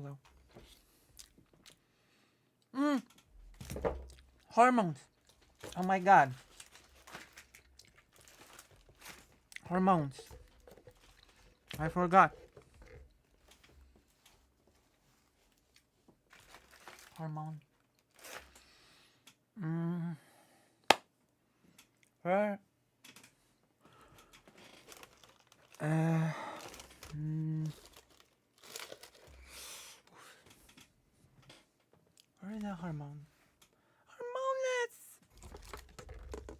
Hello. Hormones. Oh my god. Hormones. I forgot. Hormone. Where? Where is the hormone? Hormones!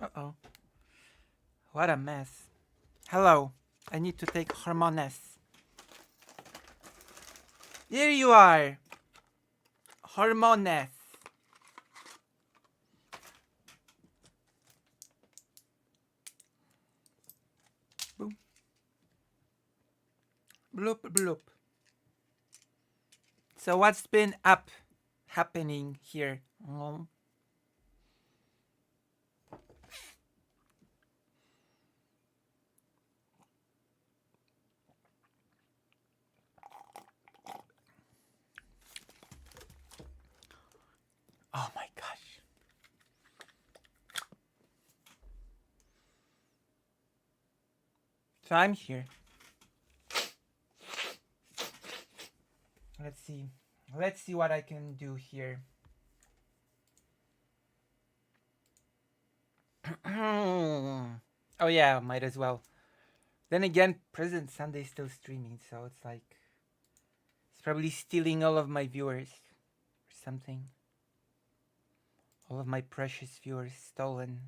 Uh-oh. What a mess. Hello. I need to take hormones. Here you are. Hormones. Boom. Bloop, bloop. So what's been happening here? Oh my gosh. So I'm here. Let's see. Let's see what I can do here. Oh yeah, might as well. Then again, President Sunday's still streaming, so it's like it's probably stealing all of my viewers or something. All of my precious viewers stolen.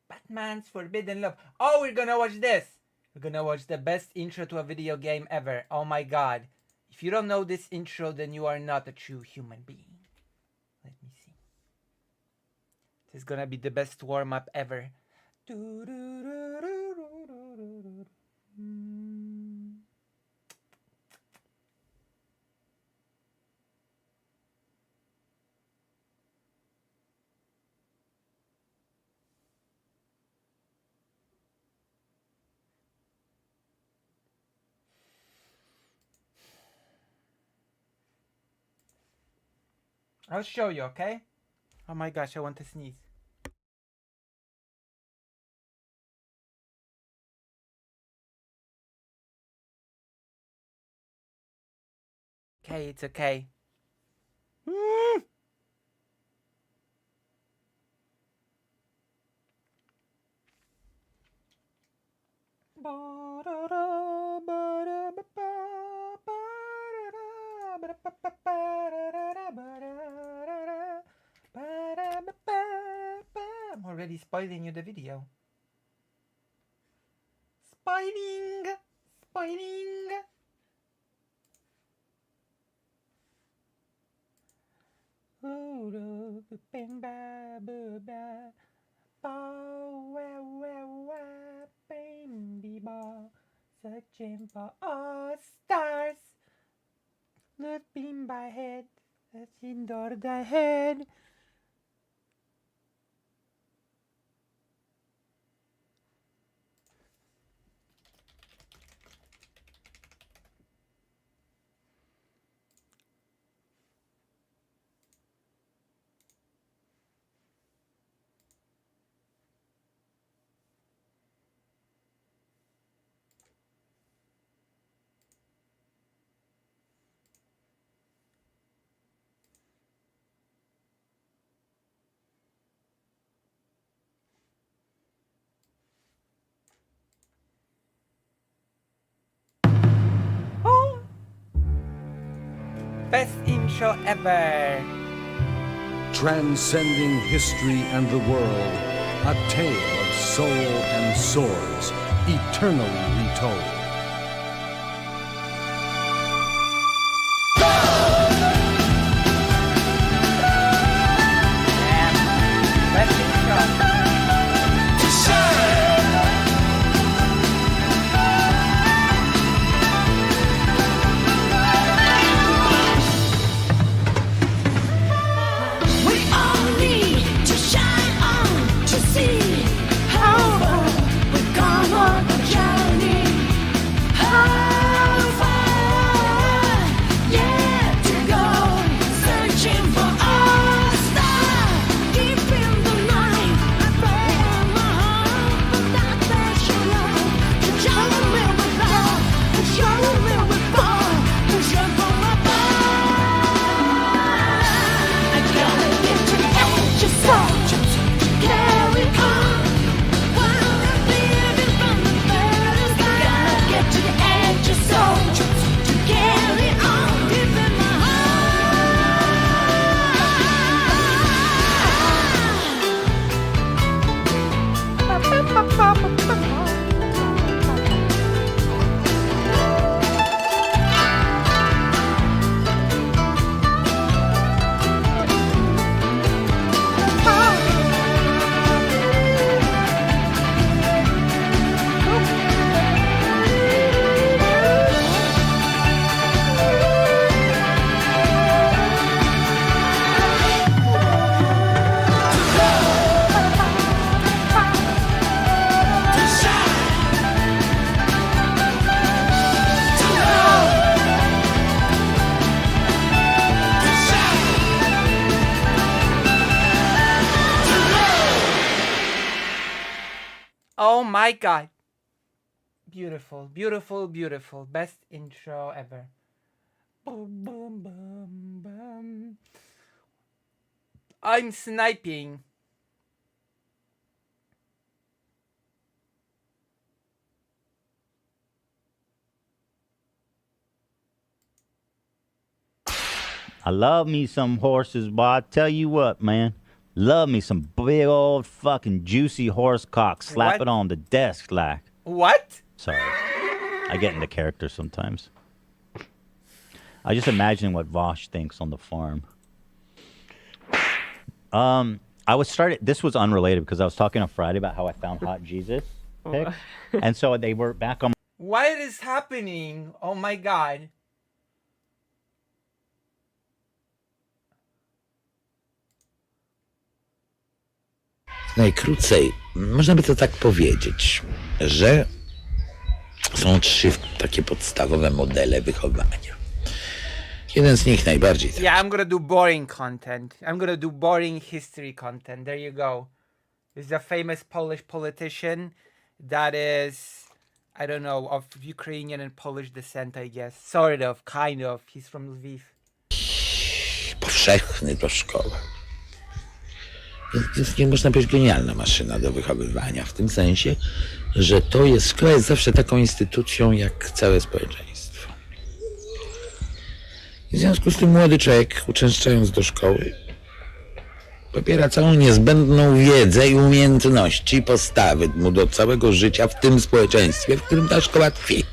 Batman's Forbidden Love. Oh, we're gonna watch this. We're gonna watch the best intro to a video game ever. Oh my god. If you don't know this intro, then you are not a true human being. Let me see. This is gonna be the best warm-up ever. I'll show you, okay? Oh my gosh, I want to sneeze. Okay, it's okay. I'm already spoiling you the video. Spoiling! Spoiling! Searching for all stars. Looking by head, searching door the head. best intro ever. Transcending history and the world, a tale of soul and swords, eternally retold. Best intro. Oh my god. Beautiful, beautiful, beautiful. Best intro ever. Boom, boom, boom, boom. I'm sniping. I love me some horses, boy. I tell you what, man. Love me some big old fucking juicy horse cock. Slap it on the desk like. What? Sorry. I get into character sometimes. I just imagine what Vosh thinks on the farm. This was unrelated because I was talking on Friday about how I found Hot Jesus pic. And so they were back on. What is happening? Oh my god. Najkrócej, można by to tak powiedzieć, że są 3 takie podstawowe modele wychowania. Jeden z nich najbardziej taki. Yeah, I'm gonna do boring content. I'm gonna do boring history content. There you go. This is a famous Polish politician that is, I don't know, of Ukrainian and Polish descent, I guess. Sort of, kind of. He's from Lviv. Powszechny do szkoły. Jest, można powiedzieć, genialna maszyna do wychowywania, w tym sensie, że szkoła jest zawsze taką instytucją jak całe społeczeństwo. I w związku z tym młody człowiek, uczęszczając do szkoły, pobiera całą niezbędną wiedzę i umiejętności, postawy mu do całego życia w tym społeczeństwie, w którym ta szkoła tkwi.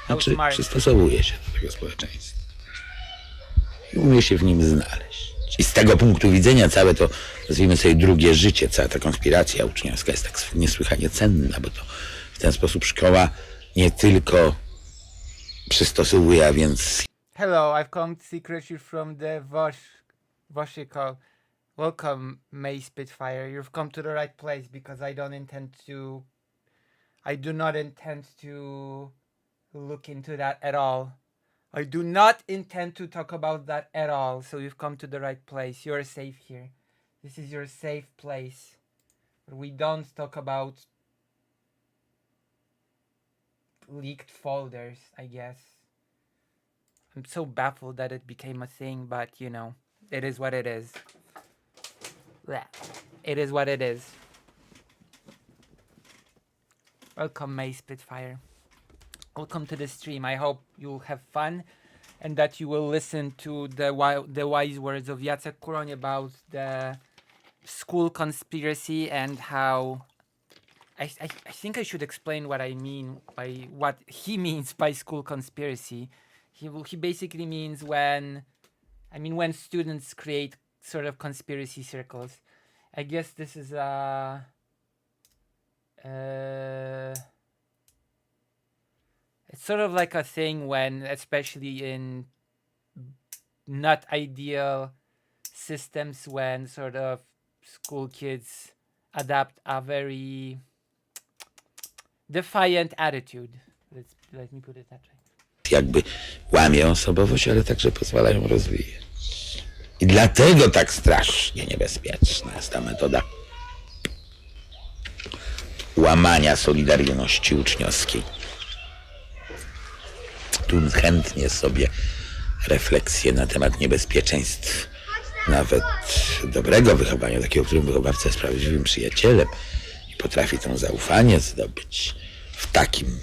Znaczy, przystosowuje się do tego społeczeństwa i umie się w nim znaleźć. I z tego punktu widzenia całe to, nazwijmy sobie, drugie życie, cała ta konspiracja uczniowska jest tak niesłychanie cenna, bo to w ten sposób szkoła nie tylko przystosowuje, a więc... Hello, I've come to secret you from the Voshikov. Welcome, May Spitfire. You've come to the right place because I do not intend to look into that at all. I do not intend to talk about that at all. So you've come to the right place. You're safe here. This is your safe place. But we don't talk about leaked folders, I guess. I'm so baffled that it became a thing, but you know, it is what it is. Blech. It is what it is. Welcome, May Spitfire. Welcome to the stream. I hope you'll have fun. and that you will listen to the wise words of Jacek Kuroń about the school conspiracy and how I think I should explain what I mean by what he means by school conspiracy. He basically means when students create sort of conspiracy circles. I guess this is it's sort of like a thing when, especially in not ideal systems, when sort of school kids adapt a very defiant attitude. Let me put it that way. Jakby łamie osobowość, ale także pozwalają rozwijać. I dlatego tak strasznie niebezpieczna jest ta metoda łamania solidarności uczniowskiej. Tu chętnie sobie refleksję na temat niebezpieczeństw nawet dobrego wychowania, takiego, w którym wychowawca jest prawdziwym przyjacielem i potrafi to zaufanie zdobyć w takim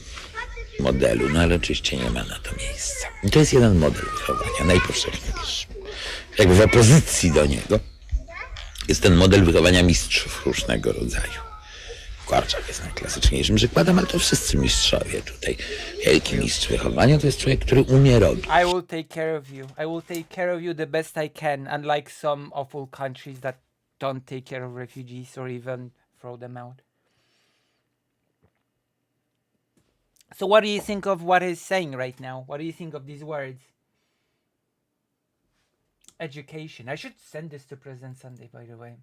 modelu, no ale oczywiście nie ma na to miejsca. I to jest jeden model wychowania, najpowszechniejszy. Jakby w opozycji do niego jest ten model wychowania mistrzów różnego rodzaju. Korczak jest najklasyczniejszym przykładem, ale to wszyscy mistrzowie tutaj. Wielki mistrz wychowania to jest człowiek, który umie robić. I will take care of you. I will take care of you the best I can, unlike some awful countries that don't take care of refugees or even throw them out. So what do you think of what he's saying right now? What do you think of these words? Education. I should send this to President Sunday, by the way.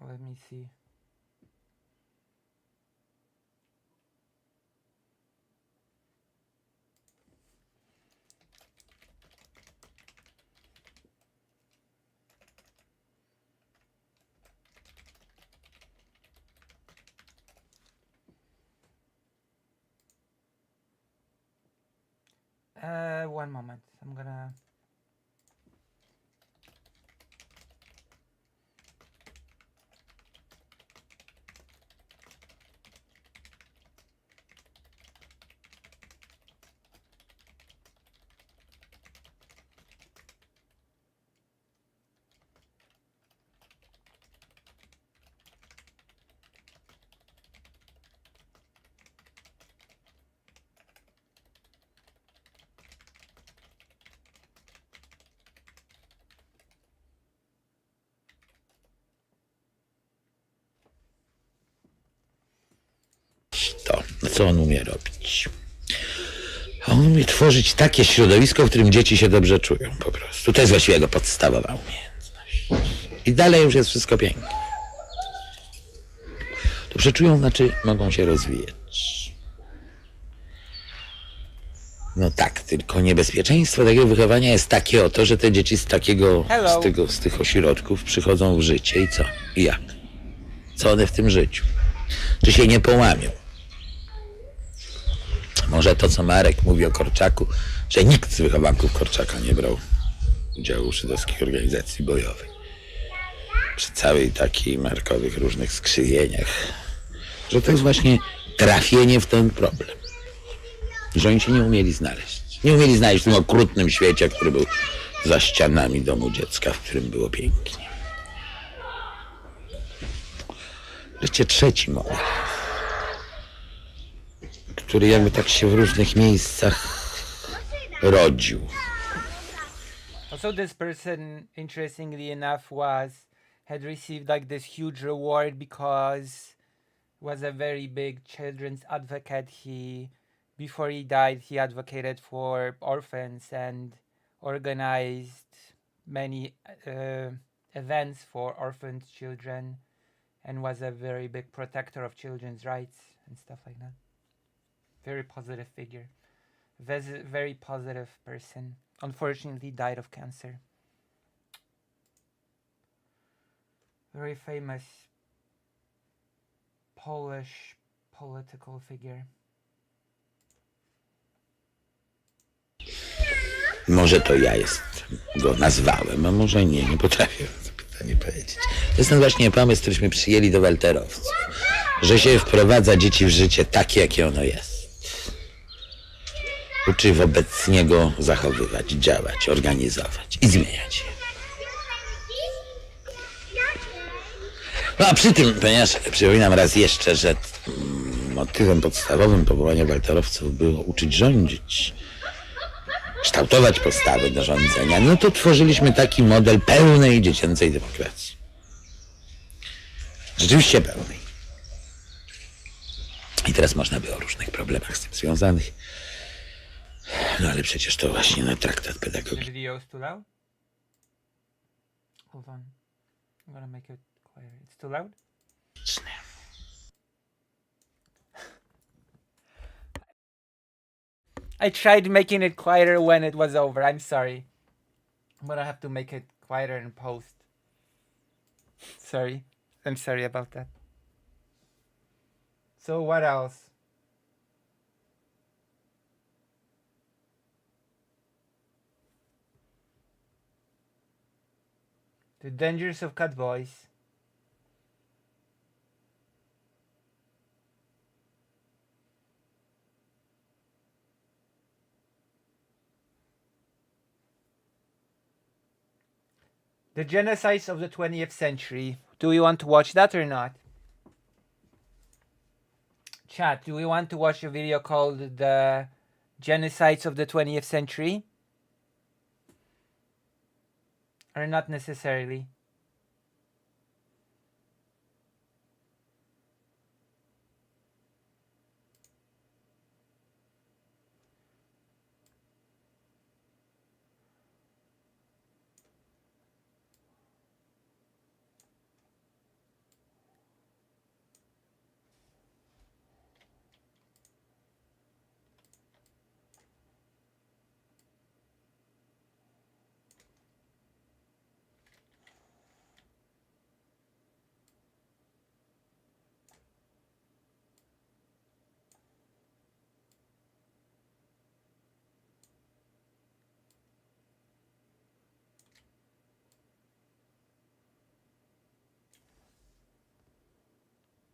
Let me see. One moment. I'm gonna... To, co on umie robić? On umie tworzyć takie środowisko, w którym dzieci się dobrze czują po prostu. To jest właściwie jego podstawowa umiejętność. I dalej już jest wszystko pięknie. Dobrze czują, znaczy mogą się rozwijać. No tak, tylko niebezpieczeństwo takiego wychowania jest takie oto, że te dzieci z tych ośrodków przychodzą w życie i co? I jak? Co one w tym życiu? Czy się nie połamią? Może to, co Marek mówi o Korczaku, że nikt z wychowanków Korczaka nie brał udziału w żydowskich organizacji bojowej. Przy całej takiej Markowych różnych skrzywieniach. Że to jest właśnie trafienie w ten problem. Że oni się nie umieli znaleźć. Nie umieli znaleźć w tym okrutnym świecie, który był za ścianami domu dziecka, w którym było pięknie. Wreszcie trzeci model, który jakby tak się w różnych miejscach rodził. Also, this person, interestingly enough, had received like this huge reward because he was a very big children's advocate. Before he died, he advocated for orphans and organized many events for orphaned children, and was a very big protector of children's rights and stuff like that. Very positive figure. Very positive person. Unfortunately died of cancer. Very famous Polish political figure. Może to ja go nazwałem, a może nie potrafię. w stanie powiedzieć. To jest ten właśnie pomysł, któryśmy przyjęli do welterowców. Że się wprowadza dzieci w życie takie, jakie ono jest. Uczy wobec niego zachowywać, działać, organizować i zmieniać je. No a przy tym, ponieważ przypominam raz jeszcze, że motywem podstawowym powołania welterowców było uczyć rządzić, kształtować postawy do rządzenia, no to tworzyliśmy taki model pełnej dziecięcej demokracji. Rzeczywiście pełnej. I teraz można by o różnych problemach z tym związanych. No ale przecież to właśnie na traktat The pedagogiki. video is too loud? Hold on. I'm gonna make it quieter. It's too loud? I tried making it quieter when it was over. I'm sorry. But I have to make it quieter in post. Sorry. I'm sorry about that. So what else? The dangers of cat voice. The genocides of the 20th century. Do we want to watch that or not? Chat, do we want to watch a video called The Genocides of the 20th Century? Or not necessarily?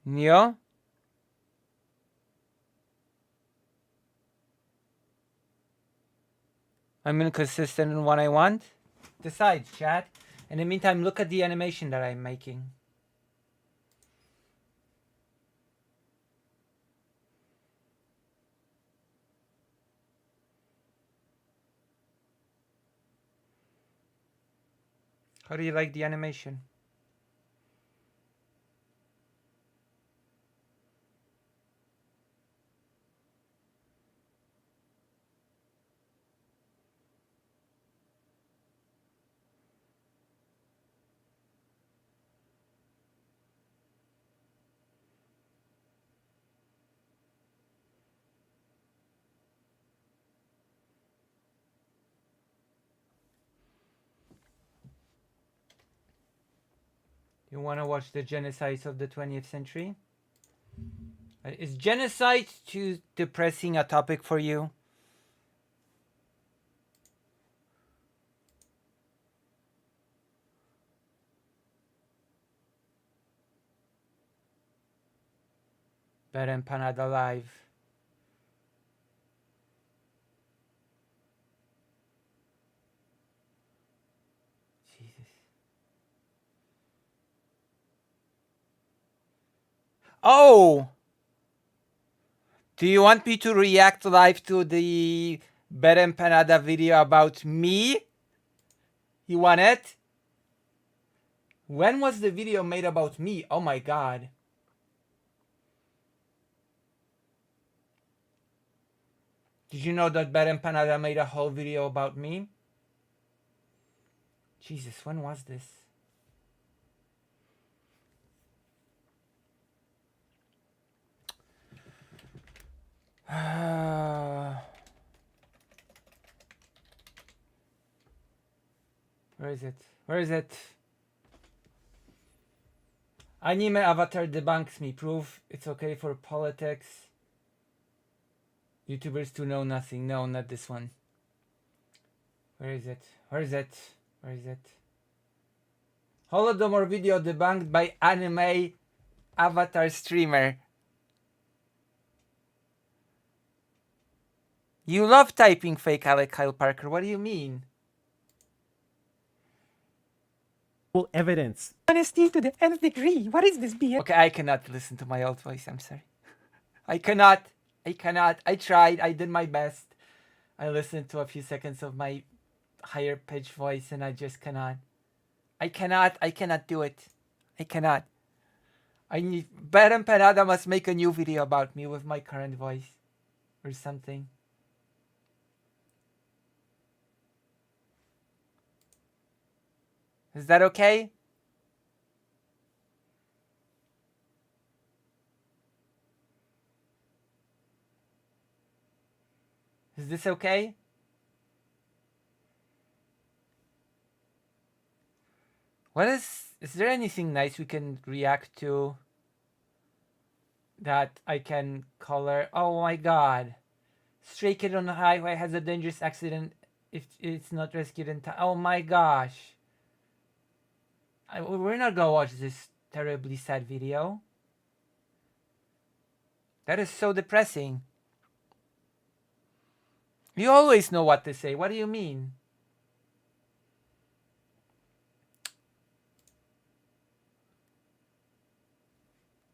Neo? I'm inconsistent in what I want? Decide, chat. In the meantime, look at the animation that I'm making. How do you like the animation? You want to watch the genocides of the 20th century? Is genocide too depressing a topic for you? Better empanada live. Jesus. Oh! Do you want me to react live to the Better Empanada video about me? You want it? When was the video made about me? Oh my god. Did you know that Better Empanada made a whole video about me? Jesus, when was this? Where is it? Where is it? Anime avatar debunks me. Proof it's okay for politics. YouTubers to know nothing. No, not this one. Where is it? Where is it? Where is it? Holodomor video debunked by anime avatar streamer. You love typing fake Alec Kyle Parker. What do you mean? Evidence. Honesty to the nth degree. What is this BS? Okay, I cannot listen to my old voice. I'm sorry. I cannot. I tried. I did my best. I listened to a few seconds of my higher pitched voice and I just cannot. I cannot do it. I cannot. I need Baron Panada must make a new video about me with my current voice. Or something. Is that okay? Is this okay? Is there anything nice we can react to that I can color? Oh my god. Stray kid on the highway has a dangerous accident if it's not rescued in time. Oh my gosh. We're not gonna watch this terribly sad video. That is so depressing. You always know what to say. What do you mean?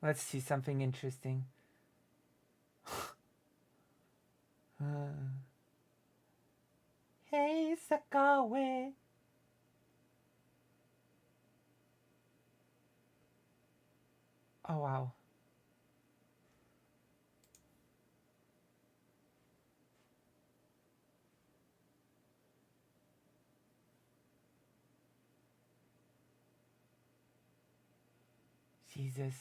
Let's see something interesting. Hey, Sakawe. Oh, wow. Jesus.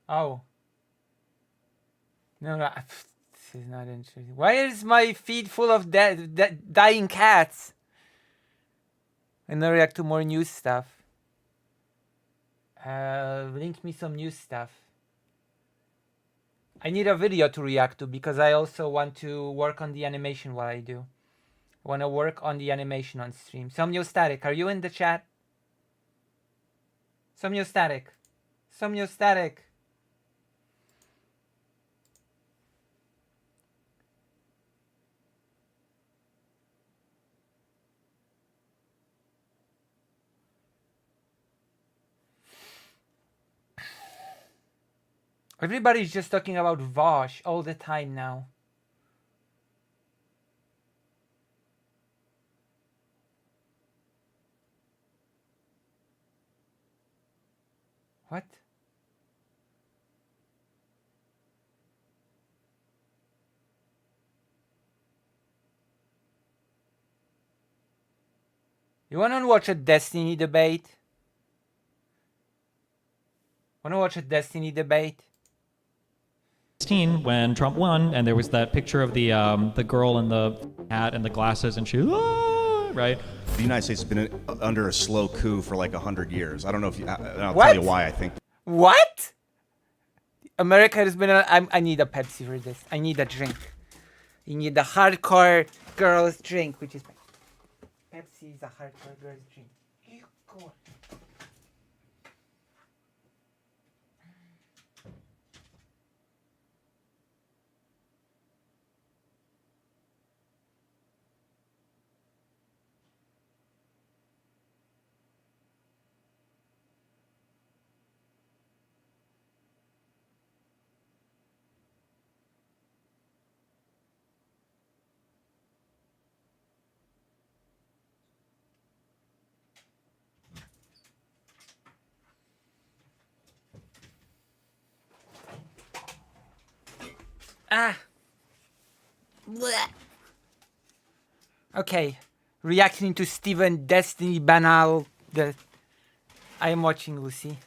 Oh. No, this is not interesting. Why is my feed full of dying cats? And I react to more news stuff. Link me some news stuff. I need a video to react to because I also want to work on the animation while I do. I want to work on the animation on stream. Somniostatic, are you in the chat? Somniostatic. Somniostatic. Everybody's just talking about Vosh all the time now. What? You wanna watch a Destiny debate? Wanna watch a Destiny debate? When Trump won, and there was that picture of the girl in the hat and the glasses, and she, right? The United States has been under a slow coup for like 100 years. I don't know if you. I'll What? tell you why. I think. What? America has been. I need a Pepsi for this. I need a drink. You need the hardcore girls drink, which is Pepsi is a hardcore girls drink. You go. Ah. Blech. Okay. Reacting to Steven Destiny Banal. I am watching Lucy.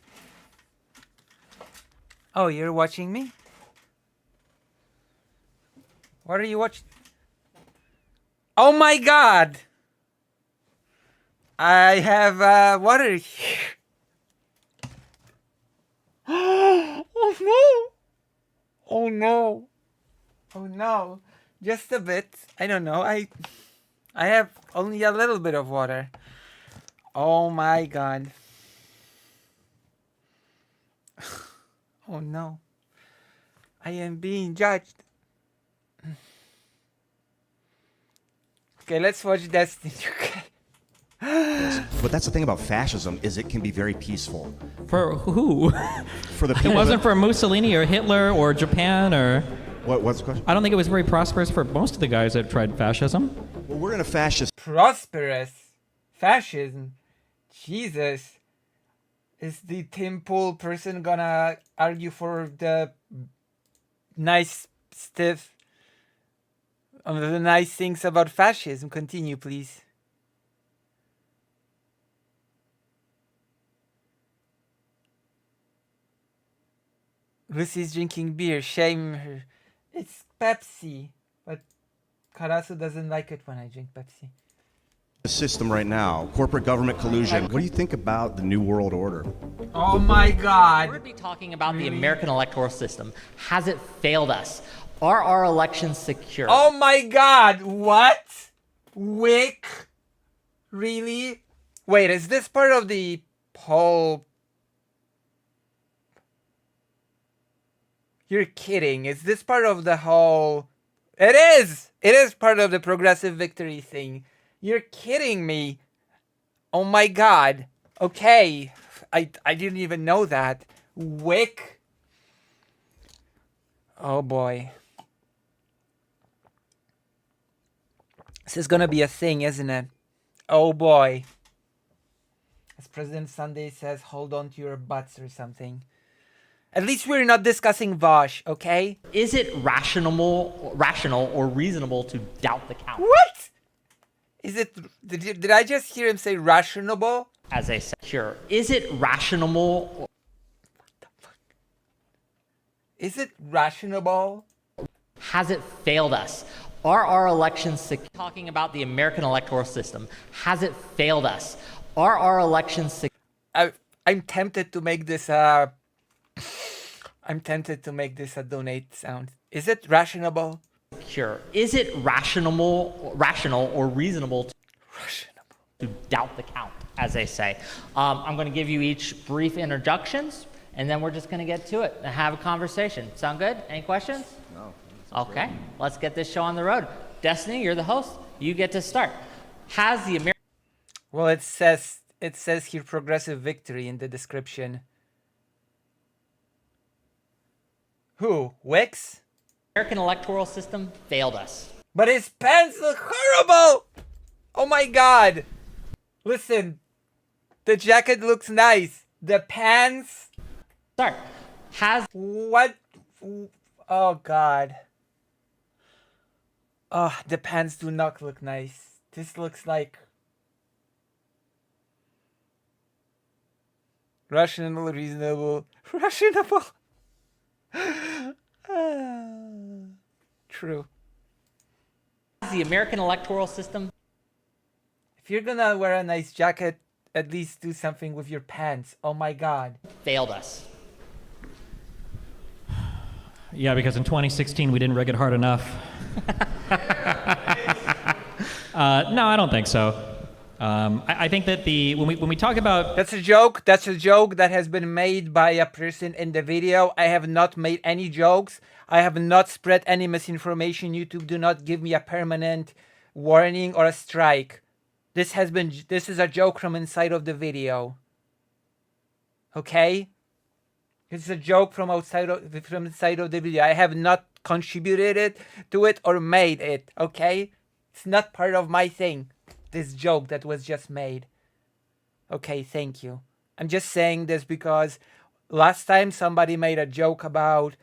Oh, you're watching me? What are you watching? Oh my god! I have water here. Oh no! Oh no! Oh no! Just a bit. I don't know. I have only a little bit of water. Oh my god. Oh no. I am being judged. Okay, let's watch Destiny. But that's the thing about fascism is it can be very peaceful. For who? For the It people wasn't that, for Mussolini or Hitler or Japan or. what's the question? I don't think it was very prosperous for most of the guys that tried fascism. Well, we're in a fascist Prosperous. Fascism. Jesus. Is the Tim Pool person gonna argue for the nice stuff? The nice things about fascism? Continue, please. Lucy's drinking beer. Shame her. It's Pepsi. But Karasu doesn't like it when I drink Pepsi. system right now, corporate government collusion. What do you think about the New World Order? Oh my god. We're going to be talking about the American electoral system. Has it failed us? Are our elections secure? Oh my god. What? Wick? Really? Wait, is this part of the whole... You're kidding. Is this part of the whole... It is! It is part of the progressive victory thing. You're kidding me. Oh my god. Okay. I didn't even know that. Wick? Oh boy. This is gonna be a thing, isn't it? Oh boy. As President Sunday says, hold on to your butts or something. At least we're not discussing Vosh, okay? Is it rational or reasonable to doubt the count? What? Is it... Did I just hear him say rationable? As a secure. Is it rational? Is it rationable? Has it failed us? Are our elections secure? Talking about the American electoral system. Has it failed us? Are our elections secure? I'm tempted to make this I'm tempted to make this a donate sound. Is it rationable? Is it rational or reasonable to doubt the count, as they say? I'm going to give you each brief introductions, and then we're just going to get to it and have a conversation. Sound good? Any questions? No. Okay, let's get this show on the road. Destiny, you're the host. You get to start. Has the American... Well, it says here progressive victory in the description. Who? Wix? American electoral system failed us. But his pants look horrible! Oh my god! Listen, the jacket looks nice. The pants... Start. Has... What? Oh god. Oh, the pants do not look nice. This looks like... Rational, reasonable... Rationable! True. The American electoral system... If you're gonna wear a nice jacket, at least do something with your pants. Oh my god. failed us. Yeah, because in 2016 we didn't rig it hard enough. No, I don't think so. I think that when we talk about... That's a joke. That's a joke that has been made by a person in the video. I have not made any jokes. I have not spread any misinformation. YouTube, do not give me a permanent warning or a strike. This is a joke from inside of the video. Okay? It's a joke from inside of the video. I have not contributed to it or made it. Okay? It's not part of my thing. This joke that was just made. Okay, thank you. I'm just saying this because last time somebody made a joke about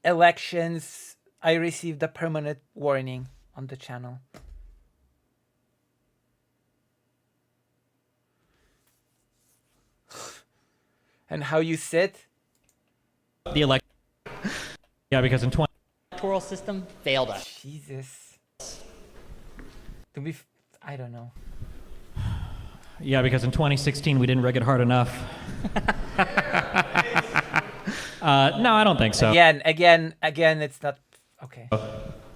elections, I received a permanent warning on the channel. And how you sit? The elect... Yeah, because in 20... Electoral system failed us. Jesus. I don't know. Yeah, because in 2016 we didn't rig it hard enough. No, I don't think so. Again, it's not okay.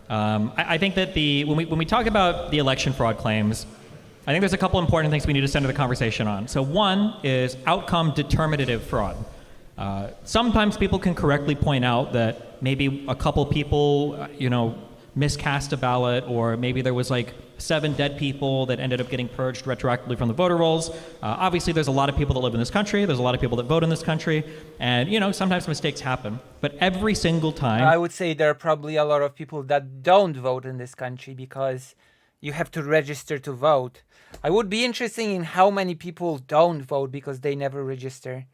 I think that when we talk about the election fraud claims, I think there's a couple important things we need to center the conversation on. So one is outcome determinative fraud. Sometimes people can correctly point out that maybe a couple people, miscast a ballot, or maybe there was like 7 dead people that ended up getting purged retroactively from the voter rolls. Obviously, there's a lot of people that live in this country. There's a lot of people that vote in this country. And, sometimes mistakes happen. But every single time... I would say there are probably a lot of people that don't vote in this country because you have to register to vote. I would be interested in how many people don't vote because they never register.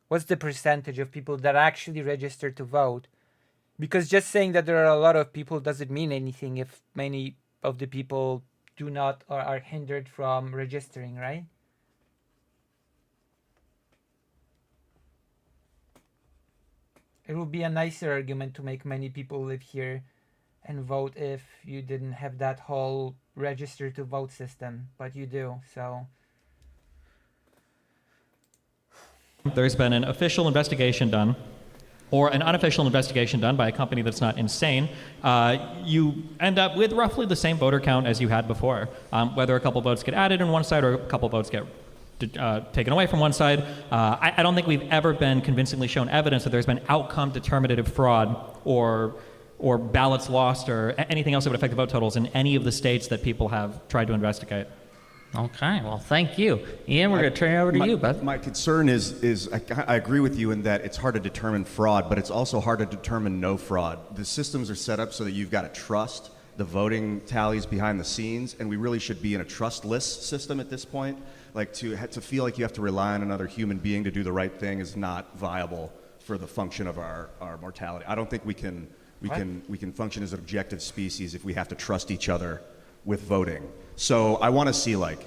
What's the percentage of people that actually register to vote? Because just saying that there are a lot of people doesn't mean anything if many of the people do not or are hindered from registering, right? It would be a nicer argument to make many people live here and vote if you didn't have that whole register to vote system, but you do, so... There's been an official investigation done, or an unofficial investigation done by a company that's not insane, you end up with roughly the same voter count as you had before. Whether a couple votes get added on one side or a couple votes get taken away from one side, I don't think we've ever been convincingly shown evidence that there's been outcome determinative fraud or ballots lost or anything else that would affect the vote totals in any of the states that people have tried to investigate. Okay, well, thank you. Ian, we're going to turn it over to you, bud. My concern is I agree with you in that it's hard to determine fraud, but it's also hard to determine no fraud. The systems are set up so that you've got to trust the voting tallies behind the scenes, and we really should be in a trustless system at this point. Like to feel like you have to rely on another human being to do the right thing is not viable for the function of our mortality. I don't think we can function as an objective species if we have to trust each other with voting. So I want to see like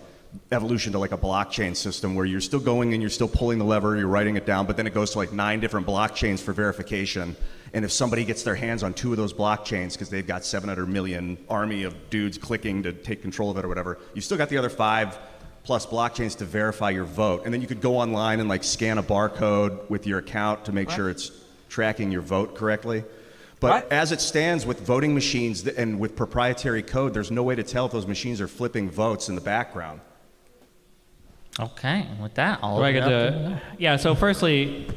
evolution to like a blockchain system where you're still going and you're still pulling the lever, you're writing it down, but then it goes to like 9 different blockchains for verification. And if somebody gets their hands on 2 of those blockchains because they've got 700 million army of dudes clicking to take control of it or whatever, you still got the other 5+ blockchains to verify your vote. And then you could go online and like scan a barcode with your account to make sure it's tracking your vote correctly. But as it stands with voting machines and with proprietary code, there's no way to tell if those machines are flipping votes in the background. Okay, with that, Yeah, so firstly,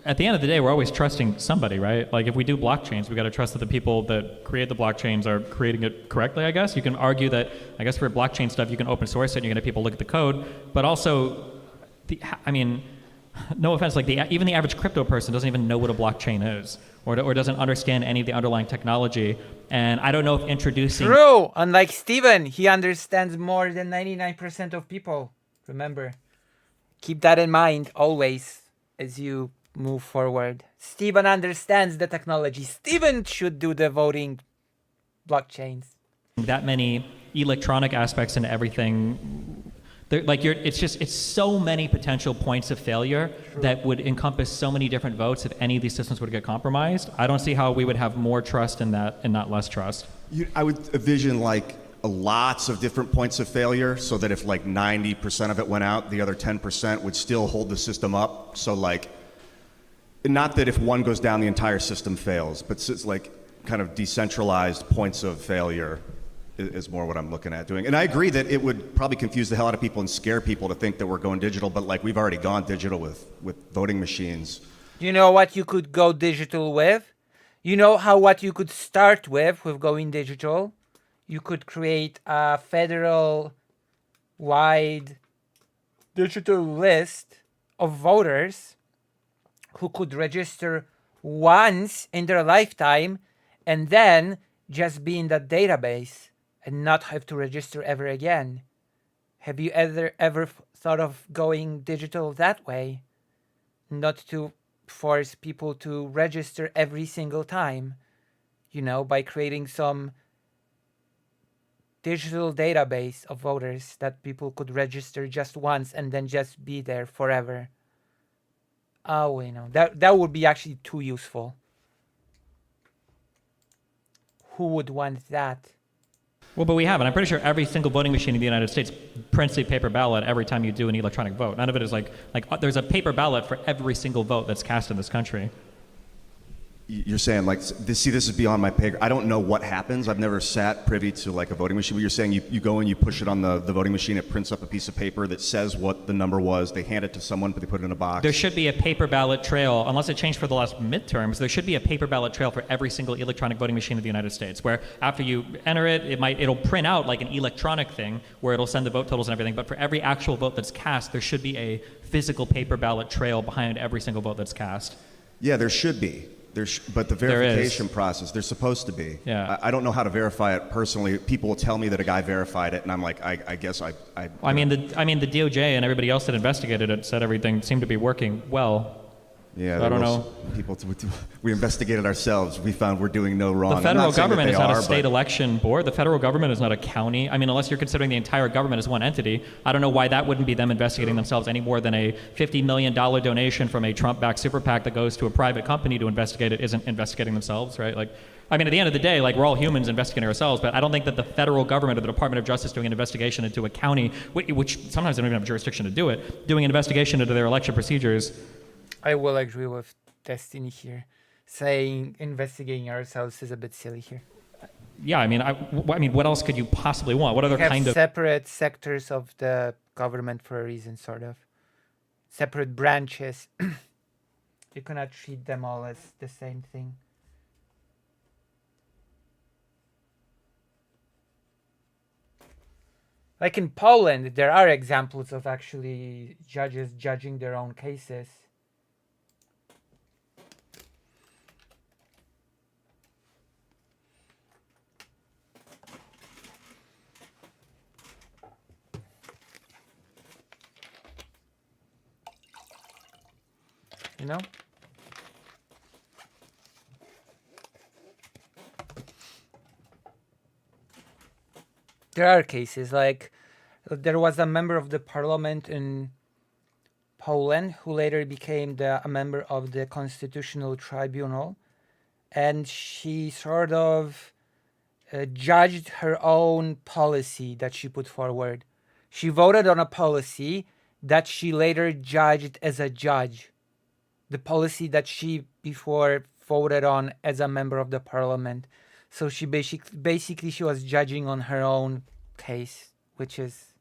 at the end of the day, we're always trusting somebody, right? Like if we do blockchains, we got to trust that the people that create the blockchains are creating it correctly, I guess. You can argue that, I guess for blockchain stuff, you can open source it and you're going to have people look at the code, but also, no offense, like even the average crypto person doesn't even know what a blockchain is or doesn't understand any of the underlying technology. And I don't know if introducing... True! Unlike Steven, he understands more than 99% of people. Remember, keep that in mind always as you move forward. Steven understands the technology. Steven should do the voting blockchains. That many electronic aspects into everything... It's so many potential points of failure that would encompass so many different votes if any of these systems would get compromised. I don't see how we would have more trust in that and not less trust. I would envision like lots of different points of failure so that if like 90% of it went out, the other 10% would still hold the system up. So like, not that if one goes down, the entire system fails, but it's like kind of decentralized points of failure is more what I'm looking at doing. And I agree that it would probably confuse the hell out of people and scare people to think that we're going digital, but like we've already gone digital with voting machines. You know what you could go digital with? You know what you could start with going digital? You could create a federal-wide digital list of voters who could register once in their lifetime and then just be in that database and not have to register ever again. Have you ever thought of going digital that way? Not to force people to register every single time, by creating some digital database of voters that people could register just once and then just be there forever. Oh, that would be actually too useful. Who would want that? Well, but we have, and I'm pretty sure every single voting machine in the United States prints a paper ballot every time you do an electronic vote. None of it is like there's a paper ballot for every single vote that's cast in this country. you're saying like this. See, this is beyond my pay. I don't know what happens. I've never sat privy to like a voting machine. But you're saying you go and you push it on the voting machine. It prints up a piece of paper that says what the number was. They hand it to someone, but they put it in a box. There should be a paper ballot trail, unless it changed for the last midterms. There should be a paper ballot trail for every single electronic voting machine in the United States, where after you enter it, it'll print out like an electronic thing where it'll send the vote totals and everything. But for every actual vote that's cast, there should be a physical paper ballot trail behind every single vote that's cast. Yeah, there should be. But the verification process, there's supposed to be. Yeah. I don't know how to verify it personally. People will tell me that a guy verified it, and I'm like, I guess I. I mean, the DOJ and everybody else that investigated it said everything seemed to be working well. Yeah, I don't know. We investigated ourselves. We found we're doing no wrong. The federal government is not a state election board. The federal government is not a county. I mean, unless you're considering the entire government as one entity, I don't know why that wouldn't be them investigating themselves any more than a $50 million donation from a Trump-backed super PAC that goes to a private company to investigate it isn't investigating themselves, right? Like, I mean, at the end of the day, like, we're all humans investigating ourselves, but I don't think that the federal government or the Department of Justice doing an investigation into a county, which sometimes they don't even have jurisdiction to do it, doing an investigation into their election procedures. I will agree with Destiny here. Saying investigating ourselves is a bit silly here. Yeah, I mean, what else could you possibly want? What other We have kind of separate sectors of the government for a reason, sort of. Separate branches. You cannot treat them all as the same thing. Like in Poland, there are examples of actually judges judging their own cases. You know? There are cases like there was a member of the parliament in Poland who later became a member of the Constitutional Tribunal, and she sort of judged her own policy that she put forward. She voted on a policy that she later judged as a judge. The policy that she before voted on as a member of the parliament. So she basically she was judging on her own case, which is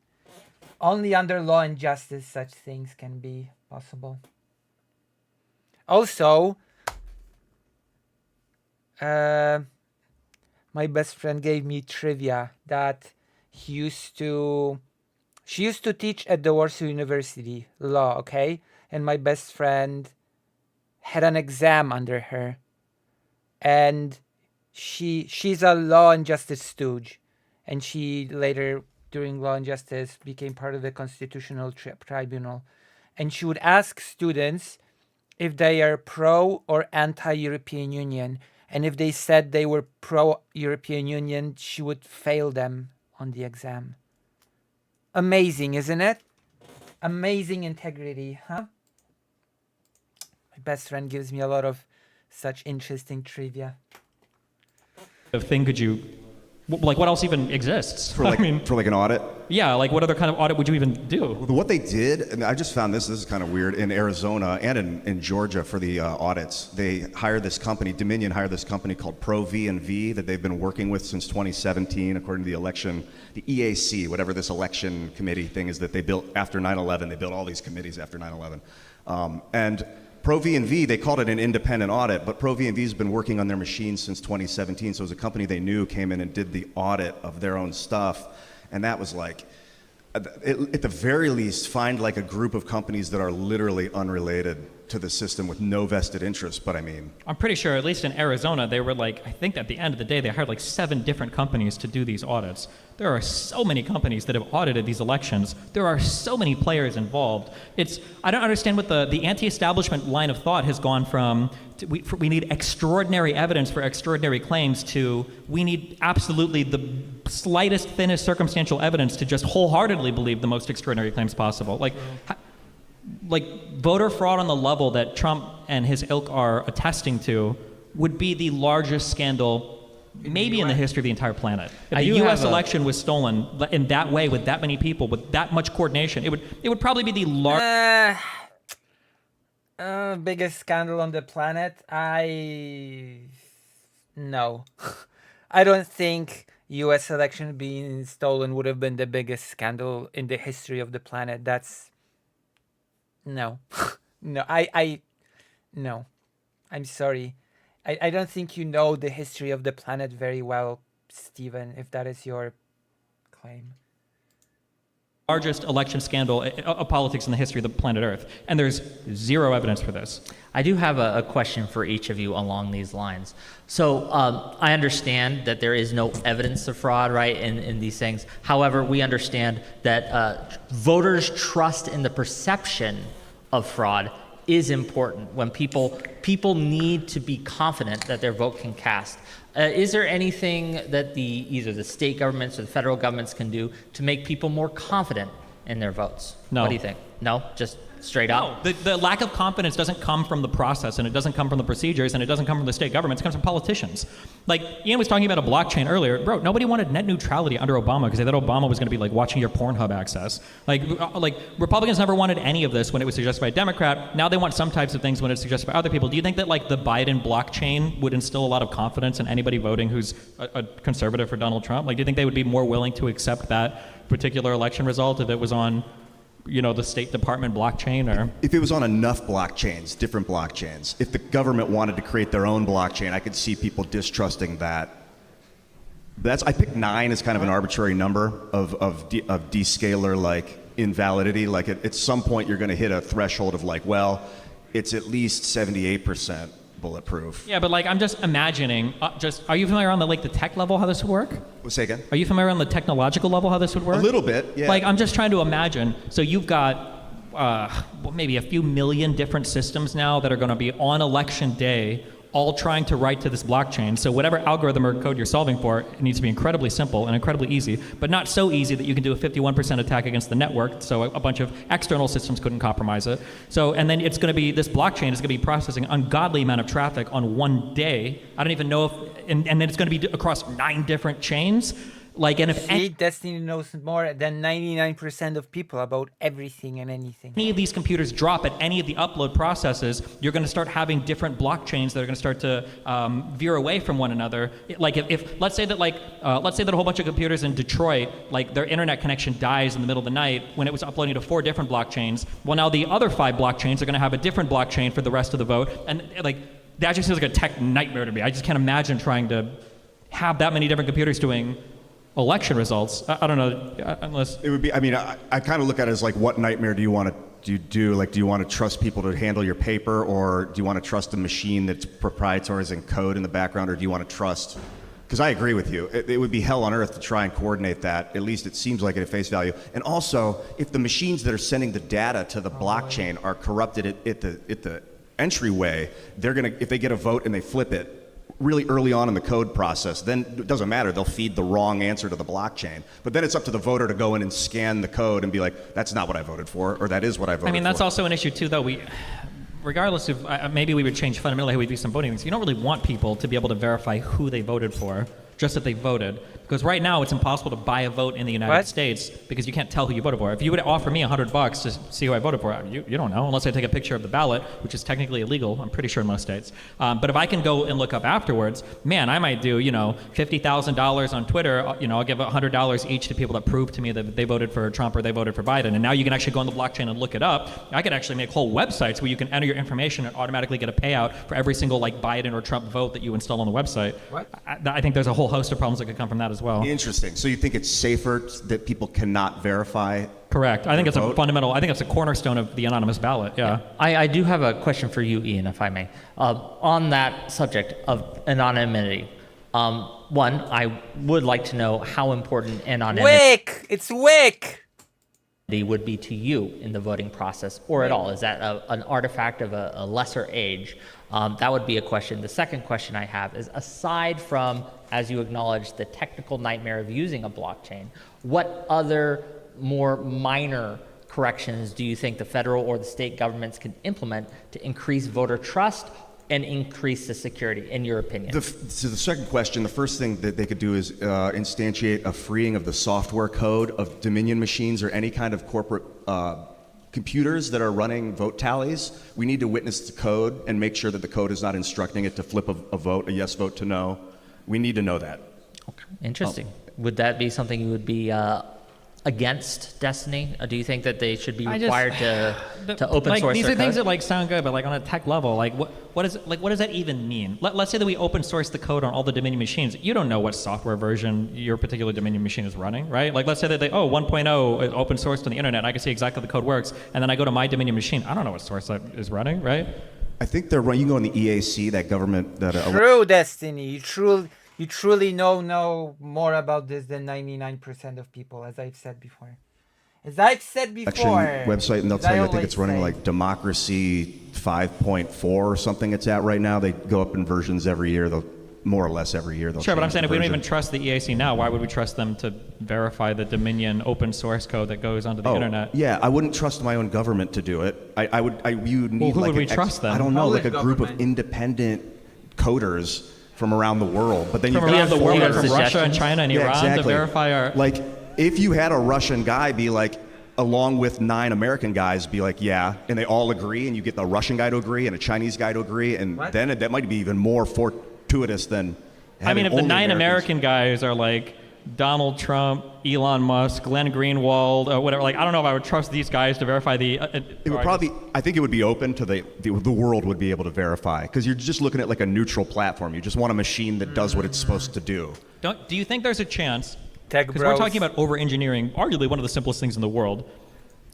only under law and justice such things can be possible. Also, my best friend gave me trivia that she used to teach at the Warsaw University law, okay? And my best friend had an exam under her, and she's a law and justice stooge, and she later during law and justice became part of the Constitutional Tribunal, and she would ask students if they are pro or anti-European Union, and if they said they were pro-European Union, she would fail them on the exam. Amazing, isn't it? Amazing integrity, huh? Best friend gives me a lot of such interesting trivia. Thing could you, like, what else even exists? For like an audit? Yeah, like what other kind of audit would you even do? What they did, and I just found this is kind of weird, in Arizona and in Georgia for the audits, they hired this company, Dominion hired this company called Pro V&V that they've been working with since 2017, according to the EAC, whatever this election committee thing is that they built after 9/11. They built all these committees after 9/11. And Pro V&V, they called it an independent audit, but Pro V&V has been working on their machines since 2017, so it was a company they knew came in and did the audit of their own stuff, and that was like, at the very least, find like a group of companies that are literally unrelated to the system with no vested interest, but I mean... I'm pretty sure, at least in Arizona, they were like, I think at the end of the day, they hired like 7 different companies to do these audits. There are so many companies that have audited these elections. There are so many players involved. I don't understand what the anti-establishment line of thought has gone from, we need extraordinary evidence for extraordinary claims to, we need absolutely the slightest, thinnest circumstantial evidence to just wholeheartedly believe the most extraordinary claims possible. Like voter fraud on the level that Trump and his ilk are attesting to would be the largest scandal maybe in the history of the entire planet. If the U.S. election was stolen in that way with that many people, with that much coordination, it would probably be the largest... Biggest scandal on the planet? No. I don't think US election being stolen would have been the biggest scandal in the history of the planet. That's no. No, no. I'm sorry. I don't think you know the history of the planet very well, Stephen, if that is your claim. Largest election scandal of politics in the history of the planet Earth, and there's zero evidence for this. I do have a question for each of you along these lines. So I understand that there is no evidence of fraud, right, in these things. However, we understand that voters' trust in the perception of fraud is important when people need to be confident that their vote can cast. Is there anything that either the state governments or the federal governments can do to make people more confident in their votes? No. What do you think? No? Just straight up? No, the lack of confidence doesn't come from the process, and it doesn't come from the procedures, and it doesn't come from the state governments. It comes from politicians. Like Ian was talking about a blockchain earlier. Bro, nobody wanted net neutrality under Obama because they thought Obama was going to be like watching your Pornhub access. Like Republicans never wanted any of this when it was suggested by a Democrat. Now they want some types of things when it's suggested by other people. Do you think that like the Biden blockchain would instill a lot of confidence in anybody voting who's a conservative for Donald Trump? Like, do you think they would be more willing to accept that particular election result if it was on, you know, the State Department blockchain? Or if it was on enough blockchains, different blockchains, if the government wanted to create their own blockchain, I could see people distrusting that. I picked 9 as kind of an arbitrary number of descaler like invalidity. Like at some point you're going to hit a threshold of like, well, it's at least 78% bulletproof. Yeah, but like I'm just imagining. Are you familiar on the tech level how this would work? Say again? Are you familiar on the technological level how this would work? A little bit, yeah. Like I'm just trying to imagine. So you've got maybe a few million different systems now that are going to be on election day, all trying to write to this blockchain. So whatever algorithm or code you're solving for, it needs to be incredibly simple and incredibly easy, but not so easy that you can do a 51% attack against the network, so a bunch of external systems couldn't compromise it. So, and then this blockchain is going to be processing an ungodly amount of traffic on one day. I don't even know if, and then it's going to be across 9 different chains. Like, and if Destiny knows more than 99% of people about everything and anything. Any of these computers drop at any of the upload processes, you're going to start having different blockchains that are going to start to veer away from one another. Like if let's say that a whole bunch of computers in Detroit, like their internet connection dies in the middle of the night when it was uploading to 4 different blockchains. Well, now the other 5 blockchains are going to have a different blockchain for the rest of the vote, and like that just seems like a tech nightmare to me. I just can't imagine trying to have that many different computers doing election results. I don't know, unless it would be. I mean, I kind of look at it as like, what nightmare do you want to do? Like, do you want to trust people to handle your paper, or do you want to trust a machine that's proprietary, is in code in the background, or do you want to trust? Because I agree with you, it would be hell on earth to try and coordinate that. At least it seems like it at face value. And also, if the machines that are sending the data to the blockchain are corrupted at the entryway, they're gonna, if they get a vote and they flip it really early on in the code process, then it doesn't matter. They'll feed the wrong answer to the blockchain. But then it's up to the voter to go in and scan the code and be like, that's not what I voted for, or that is what I voted for. I mean, that's also an issue too, though. Regardless of, maybe we would change fundamentally how we do some voting things. You don't really want people to be able to verify who they voted for, just that they voted. Because right now it's impossible to buy a vote in the United States because you can't tell who you voted for. If you would offer me $100 to see who I voted for, you don't know unless I take a picture of the ballot, which is technically illegal, I'm pretty sure in most states. But if I can go and look up afterwards, man, I might do, $50,000 on Twitter. I'll give $100 each to people that prove to me that they voted for Trump or they voted for Biden. And now you can actually go on the blockchain and look it up. I could actually make whole websites where you can enter your information and automatically get a payout for every single Biden or Trump vote that you install on the website. What? I think there's a whole host of problems that could come from that as well. Interesting. So you think it's safer that people cannot verify? Correct. I think it's vote? a fundamental, I think it's a cornerstone of the anonymous ballot, yeah. I do have a question for you, Ian, if I may. On that subject of anonymity, one, I would like to know how important anonymity It's Wick! would be to you in the voting process, or at all. Is that an artifact of a lesser age? That would be a question. The second question I have is, aside from, as you acknowledged, the technical nightmare of using a blockchain, what other more minor corrections do you think the federal or the state governments can implement to increase voter trust and increase the security, in your opinion? So the second question, the first thing that they could do is instantiate a freeing of the software code of Dominion machines or any kind of corporate computers that are running vote tallies, we need to witness the code and make sure that the code is not instructing it to flip a vote, a yes vote to no. We need to know that. Interesting. Would that be something you would be against Destiny? Do you think that they should be required to open source these their are things code? that like sound good, but like on a tech level, like what does that even mean? Let's say that we open source the code on all the Dominion machines. You don't know what software version your particular Dominion machine is running, right? Like let's say that 1.0 is open sourced on the internet. I can see exactly how the code works, and then I go to my Dominion machine. I don't know what source that is running, right? I think they're running. You can go on the EAC, that government that. True, Destiny. You truly know more about this than 99% of people, as I've said before. Website, and they'll tell you. I think it's running like Democracy 5.4 or something. It's at right now. They go up in versions every year. They'll more or less every year. Sure, but I'm change saying the if we don't version. even trust the EAC now, why would we trust them to verify the Dominion open source code that goes onto the internet? Yeah, I wouldn't trust my own government to do it. You need who like would we trust then? I don't know, How like a would group of government? independent coders from around the world. But then From you've around got the world, like from suggestions? Russia and China and Yeah, Iran to exactly. verify our. Like, if you had a Russian guy be like, along with 9 American guys, be like, yeah, and they all agree, and you get the Russian guy to agree and a Chinese guy to agree, and What? then that might be even more fortuitous than. I mean, if the having 9 only American guys are like Donald Trump, Elon Musk, Glenn Greenwald, or whatever, like I don't know if I would trust these guys to verify the. It would probably. I think it would be open to the world would be able to verify, because you're just looking at like a neutral platform. You just want a machine that does what it's supposed to do. Do you think there's a chance? Tech Because we're bros. talking about over-engineering, arguably one of the simplest things in the world,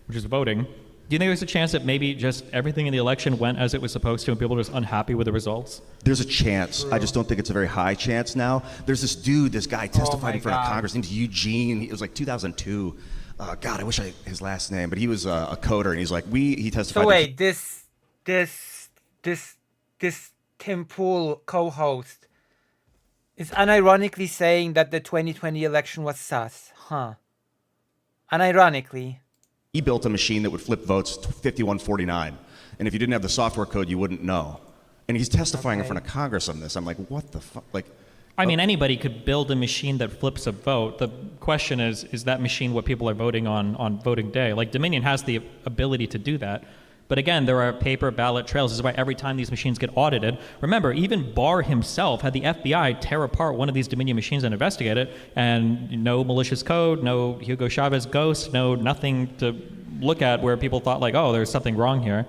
which is voting. Do you think there's a chance that maybe just everything in the election went as it was supposed to, and people are just unhappy with the results? There's a chance. I just don't think it's a very high chance now. There's this guy testified in front of Congress. His name's Eugene. It was like 2002. God, I wish his last name, but he was a coder, and he's like, he testified. So wait, this Tim Pool co-host is unironically saying that the 2020 election was sus, huh? Unironically. He built a machine that would flip votes 51-49, and if you didn't have the software code, you wouldn't know. And he's testifying in front of Congress on this. I'm like, what the fuck? Like, I mean, anybody could build a machine that flips a vote. The question is that machine what people are voting on voting day? Like, Dominion has the ability to do that. But again, there are paper ballot trails. This is why every time these machines get audited, remember, even Barr himself had the FBI tear apart one of these Dominion machines and investigate it, and no malicious code, no Hugo Chavez ghost, no nothing to look at where people thought like, oh, there's something wrong here.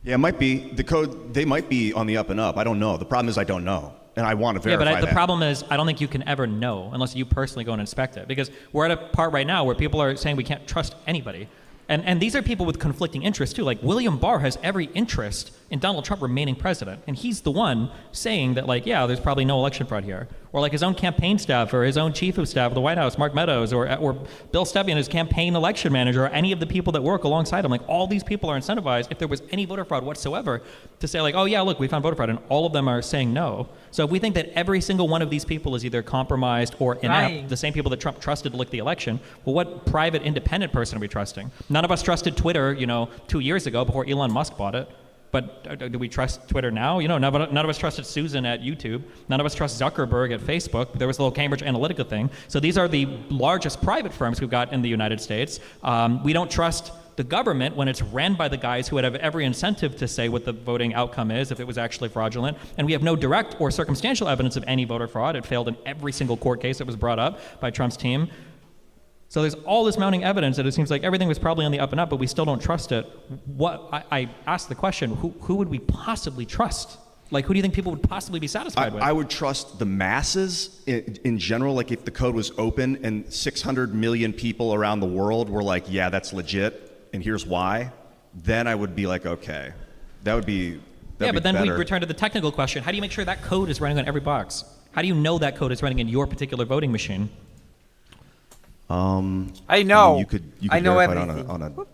yeah, it might be the code. They might be on the up and up. I don't know. The problem is I don't know, and I want to verify Yeah, but the that. problem is I don't think you can ever know unless you personally go and inspect it, because we're at a part right now where people are saying we can't trust anybody. And these are people with conflicting interests too. Like William Barr has every interest in Donald Trump remaining president, and he's the one saying that, like, yeah, there's probably no election fraud here. Or like his own campaign staff, or his own chief of staff of the White House, Mark Meadows, or Bill Stepien, his campaign election manager, or any of the people that work alongside him. Like, all these people are incentivized, if there was any voter fraud whatsoever, to say like, oh yeah, look, we found voter fraud, and all of them are saying no. So if we think that every single one of these people is either compromised or inept, Right. the same people that Trump trusted to lick the election, well, what private independent person are we trusting? None of us trusted Twitter, 2 years ago before Elon Musk bought it. But do we trust Twitter now? None of us trusted Susan at YouTube. None of us trust Zuckerberg at Facebook. There was a little Cambridge Analytica thing. So these are the largest private firms we've got in the United States. We don't trust the government when it's ran by the guys who would have every incentive to say what the voting outcome is if it was actually fraudulent. And we have no direct or circumstantial evidence of any voter fraud. It failed in every single court case that was brought up by Trump's team. So there's all this mounting evidence that it seems like everything was probably on the up and up, but we still don't trust it. I asked the question, who would we possibly trust? Like, who do you think people would possibly be satisfied with? I would trust the masses in general. Like, if the code was open and 600 million people around the world were like, yeah, that's legit, and here's why, then I would be like, okay, that'd be but then we better. return to the technical question. How do you make sure that code is running on every box? How do you know that code is running in your particular voting machine? I know. You could I know verify it everything.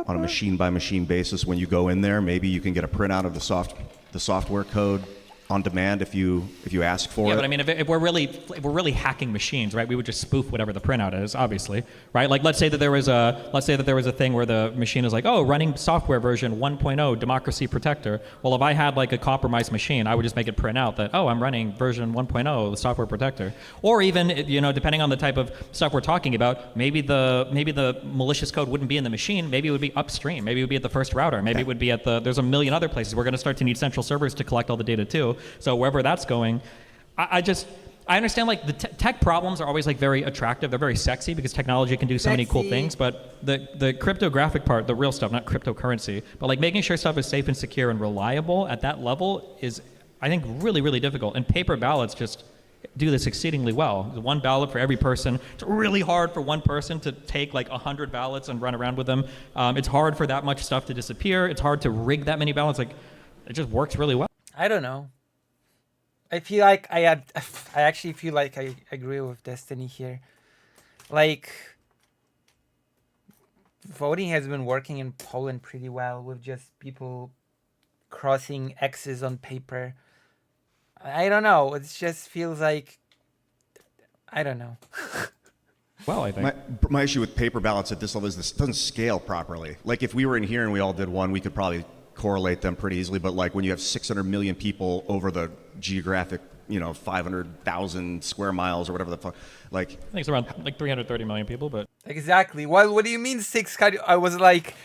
on a machine by machine basis. When you go in there, maybe you can get a printout of the software code. on demand if you ask for Yeah, it. but I mean, if we're really hacking machines, right? We would just spoof whatever the printout is, obviously, right? Like, let's say that there was a thing where the machine is like, oh, running software version 1.0 democracy protector. Well, if I had like a compromised machine, I would just make it print out that, oh, I'm running version 1.0 the software protector. Or even, depending on the type of stuff we're talking about, maybe the malicious code wouldn't be in the machine. Maybe it would be upstream. Maybe it would be at the first router. Maybe it would be at there's a million other places. We're going to start to need central servers to collect all the data too. So wherever that's going, I understand like the tech problems are always like very attractive. They're very sexy because technology can do so many cool things. But the cryptographic part, the real stuff, not cryptocurrency, but like making sure stuff is safe and secure and reliable at that level is, I think, really, really difficult. And paper ballots just do this exceedingly well. There's one ballot for every person. It's really hard for one person to take like 100 ballots and run around with them. It's hard for that much stuff to disappear. It's hard to rig that many ballots. Like, it just works really well. I don't know. I feel like I actually feel like I agree with Destiny here. Like, voting has been working in Poland pretty well with just people crossing X's on paper. I don't know. It just feels like, I don't know. Well, I think. My issue with paper ballots at this level is this doesn't scale properly. Like if we were in here and we all did one, we could probably correlate them pretty easily. But like when you have 600 million people over the geographic, 500,000 square miles or whatever the fuck, like I think it's around like 330 million people, but Exactly. What do you mean 600? I was like,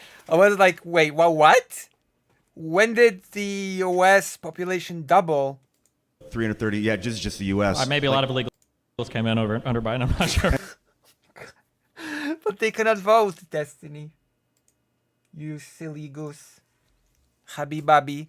wait, what? When did the US population double? 330. Yeah, just the U.S. maybe a lot of illegals came in under Biden. I'm not sure. But they cannot vote, Destiny. You silly goose. Habibabi.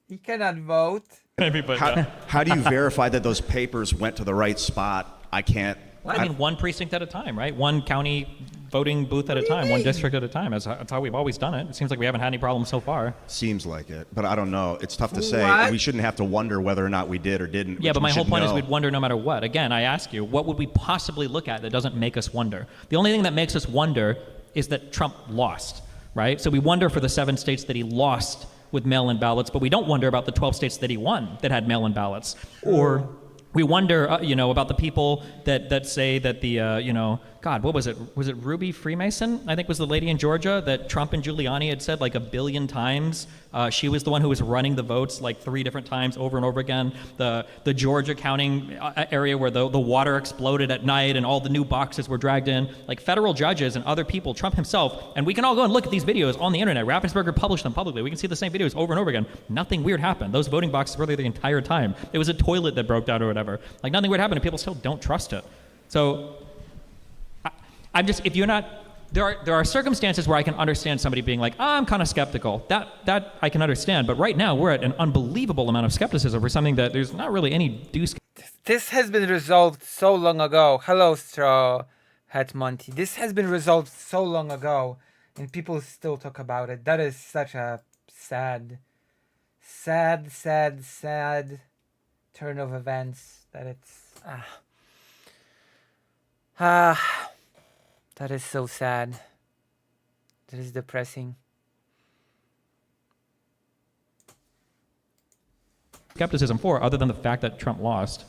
He cannot vote. Maybe, but How do you verify that those papers went to the right spot? I can't. I mean, one precinct at a time, right? One county voting booth at a time, one district at a time. That's how we've always done it. It seems like we haven't had any problems so far. Seems like it, but I don't know. It's tough to say. What? We shouldn't have to wonder whether or not we did or didn't. Yeah, which but we my whole should point is know. we'd wonder no matter what. Again, I ask you, what would we possibly look at that doesn't make us wonder? The only thing that makes us wonder is that Trump lost, right? So we wonder for the 7 states that he lost with mail-in ballots, but we don't wonder about the 12 states that he won that had mail-in ballots. Or we wonder, about the people that say that God, what was it? Was it Ruby Freemason? I think was the lady in Georgia that Trump and Giuliani had said like 1 billion times. She was the one who was running the votes like 3 different times over and over again. The Georgia counting area where the water exploded at night and all the new boxes were dragged in. Like federal judges and other people, Trump himself, and we can all go and look at these videos on the internet. Raffensperger published them publicly. We can see the same videos over and over again. Nothing weird happened. Those voting boxes were there the entire time. It was a toilet that broke down or whatever. Like nothing weird happened and people still don't trust it. So I'm just, if you're not, there are circumstances where I can understand somebody being like, I'm kind of skeptical. That I can understand. But right now we're at an unbelievable amount of skepticism for something that there's not really any due. This has been resolved so long ago. Hello, Straw Hat Monty. This has been resolved so long ago, and people still talk about it. That is such a sad turn of events. That it's that is so sad. That is depressing. Skepticism for, other than the fact that Trump lost.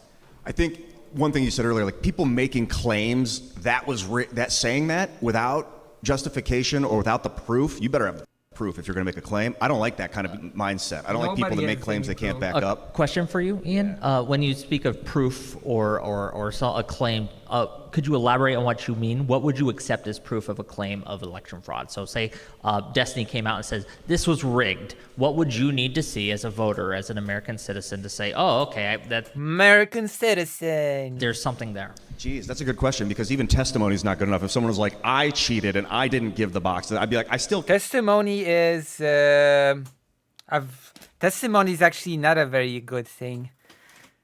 I think one thing you said earlier, like people making claims that saying that without justification or without the proof, you better have proof if you're going to make a claim. I don't like that kind of mindset. I don't like people that make claims they can't back up. Question for you, Ian. When you speak of proof or a claim, could you elaborate on what you mean? What would you accept as proof of a claim of election fraud? So say Destiny came out and says, this was rigged. What would you need to see as a voter, as an American citizen, to say, oh, okay, that American citizen. there's something there? Geez, that's a good question because even testimony is not good enough. If someone was like, I cheated and I didn't give the box, I'd be like, I still... Testimony is... testimony is actually not a very good thing.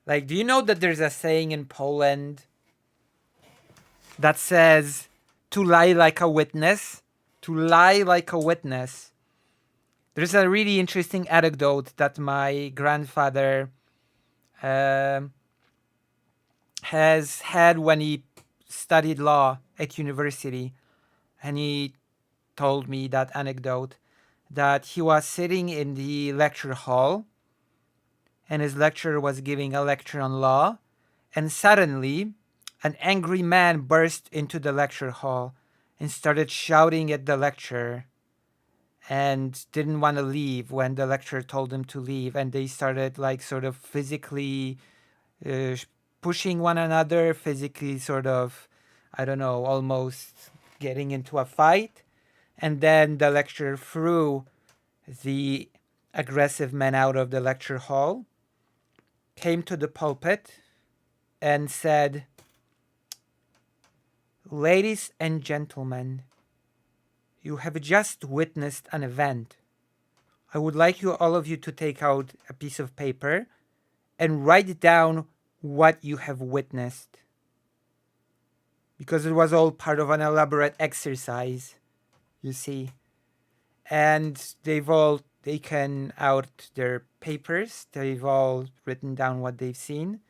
Like, do you know that there's a saying in Poland that says to lie like a witness? To lie like a witness. There's a really interesting anecdote that my grandfather has had when he studied law at university. And he told me that anecdote that he was sitting in the lecture hall, and his lecturer was giving a lecture on law, and suddenly an angry man burst into the lecture hall and started shouting at the lecturer and didn't want to leave when the lecturer told him to leave, and they started like sort of physically pushing one another, physically sort of, I don't know, almost getting into a fight. And then the lecturer threw the aggressive man out of the lecture hall, came to the pulpit, and said, "Ladies and gentlemen, you have just witnessed an event. I would like you, all of you, to take out a piece of paper and write down what you have witnessed." Because it was all part of an elaborate exercise, you see. And they've all taken out their papers. They've all written down what they've seen.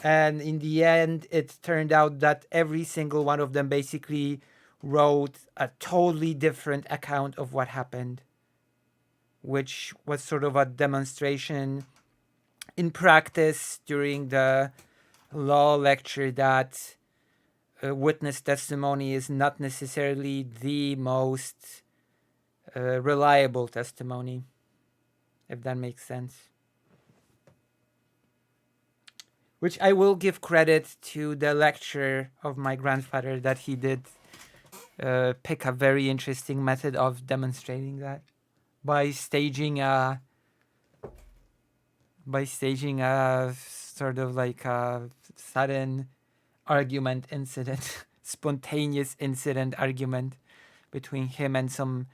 And in the end, it turned out that every single one of them basically wrote a totally different account of what happened, which was sort of a demonstration in practice during the law lecture that witness testimony is not necessarily the most reliable testimony, if that makes sense. Which I will give credit to the lecture of my grandfather that he did pick a very interesting method of demonstrating that by staging a sort of like a sudden argument incident, spontaneous incident argument between him and some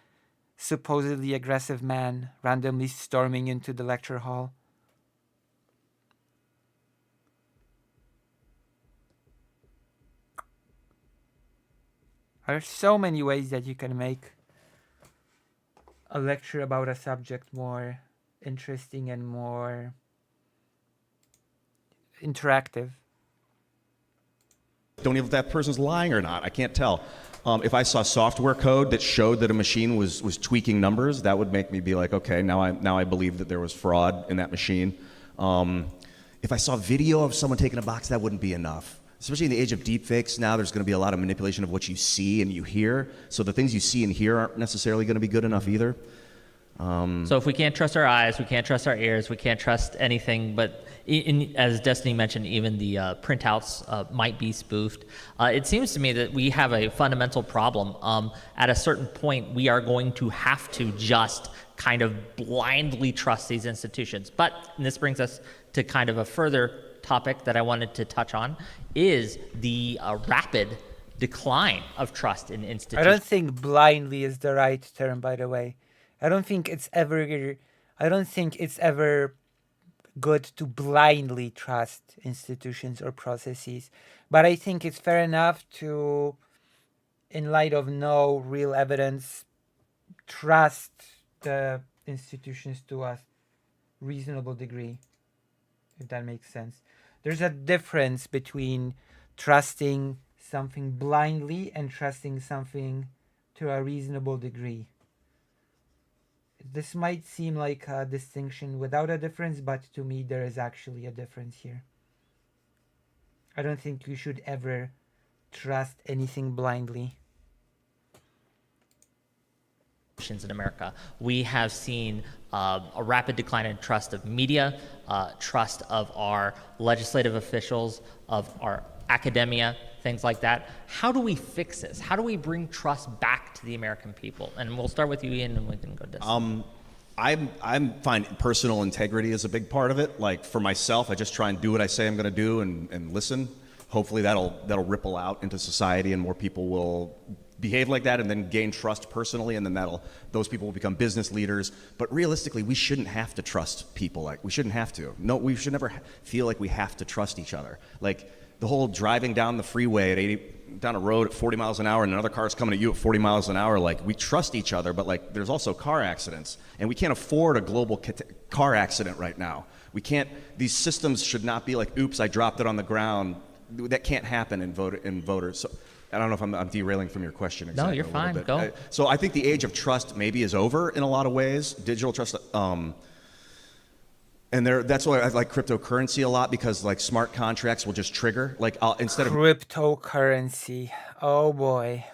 supposedly aggressive man randomly storming into the lecture hall. There are so many ways that you can make a lecture about a subject more interesting and more interactive. Don't even know if that person's lying or not. I can't tell. If I saw software code that showed that a machine was tweaking numbers, that would make me be like, okay, now I believe that there was fraud in that machine. If I saw video of someone taking a box, that wouldn't be enough. Especially in the age of deepfakes, now there's going to be a lot of manipulation of what you see and you hear. So the things you see and hear aren't necessarily going to be good enough either. So if we can't trust our eyes, we can't trust our ears, we can't trust anything, but as Destiny mentioned, even the printouts might be spoofed. It seems to me that we have a fundamental problem. At a certain point, we are going to have to just kind of blindly trust these institutions. But, and this brings us to kind of a further topic that I wanted to touch on, is the rapid decline of trust in institutions. I don't think blindly is the right term, by the way. I don't think it's ever good to blindly trust institutions or processes. But I think it's fair enough to, in light of no real evidence, trust the institutions to a reasonable degree, if that makes sense. There's a difference between trusting something blindly and trusting something to a reasonable degree. This might seem like a distinction without a difference, but to me there is actually a difference here. I don't think you should ever trust anything blindly. In America, we have seen a rapid decline in trust of media, trust of our legislative officials, of our academia, things like that. How do we fix this? How do we bring trust back to the American people? And we'll start with you, Ian, and we can go to I'm fine. Personal integrity is a big part of it. Like for myself, I just try and do what I say I'm going to do and listen. Hopefully that'll ripple out into society and more people will behave like that and then gain trust personally, and then those people will become business leaders. But realistically, we shouldn't have to trust people. Like we shouldn't have to. No, we should never feel like we have to trust each other. Like the whole driving down the freeway at down a road at 40 miles an hour and another car's coming at you at 40 miles an hour, like we trust each other, but like there's also car accidents and we can't afford a global car accident right now. These systems should not be like, oops, I dropped it on the ground. That can't happen in voters. So I don't know if I'm derailing from your question exactly. No, you're fine. Go. So I think the age of trust maybe is over in a lot of ways. Digital trust, and that's why I like cryptocurrency a lot, because like smart contracts will just trigger. Like instead of Cryptocurrency. Oh boy.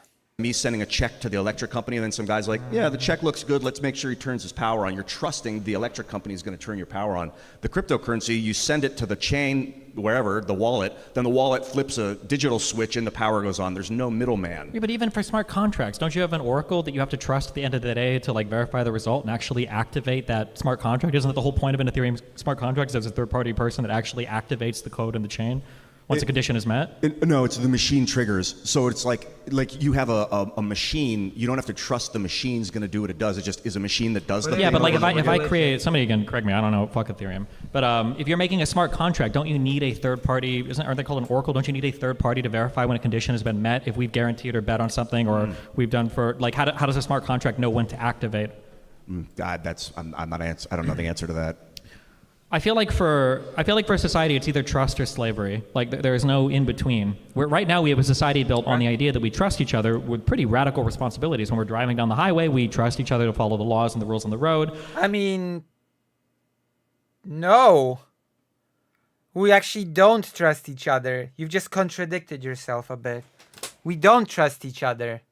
me sending a check to the electric company, and then some guy's like, yeah, the check looks good, let's make sure he turns his power on. You're trusting the electric company is going to turn your power on. The cryptocurrency, you send it to the chain, wherever, the wallet, then the wallet flips a digital switch and the power goes on. There's no middleman. Yeah, but even for smart contracts, don't you have an oracle that you have to trust at the end of the day to like verify the result and actually activate that smart contract? Isn't that the whole point of an Ethereum smart contract? Is there's a third-party person that actually activates the code in the chain once a condition is met? No, it's the machine triggers. So it's like you have a machine. You don't have to trust the machine's going to do what it does. It just is a machine that does the Yeah, thing. but like if I create, somebody can correct me, I don't know, fuck Ethereum. But if you're making a smart contract, don't you need a third party, aren't they called an oracle? Don't you need a third party to verify when a condition has been met, if we've guaranteed or bet on something, or we've done for, like, how does a smart contract know when to activate? God, I'm not I don't know the answer to that. I feel like for society, it's either trust or slavery. Like there is no in between. Right now we have a society built on the idea that we trust each other with pretty radical responsibilities. When we're driving down the highway, we trust each other to follow the laws and the rules on the road. I mean, no. We actually don't trust each other. You've just contradicted yourself a bit. We don't trust each other.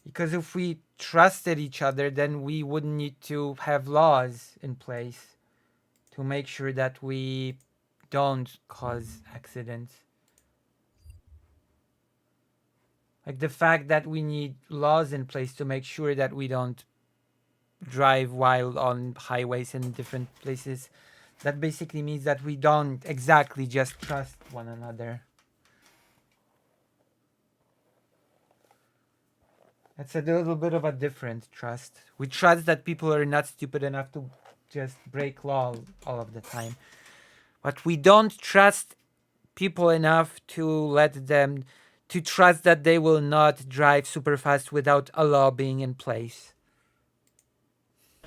Because if we trusted each other, then we wouldn't need to have laws in place to make sure that we don't cause accidents. Like the fact that we need laws in place to make sure that we don't drive while on highways and different places, that basically means that we don't exactly just trust one another. It's a little bit of a different trust. We trust that people are not stupid enough to just break law all of the time. But we don't trust people enough to trust that they will not drive super fast without a law being in place.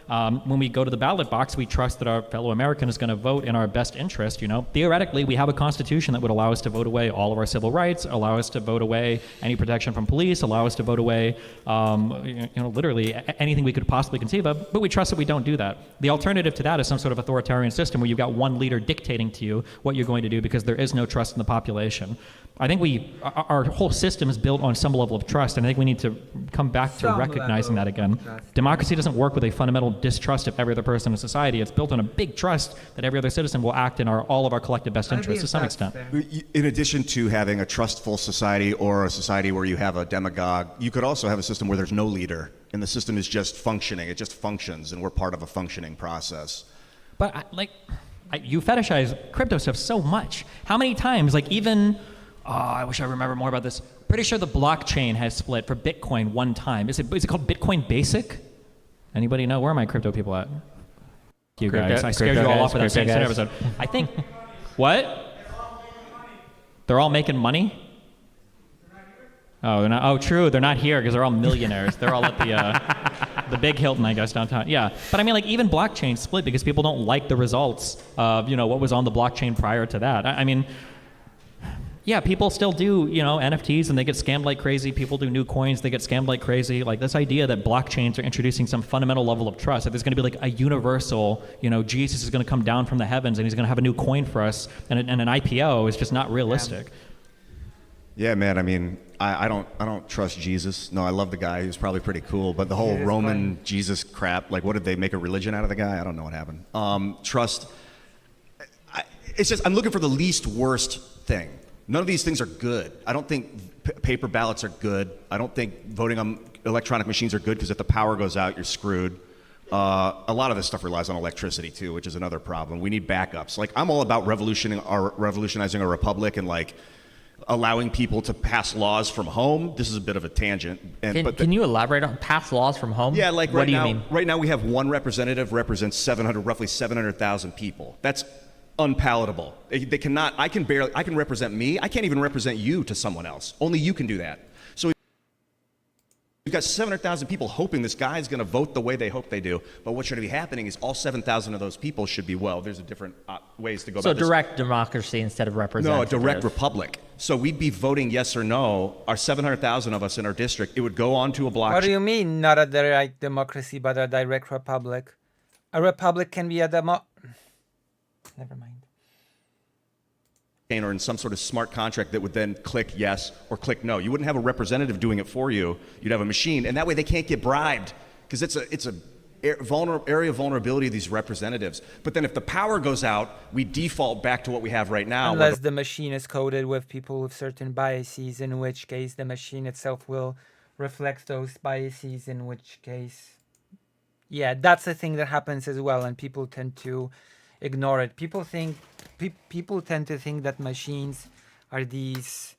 When we go to the ballot box, we trust that our fellow American is going to vote in our best interest. You know, theoretically, we have a constitution that would allow us to vote away all of our civil rights, allow us to vote away any protection from police, allow us to vote away, literally anything we could possibly conceive of. But we trust that we don't do that. The alternative to that is some sort of authoritarian system where you've got one leader dictating to you what you're going to do because there is no trust in the population. I think our whole system is built on some level of trust, and I think we need to come back to recognizing that again. Democracy doesn't work with a fundamental distrust of every other person in society. It's built on a big trust that every other citizen will act in all of our collective best interests to some extent. In addition to having a trustful society or a society where you have a demagogue, you could also have a system where there's no leader, and the system is just functioning. It just functions, and we're part of a functioning process. But you fetishize crypto stuff so much. How many times, I wish I remember more about this. Pretty sure the blockchain has split for Bitcoin one time. Is it called Bitcoin Basic? Anybody know? Where are my crypto people at? You guys. I scared you all off with that same episode. I think. What? They're all making money? Oh, they're not. Oh, true. They're not here because they're all millionaires. They're all at the big Hilton, I guess, downtown. Yeah, but I mean, even blockchain split because people don't like the results of what was on the blockchain prior to that. I mean. Yeah, people still do, NFTs and they get scammed like crazy. People do new coins, they get scammed like crazy. Like this idea that blockchains are introducing some fundamental level of trust, that there's going to be like a universal, Jesus is going to come down from the heavens and he's going to have a new coin for us and an IPO is just not realistic. Yeah, man. I mean, I don't trust Jesus. No, I love the guy. He was probably pretty cool. But the whole Roman Jesus crap, like what did they make a religion out of the guy? I don't know what happened. Trust. It's just I'm looking for the least worst thing. None of these things are good. I don't think paper ballots are good. I don't think voting on electronic machines are good because if the power goes out, you're screwed. A lot of this stuff relies on electricity too, which is another problem. We need backups. Like I'm all about revolutionizing our republic and like allowing people to pass laws from home. This is a bit of a tangent. Can you elaborate on pass laws from home? Yeah, like what do you mean? Right now we have one representative represents roughly 700,000 people. That's unpalatable. They cannot. I can represent me. I can't even represent you to someone else. Only you can do that. So We've got 700,000 people hoping this guy is going to vote the way they hope they do. But what should be happening is all 7,000 of those people should be, well, there's a different ways to go So about this. direct democracy instead of No, a representative. direct republic. So we'd be voting yes or no. Our 700,000 of us in our district, it would go onto a blockchain. What do you mean, not a direct democracy, but a direct republic? A republic can be a Never mind. Or in some sort of smart contract that would then click yes or click no. You wouldn't have a representative doing it for you. You'd have a machine, and that way they can't get bribed because it's a area of vulnerability of these representatives. But then if the power goes out, we default back to what we have right now. Unless the machine is coded with people with certain biases, in which case the machine itself will reflect those biases, in which case, yeah, that's the thing that happens as well, and people tend to ignore it. People tend to think that machines are these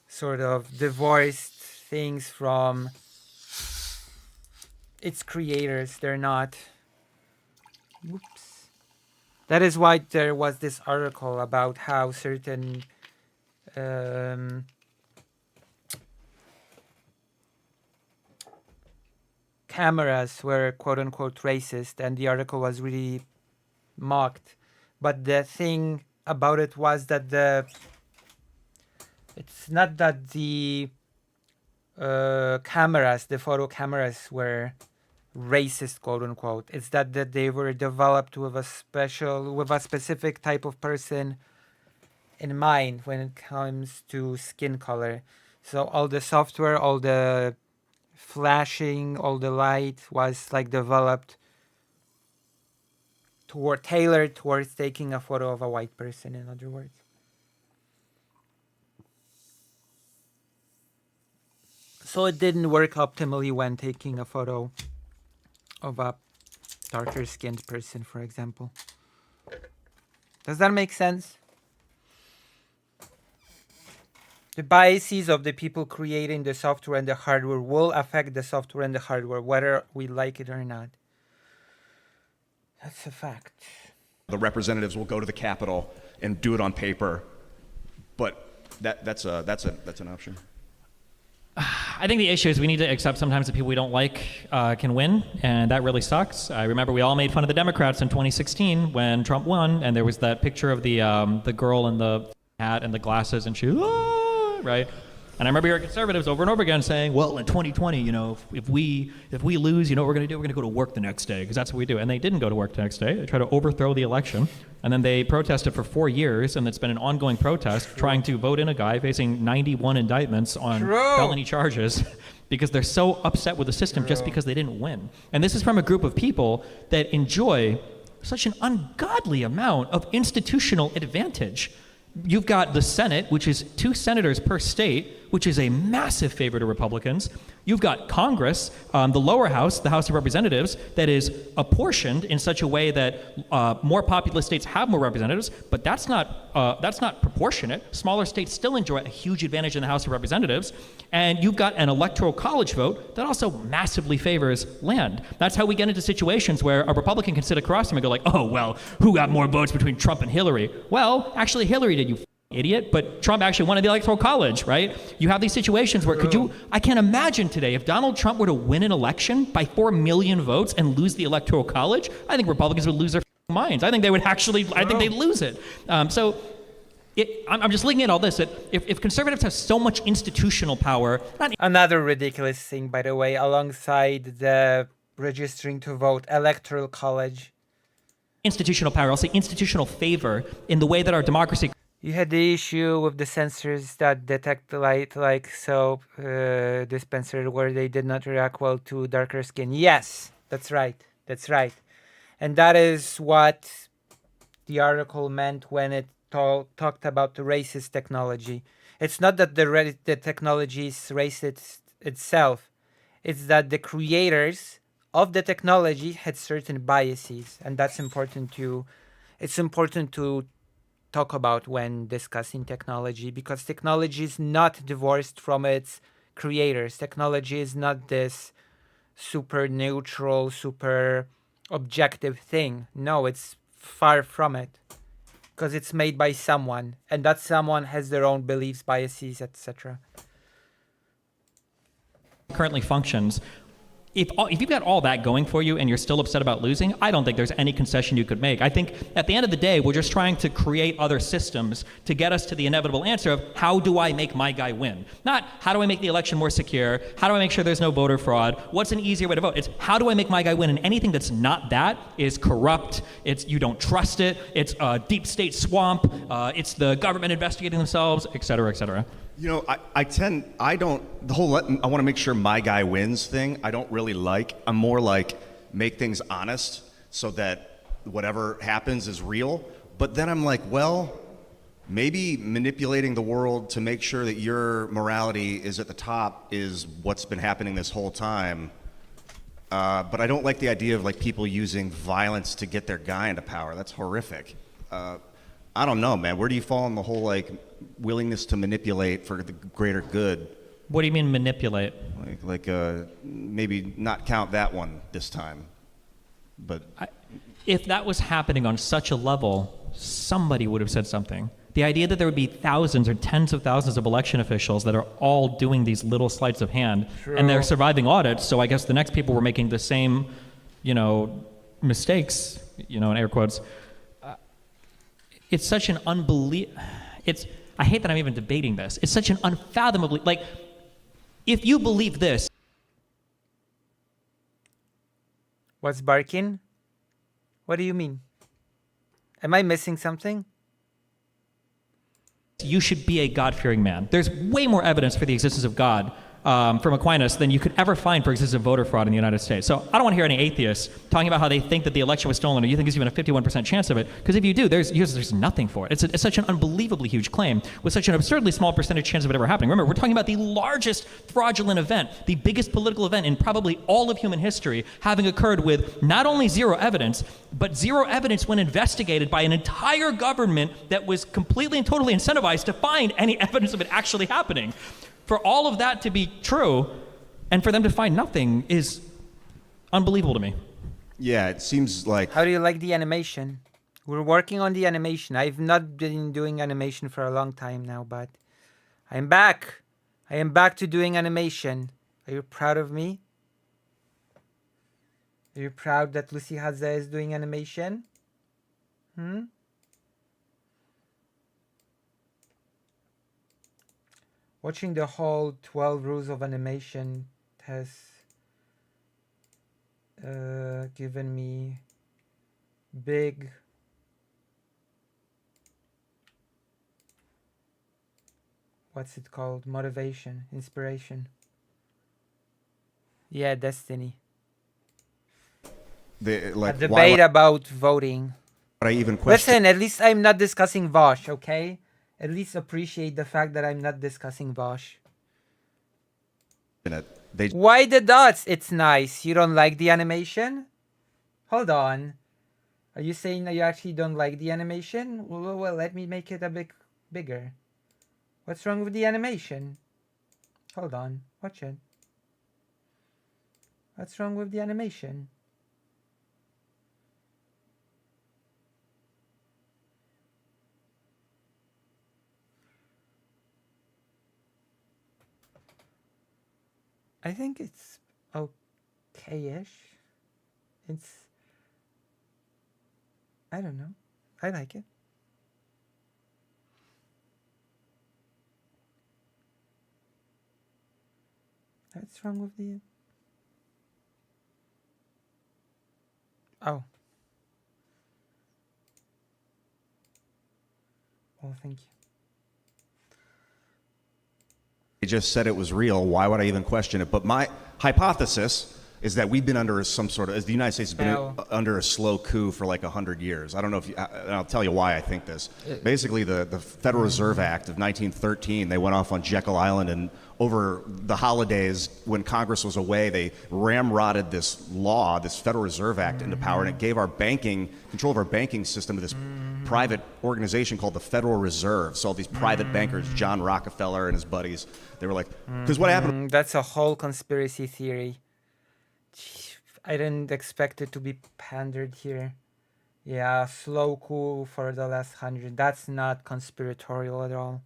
sort of divorced things from its creators. They're not. Whoops. That is why there was this article about how certain cameras were quote unquote racist, and the article was really mocked. But the thing about it was that it's not that the cameras, the photo cameras, were racist, quote unquote. It's that they were developed with a specific type of person in mind when it comes to skin color. So all the software, all the flashing, all the light was like developed tailored towards taking a photo of a white person, in other words. So it didn't work optimally when taking a photo of a darker skinned person, for example. Does that make sense? The biases of the people creating the software and the hardware will affect the software and the hardware, whether we like it or not. That's a fact. The representatives will go to the Capitol and do it on paper, but that's an option. I think the issue is we need to accept sometimes that people we don't like can win, and that really sucks. I remember we all made fun of the Democrats in 2016 when Trump won, and there was that picture of the girl in the hat and the glasses, and she, right? And I remember hearing conservatives over and over again saying, well, in 2020, you know, if we lose, you know what we're going to do? We're going to go to work the next day, because that's what we do. And they didn't go to work the next day. They tried to overthrow the election. And then they protested for 4 years, and it's been an ongoing protest trying to vote in a guy facing 91 indictments on felony charges because they're so upset with the system just because they didn't win. And this is from a group of people that enjoy such an ungodly amount of institutional advantage. You've got the Senate, which is 2 senators per state, which is a massive favor to Republicans. You've got Congress, the lower house, the House of Representatives, that is apportioned in such a way that more populous states have more representatives, but that's not proportionate. Smaller states still enjoy a huge advantage in the House of Representatives. And you've got an electoral college vote that also massively favors land. That's how we get into situations where a Republican can sit across them and go like, oh, well, who got more votes between Trump and Hillary? Well, actually Hillary did, you idiot, but Trump actually won the electoral college, right? You have these situations where I can't imagine today, if Donald Trump were to win an election by 4 million votes and lose the electoral college, I think Republicans would lose their minds. I think they would actually, I think they'd lose it. I'm just looking at all this, that if conservatives have so much institutional power... Another ridiculous thing, by the way, alongside the registering to vote, electoral college. Institutional power, I'll say institutional favor in the way that our democracy... You had the issue with the sensors that detect the light, like soap dispenser, where they did not react well to darker skin. Yes, that's right. That's right. And that is what the article meant when it talked about the racist technology. It's not that the technology is racist itself. It's that the creators of the technology had certain biases, and that's important to... It's important to talk about when discussing technology, because technology is not divorced from its creators. Technology is not this super neutral, super objective thing. No, it's far from it, because it's made by someone, and that someone has their own beliefs, biases, etc. currently functions, if you've got all that going for you and you're still upset about losing, I don't think there's any concession you could make. I think at the end of the day, we're just trying to create other systems to get us to the inevitable answer of how do I make my guy win? Not how do I make the election more secure? How do I make sure there's no voter fraud? What's an easier way to vote? It's how do I make my guy win? And anything that's not that is corrupt. It's you don't trust it. It's a deep state swamp. It's the government investigating themselves, et cetera, et cetera. You know, the whole I want to make sure my guy wins thing, I don't really like. I'm more like make things honest so that whatever happens is real. But then I'm like, well, maybe manipulating the world to make sure that your morality is at the top is what's been happening this whole time. But I don't like the idea of like people using violence to get their guy into power. That's horrific. I don't know, man. Where do you fall on the whole like willingness to manipulate for the greater good? What do you mean manipulate? Like maybe not count that one this time. But if that was happening on such a level, somebody would have said something. The idea that there would be thousands or tens of thousands of election officials that are all doing these little sleights of hand, and they're surviving audits, so I guess the next people were making the same, mistakes, in air quotes. It's such an I hate that I'm even debating this. It's such an unfathomably, if you believe this. What's barking? What do you mean? Am I missing something? You should be a God-fearing man. There's way more evidence for the existence of God from Aquinas than you could ever find for existence of voter fraud in the United States. So I don't want to hear any atheists talking about how they think that the election was stolen or you think there's even a 51% chance of it, because if you do, there's nothing for it. It's such an unbelievably huge claim with such an absurdly small percentage chance of it ever happening. Remember, we're talking about the largest fraudulent event, the biggest political event in probably all of human history, having occurred with not only zero evidence, but zero evidence when investigated by an entire government that was completely and totally incentivized to find any evidence of it actually happening. For all of that to be true, and for them to find nothing is unbelievable to me. Yeah, it seems like... How do you like the animation? We're working on the animation. I've not been doing animation for a long time now, but I'm back. I am back to doing animation. Are you proud of me? Are you proud that Lucy Haza is doing animation? Watching the whole 12 rules of animation has given me big what's it called? Motivation, inspiration. Yeah, destiny. A debate about voting. But I even question. Listen, at least I'm not discussing Vosh, okay? At least appreciate the fact that I'm not discussing Vosh. Why the dots? It's nice. You don't like the animation? Hold on. Are you saying that you actually don't like the animation? Well, let me make it a bit bigger. What's wrong with the animation? Hold on. Watch it. What's wrong with the animation? I think it's okay-ish. I don't know. I like it. What's wrong with the... Oh. Well, thank you. They just said it was real. Why would I even question it? But my hypothesis is that we've been under some sort of, as the United States has been under a slow coup for like 100 years. I don't know if you, I'll tell you why I think this. Basically, the Federal Reserve Act of 1913, they went off on Jekyll Island, and over the holidays, when Congress was away, they ramrodded this law, this Federal Reserve Act, into power, and it gave our control of our banking system to this private organization called the Federal Reserve. So all these private bankers, John Rockefeller and his buddies, they were like, because what happened? That's a whole conspiracy theory. I didn't expect it to be pandered here. Yeah, slow coup for the last 100. That's not conspiratorial at all.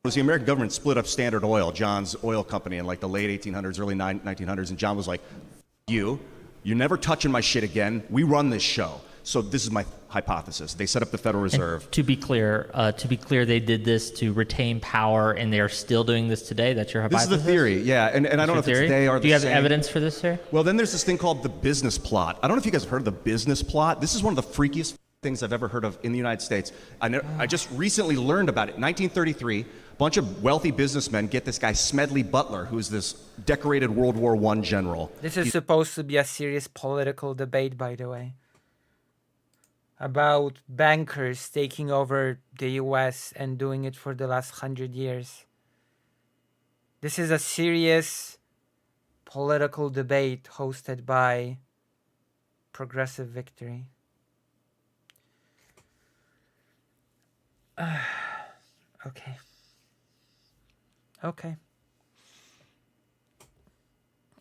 was the American government split up Standard Oil, John's oil company, in like the late 1800s, early 1900s, and John was like, you're never touching my shit again. We run this show. So this is my hypothesis. They set up the Federal Reserve. And to be clear, they did this to retain power, and they are still doing this today. That's your hypothesis? This is the theory, yeah. And I don't know if it's they are the same. Do you have evidence for this, sir? Well, then there's this thing called the business plot. I don't know if you guys have heard of the business plot. This is one of the freakiest things I've ever heard of in the United States. I just recently learned about it. 1933, a bunch of wealthy businessmen get this guy Smedley Butler, who's this decorated World War I general. This is supposed to be a serious political debate, by the way, about bankers taking over the US and doing it for the last 100 years. This is a serious political debate hosted by Progressive Victory. Okay. Okay.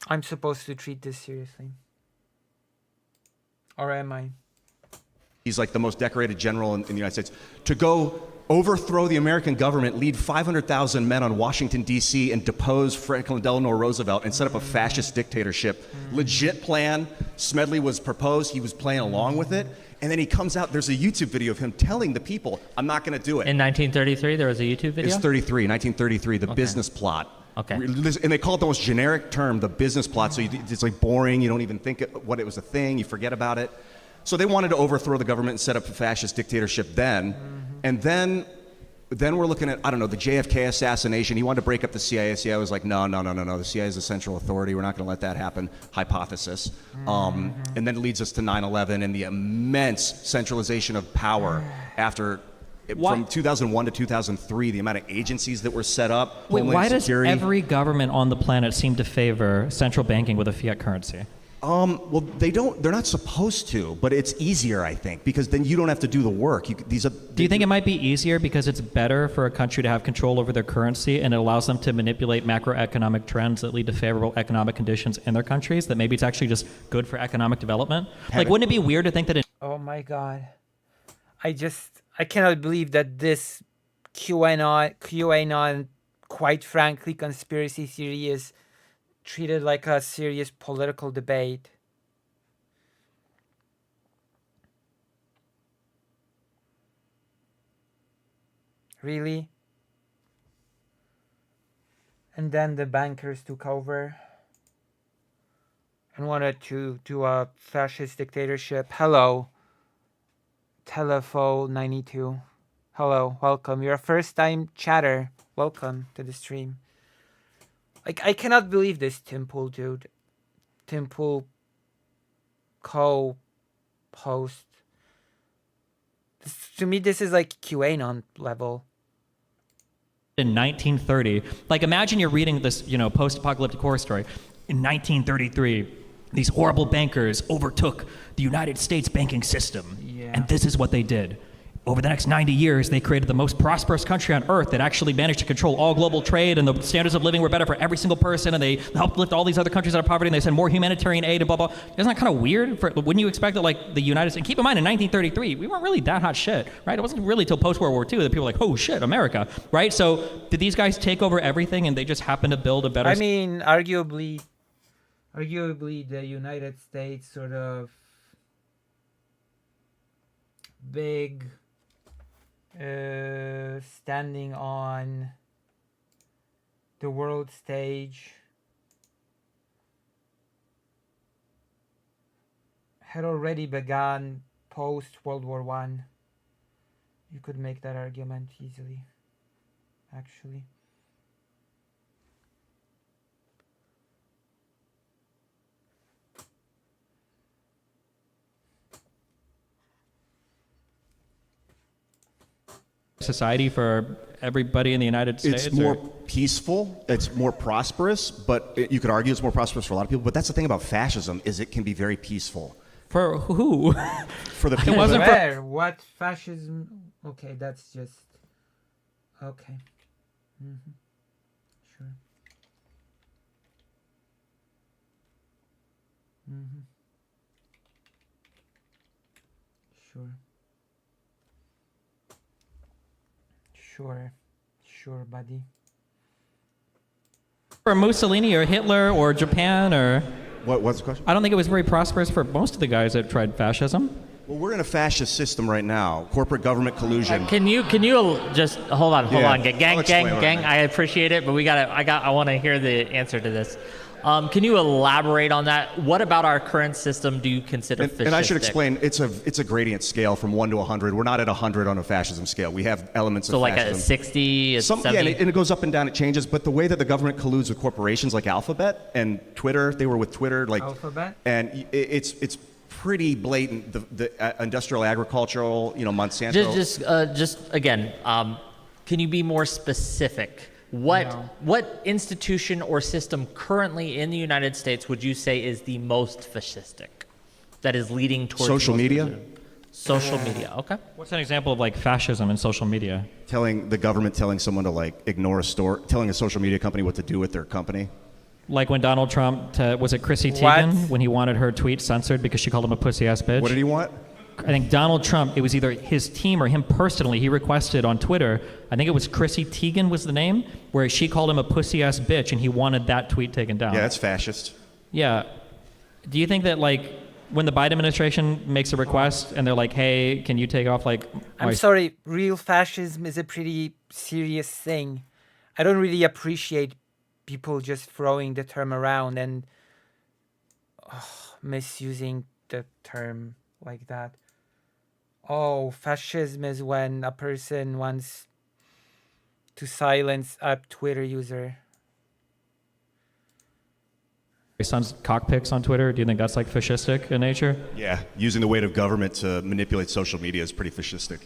I'm supposed to treat this seriously. Or am I? He's like the most decorated general in the United States. To go overthrow the American government, lead 500,000 men on Washington, D.C., and depose Franklin Delano Roosevelt and set up a fascist dictatorship. Legit plan. Smedley was proposed. He was playing along with it. And then he comes out. There's a YouTube video of him telling the people, I'm not going to do it. In 1933, there was a YouTube video? It's 1933, the business plot. Okay. And they call it the most generic term, the business plot. So it's like boring. You don't even think what it was a thing. You forget about it. So they wanted to overthrow the government and set up a fascist dictatorship then. And then we're looking at, I don't know, the JFK assassination. He wanted to break up the CIA. CIA was like, no. The CIA is the central authority. We're not going to let that happen. Hypothesis. And then it leads us to 9/11 and the immense centralization of power after... From 2001 to 2003, the amount of agencies that were set up. Wait, why does Security. every government on the planet seem to favor central banking with a fiat currency? Well, they're not supposed to, but it's easier, I think, because then you don't have to do the work. Do you think it might be easier because it's better for a country to have control over their currency and it allows them to manipulate macroeconomic trends that lead to favorable economic conditions in their countries, that maybe it's actually just good for economic development? Like, wouldn't it be weird to think that Oh my god. I cannot believe that this QAnon, quite frankly, conspiracy theory is treated like a serious political debate. Really? And then the bankers took over and wanted to do a fascist dictatorship. Hello. Telephone 92. Hello, welcome. You're a first time chatter. Welcome to the stream. Like, I cannot believe this Timpool dude. Timpool co-host. To me, this is like QAnon level. in 1930, like imagine you're reading this, post-apocalyptic horror story. In 1933, these horrible bankers overtook the United States banking system. Yeah. And this is what they did. Over the next 90 years, they created the most prosperous country on earth that actually managed to control all global trade, and the standards of living were better for every single person, and they helped lift all these other countries out of poverty, and they sent more humanitarian aid and blah, blah. Isn't that kind of weird? Wouldn't you expect that, like, the United States, and keep in mind, in 1933, we weren't really that hot shit, right? It wasn't really till post-World War II that people were like, oh shit, America, right? So did these guys take over everything, and they just happen to build a better... I mean, arguably, the United States sort of big... standing on the world stage had already begun post World War I. You could make that argument easily, actually. society for everybody in the United States? It's more peaceful, it's more prosperous, but you could argue it's more prosperous for a lot of people. But that's the thing about fascism, is it can be very peaceful. For who? For the people wasn't that... Where? What fascism? Okay, that's just... Okay. Mm-hmm. Sure. Mm-hmm. Sure. Sure, buddy. Or Mussolini or Hitler or Japan or... What's the question? I don't think it was very prosperous for most of the guys that tried fascism. Well, we're in a fascist system right now. Corporate government collusion. Can you just hold on, Yeah, gang, I'll explain what I mean. I appreciate it, but I want to hear the answer to this. Can you elaborate on that? What about our current system do you consider fascistic? And I should explain, it's a gradient scale from 1 to 100. We're not at 100 on a fascism scale. We have elements So of like fascism. a 60, a 70? Yeah, and it goes up and down, it changes. But the way that the government colludes with corporations like Alphabet and Twitter, they were with Twitter. Like Alphabet? And it's pretty blatant, the industrial agricultural, Monsanto. Just again, can you be more specific? What institution or system currently in the United States would you say is the most fascistic? That is leading towards Social media? Social media, okay. What's an example of like fascism in social media? Telling the government, telling someone to like ignore a store, telling a social media company what to do with their company. Like when Donald Trump, was it Chrissy What? Teigen, when he wanted her tweet censored because she called him a pussy-ass bitch? What did he want? I think Donald Trump, it was either his team or him personally, he requested on Twitter, I think it was Chrissy Teigen was the name, where she called him a pussy-ass bitch and he wanted that tweet taken down. Yeah, that's fascist. Yeah. Do you think that, like, when the Biden administration makes a request and they're like, hey, can you take off, like... I'm sorry, real fascism is a pretty serious thing. I don't really appreciate people just throwing the term around and misusing the term like that. Oh, fascism is when a person wants to silence a Twitter user. Your son's cockpicks on Twitter, do you think that's, like, fascistic in nature? Yeah, using the weight of government to manipulate social media is pretty fascistic.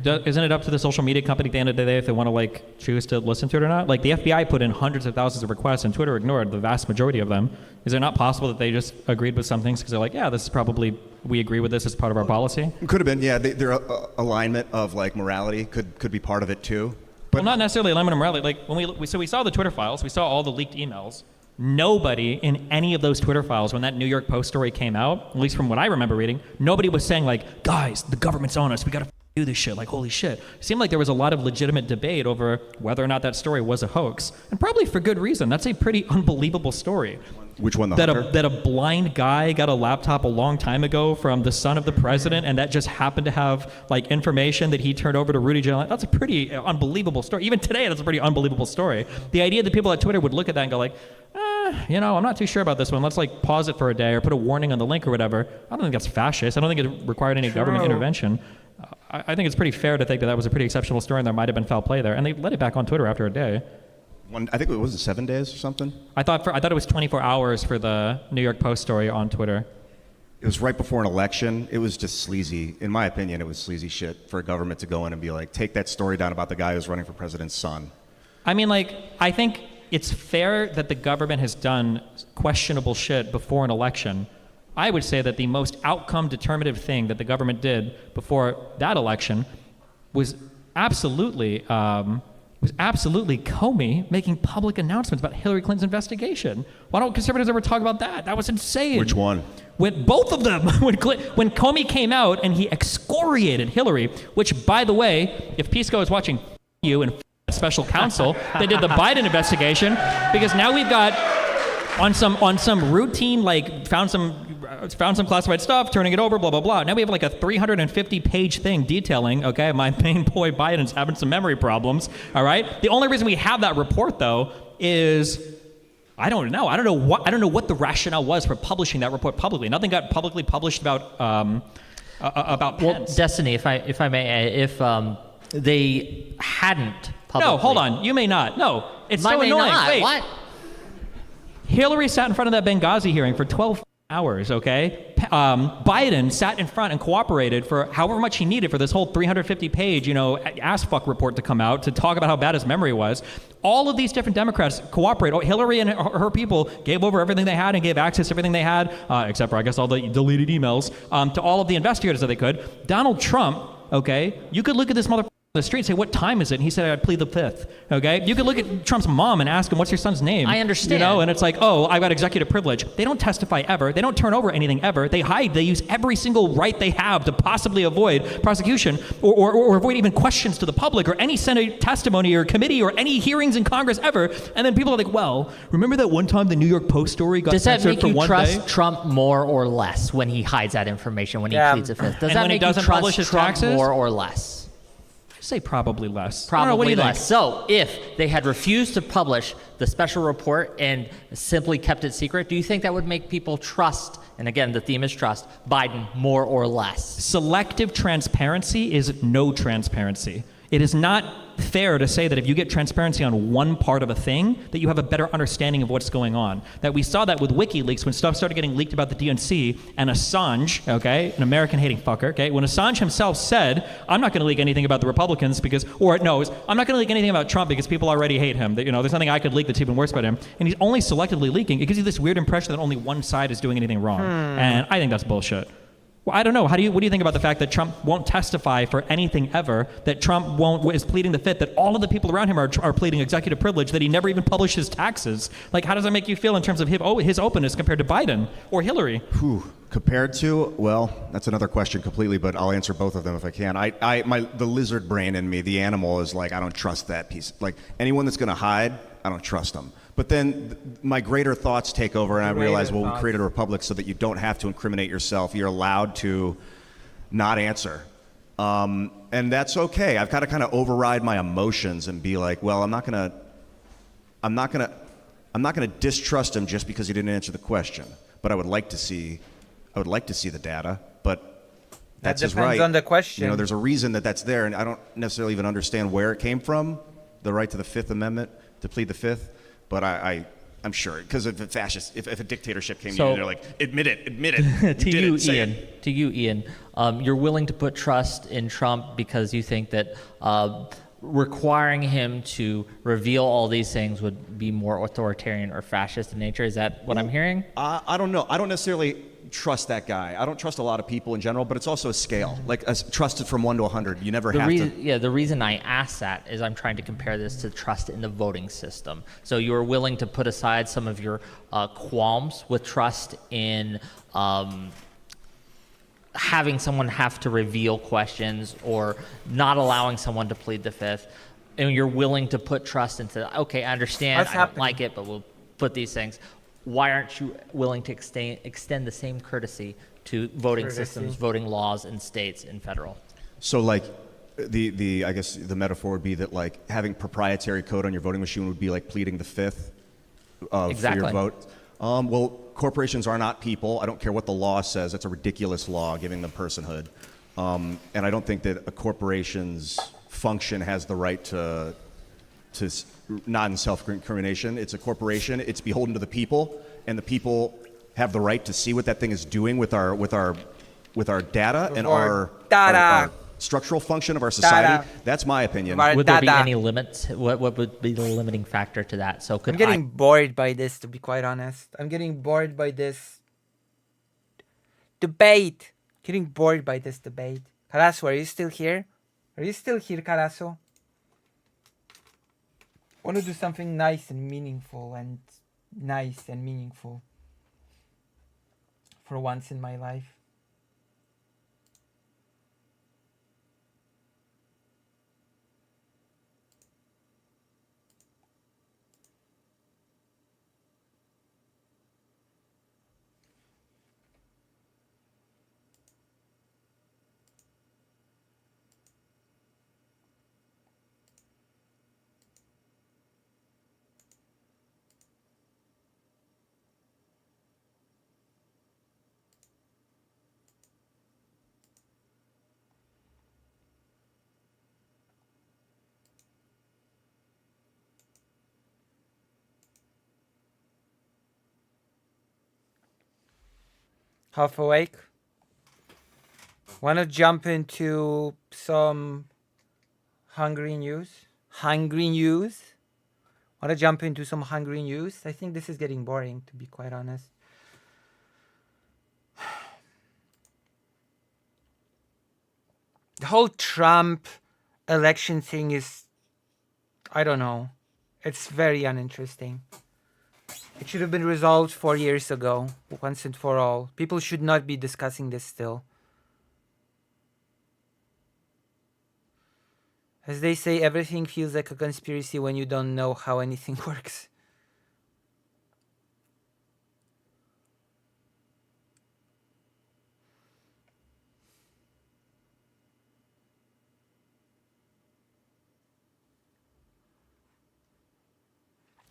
Isn't it up to the social media company at the end of the day if they want to, like, choose to listen to it or not? Like, the FBI put in hundreds of thousands of requests and Twitter ignored the vast majority of them. Is it not possible that they just agreed with some things because they're like, yeah, this is probably, we agree with this as part of our policy? Could have been, yeah. Their alignment of like morality could be part of it too. But Well, not necessarily alignment of morality. Like, when we saw the Twitter files, we saw all the leaked emails. Nobody in any of those Twitter files, when that New York Post story came out, at least from what I remember reading, nobody was saying like, guys, the government's on us, we gotta do this shit, like, holy shit. It seemed like there was a lot of legitimate debate over whether or not that story was a hoax, and probably for good reason. That's a pretty unbelievable story. which one? The That hunter? a blind guy got a laptop a long time ago from the son of the president, and that just happened to have like information that he turned over to Rudy Giuliani. That's a pretty unbelievable story. Even today, that's a pretty unbelievable story. The idea that people at Twitter would look at that and go like, I'm not too sure about this one. Let's like pause it for a day or put a warning on the link or whatever. I don't think that's fascist. I don't think it required any government intervention. I think it's pretty fair to think that was a pretty exceptional story and there might have been foul play there. And they let it back on Twitter after a day. I think it was 7 days or something. I thought it was 24 hours for the New York Post story on Twitter. It was right before an election. It was just sleazy. In my opinion, it was sleazy shit for a government to go in and be like, take that story down about the guy who's running for president's son. I mean, like, I think it's fair that the government has done questionable shit before an election. I would say that the most outcome determinative thing that the government did before that election was absolutely Comey making public announcements about Hillary Clinton's investigation. Why don't conservatives ever talk about that? That was insane. Which one? When both of them, when Comey came out and he excoriated Hillary, which, by the way, if Pisco is watching, you and special counsel, they did the Biden investigation, because now we've got on some routine, like found some classified stuff, turning it over, blah blah blah. Now we have like a 350-page thing detailing, okay, my main boy Biden's having some memory problems. All right. The only reason we have that report though is I don't know what the rationale was for publishing that report publicly. Nothing got publicly published about Pence. Well, Destiny, if I may, if they hadn't publicly... No, hold on. You may not. No, it's so may annoying. Not. Wait. What? Hillary sat in front of that Benghazi hearing for 12 hours, okay? Biden sat in front and cooperated for however much he needed for this whole 350-page, ass fuck report to come out to talk about how bad his memory was. All of these different Democrats cooperated. Hillary and her people gave over everything they had and gave access to everything they had, except for, I guess, all the deleted emails, to all of the investigators that they could. Donald Trump, okay? You could look at this motherfucker the street and say, what time is it? And he said, I plead the fifth. Okay? You could look at Trump's mom and ask him, what's your son's name? I understand. You know, and it's like, oh, I've got executive privilege. They don't testify ever. They don't turn over anything ever. They hide. They use every single right they have to possibly avoid prosecution or avoid even questions to the public or any Senate testimony or committee or any hearings in Congress ever. And then people are like, well, remember that one time the New York Post story got Does that censored make for you one trust day? Trump more or less when he hides that information, when he pleads the fifth? Does And that when he make you doesn't trust publish his Trump taxes? more or less? Say probably less. I don't know, what do Probably you less. think? So, if they had refused to publish the special report and simply kept it secret, do you think that would make people trust, and again, the theme is trust, Biden more or less? Selective transparency is no transparency. It is not fair to say that if you get transparency on one part of a thing, that you have a better understanding of what's going on. That we saw that with WikiLeaks when stuff started getting leaked about the DNC and Assange, okay, an American-hating fucker, okay, when Assange himself said, I'm not going to leak anything about the Republicans because, or no, I'm not going to leak anything about Trump because people already hate him. That, you know, there's nothing I could leak that's even worse about him. And he's only selectively leaking. It gives you this weird impression that only one side is doing anything wrong. And I think that's bullshit. Well, I don't know. What do you think about the fact that Trump won't testify for anything ever? That Trump is pleading the fifth? That all of the people around him are pleading executive privilege? That he never even published his taxes? Like, how does that make you feel in terms of his openness compared to Biden or Hillary? Compared to, well, that's another question completely, but I'll answer both of them if I can. The lizard brain in me, the animal, is like, I don't trust that piece. Like, anyone that's going to hide, I don't trust them. But then my greater thoughts take over, and I realize, well, we created a republic so that you don't have to incriminate yourself. You're allowed to not answer. And that's okay. I've got to kind of override my emotions and be like, well, I'm not gonna distrust him just because he didn't answer the question. But I would like to see the data. But that's his right. That depends on the question. You know, there's a reason that's there, and I don't necessarily even understand where it came from. The right to the Fifth Amendment to plead the Fifth. But I'm sure, because if a dictatorship came in and they're like, admit it. To you, Ian, you're willing to put trust in Trump because you think that requiring him to reveal all these things would be more authoritarian or fascist in nature. Is that what I'm hearing? I don't know. I don't necessarily trust that guy. I don't trust a lot of people in general, but it's also a scale. Like, trusted from 1 to 100. You never have to. Yeah, the reason I ask that is I'm trying to compare this to trust in the voting system. So you're willing to put aside some of your qualms with trust in having someone have to reveal questions or not allowing someone to plead the fifth, and you're willing to put trust into, okay, I understand, I don't like it, but we'll put these things. Why aren't you willing to extend the same courtesy to voting systems, voting laws in states and federal? So, like, I guess the metaphor would be that, like, having proprietary code on your voting machine would be like pleading the fifth for your vote. Well, corporations are not people. I don't care what the law says. That's a ridiculous law giving them personhood. And I don't think that a corporation's function has the right to not in self-incrimination. It's a corporation. It's beholden to the people, and the people have the right to see what that thing is doing with our data and our structural function of our society. That's my opinion. Would there be any limits? What would be the limiting factor to that? So I'm getting bored by this, to be quite honest. I'm getting bored by this debate. Carasso, are you still here? Are you still here, Carasso? I want to do something nice and meaningful for once in my life. Half awake. Want to jump into some Hungary news? Want to jump into some Hungary news? I think this is getting boring, to be quite honest. The whole Trump election thing is, I don't know. It's very uninteresting. It should have been resolved 4 years ago, once and for all. People should not be discussing this still. As they say, everything feels like a conspiracy when you don't know how anything works.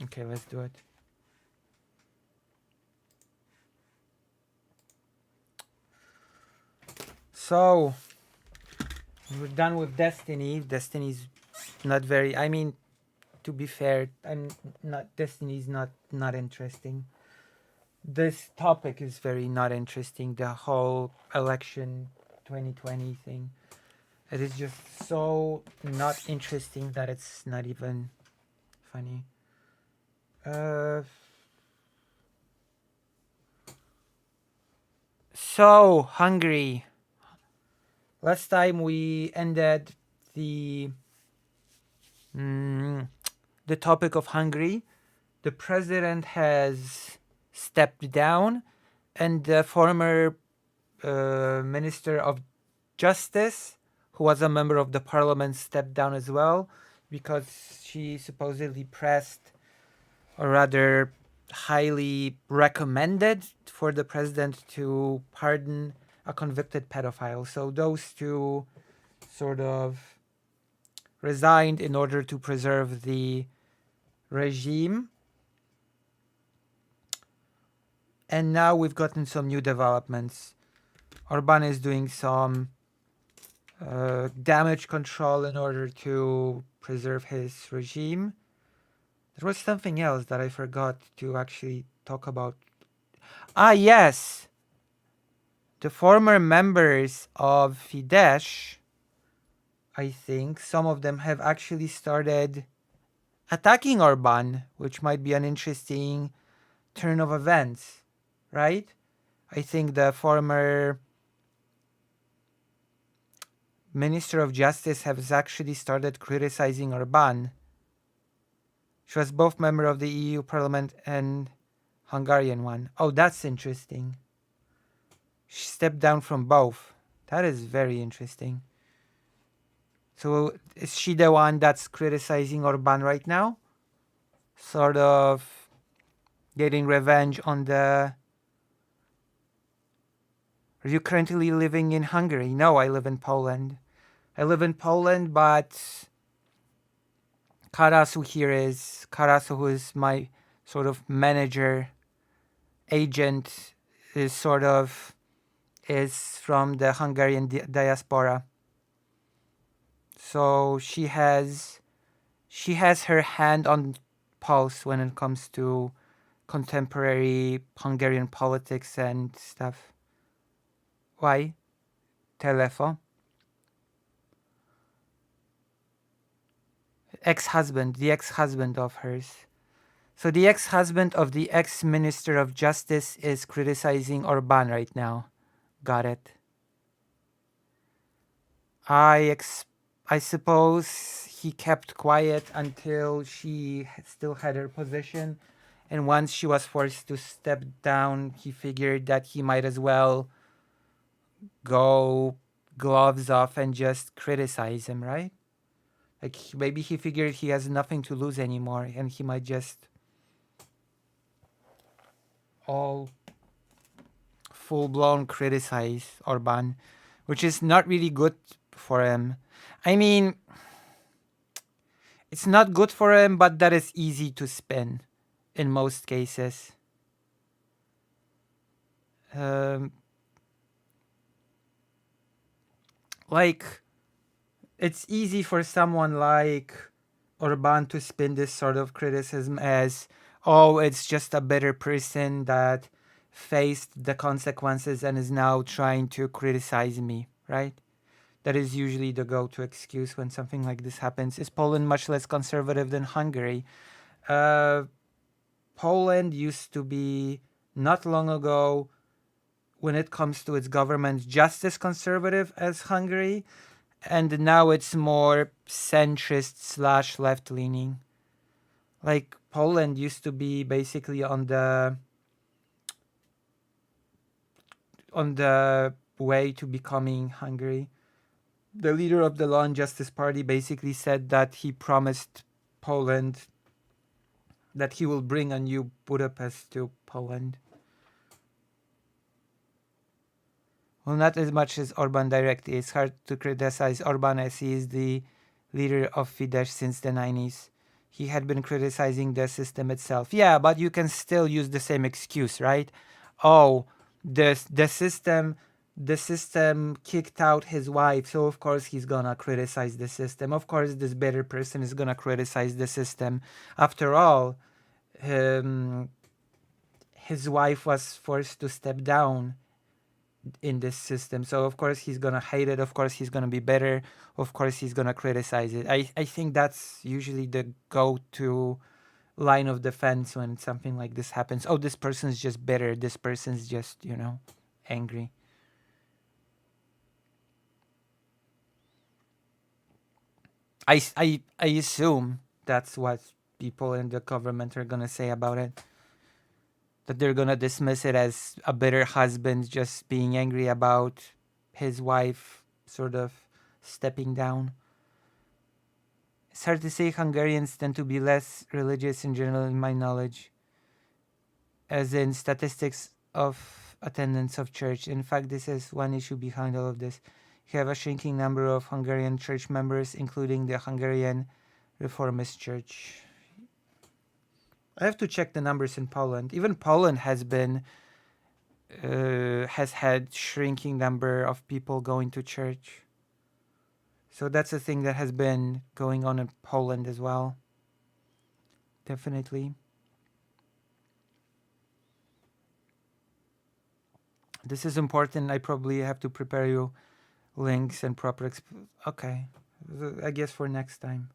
Okay, let's do it. So, we're done with Destiny. Destiny's not very, I mean, to be fair, Destiny's not interesting. This topic is very not interesting, the whole election 2020 thing. It is just so not interesting that it's not even funny. So, Hungary. Last time we ended the topic of Hungary. The president has stepped down, and the former Minister of Justice, who was a member of the parliament, stepped down as well because she supposedly pressed, or rather highly recommended, for the president to pardon a convicted pedophile. So those two sort of resigned in order to preserve the regime. And now we've gotten some new developments. Orban is doing some damage control in order to preserve his regime. There was something else that I forgot to actually talk about. Ah, yes! The former members of Fidesz, I think, some of them have actually started attacking Orban, which might be an interesting turn of events, right? I think the former Minister of Justice has actually started criticizing Orban. She was both member of the EU Parliament and Hungarian one. Oh, that's interesting. She stepped down from both. That is very interesting. So is she the one that's criticizing Orban right now? Sort of getting revenge on the... Are you currently living in Hungary? No, I live in Poland. I live in Poland, but Karasu, who is my sort of manager, agent, is from the Hungarian diaspora. So she has her hand on pulse when it comes to contemporary Hungarian politics and stuff. Why? Telefon. The ex-husband of hers. So the ex-husband of the ex-minister of justice is criticizing Orban right now. Got it. I suppose he kept quiet until she still had her position, and once she was forced to step down, he figured that he might as well go gloves off and just criticize him, right? Like, maybe he figured he has nothing to lose anymore, and he might just all full-blown criticize Orban, which is not really good for him. I mean, it's not good for him, but that is easy to spin in most cases. Like, it's easy for someone like Orban to spin this sort of criticism as, oh, it's just a better person that faced the consequences and is now trying to criticize me, right? That is usually the go-to excuse when something like this happens. Is Poland much less conservative than Hungary? Poland used to be, not long ago, when it comes to its government, just as conservative as Hungary. and now it's more centrist slash left leaning. Like Poland used to be basically on the way to becoming Hungary. The leader of the Law and Justice Party basically said that he promised Poland that he will bring a new Budapest to Poland. Well, not as much as Orban directly. It's hard to criticize Orban as he is the leader of Fidesz since the 90s. He had been criticizing the system itself. Yeah, but you can still use the same excuse, right? Oh, the system kicked out his wife, so of course he's gonna criticize the system. Of course this better person is gonna criticize the system. After all, his wife was forced to step down in this system, so of course he's gonna hate it. Of course he's gonna be better. Of course he's gonna criticize it. I think that's usually the go-to line of defense when something like this happens. Oh, this person's just bitter. This person's just, angry. I assume that's what people in the government are gonna say about it. That they're gonna dismiss it as a bitter husband just being angry about his wife sort of stepping down. It's hard to say. Hungarians tend to be less religious in general, in my knowledge, as in statistics of attendance of church. In fact, this is one issue behind all of this. You have a shrinking number of Hungarian church members, including the Hungarian Reformist Church. I have to check the numbers in Poland. Even Poland has had shrinking number of people going to church. So that's a thing that has been going on in Poland as well. Definitely. This is important. I probably have to prepare you links and proper okay. I guess for next time.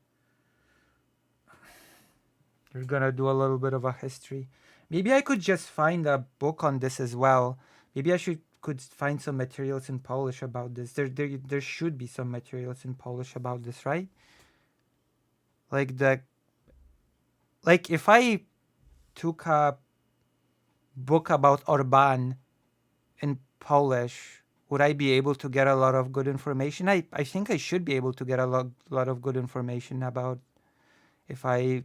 We're gonna do a little bit of a history. Maybe I could just find a book on this as well. Maybe I could find some materials in Polish about this. There should be some materials in Polish about this, right? Like if I took a book about Orban in Polish, would I be able to get a lot of good information? I think I should be able to get a lot of good information about if I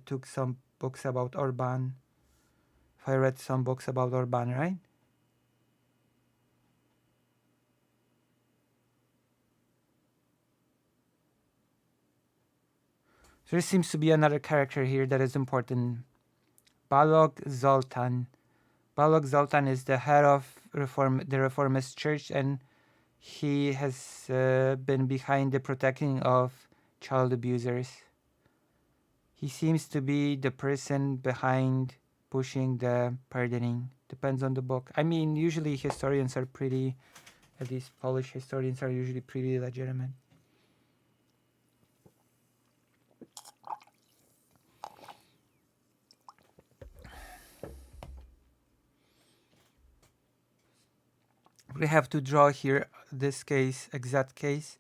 took some books about Orban, if I read some books about Orban, right? So there seems to be another character here that is important. Balog Zoltan. Balog Zoltan is the head of the Reformist Church, and he has been behind the protecting of child abusers. He seems to be the person behind pushing the pardoning. Depends on the book. I mean, usually historians are pretty, at least Polish historians are usually pretty legitimate. We have to draw here this case, exact case,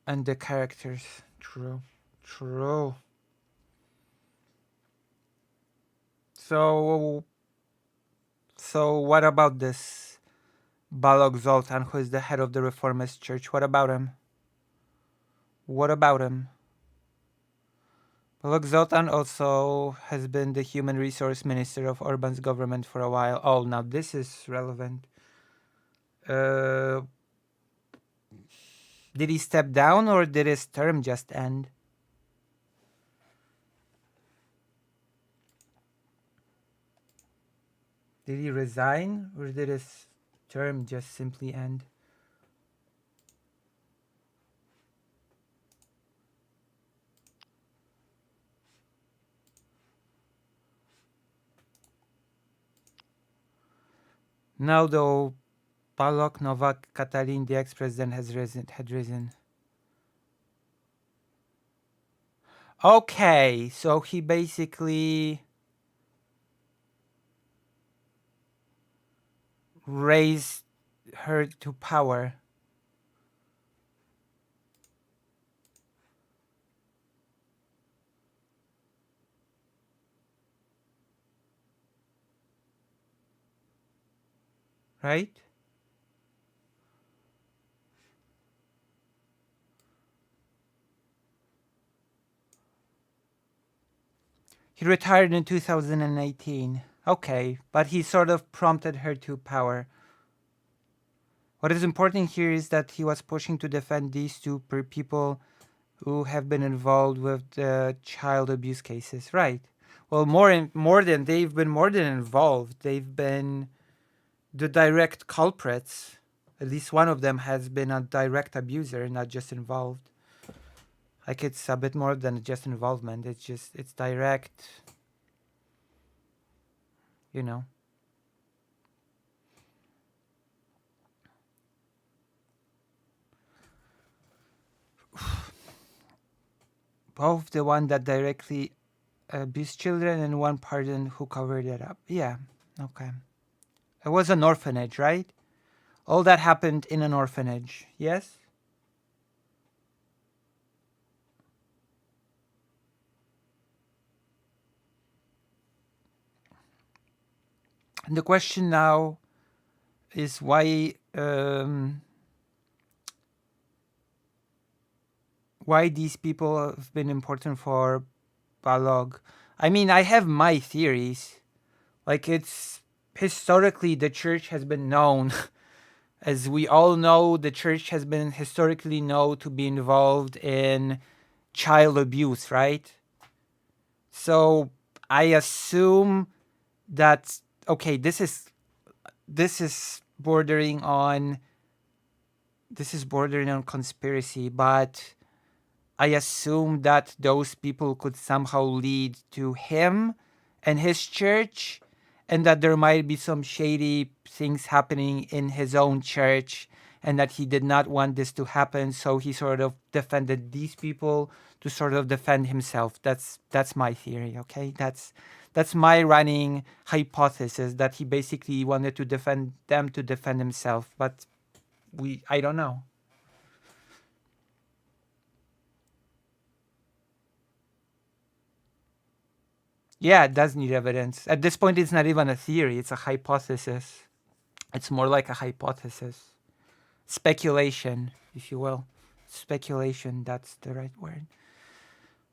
and the characters. True. So what about this Balog Zoltan, who is the head of the Reformist Church? What about him? Balog Zoltan also has been the human resource minister of Orban's government for a while. Oh, now this is relevant. Did he step down or did his term just end? Did he resign or did his term just simply end? Now, though, Balog Novak Katalin, the ex-president, had risen. Okay, so he basically raised her to power. right? He retired in 2018. Okay, but he sort of prompted her to power. What is important here is that he was pushing to defend these two people who have been involved with the child abuse cases, right? Well, more than they've been more than involved. They've been the direct culprits. At least one of them has been a direct abuser, not just involved. Like it's a bit more than just involvement. It's direct. You know. Both the one that directly abused children and one person who covered it up. Yeah, okay. It was an orphanage, right? All that happened in an orphanage, yes? And the question now is why these people have been important for Balog. I mean, I have my theories. Like, it's historically the church has been known, as we all know, the church has been historically known to be involved in child abuse, right? So I assume that, okay, this is bordering on conspiracy, but I assume that those people could somehow lead to him and his church, and that there might be some shady things happening in his own church, and that he did not want this to happen, so he sort of defended these people to sort of defend himself. That's my theory, okay? That's my running hypothesis, that he basically wanted to defend them to defend himself, but I don't know. Yeah, it does need evidence. At this point, it's not even a theory, it's a hypothesis. It's more like a hypothesis. Speculation, if you will. Speculation, that's the right word.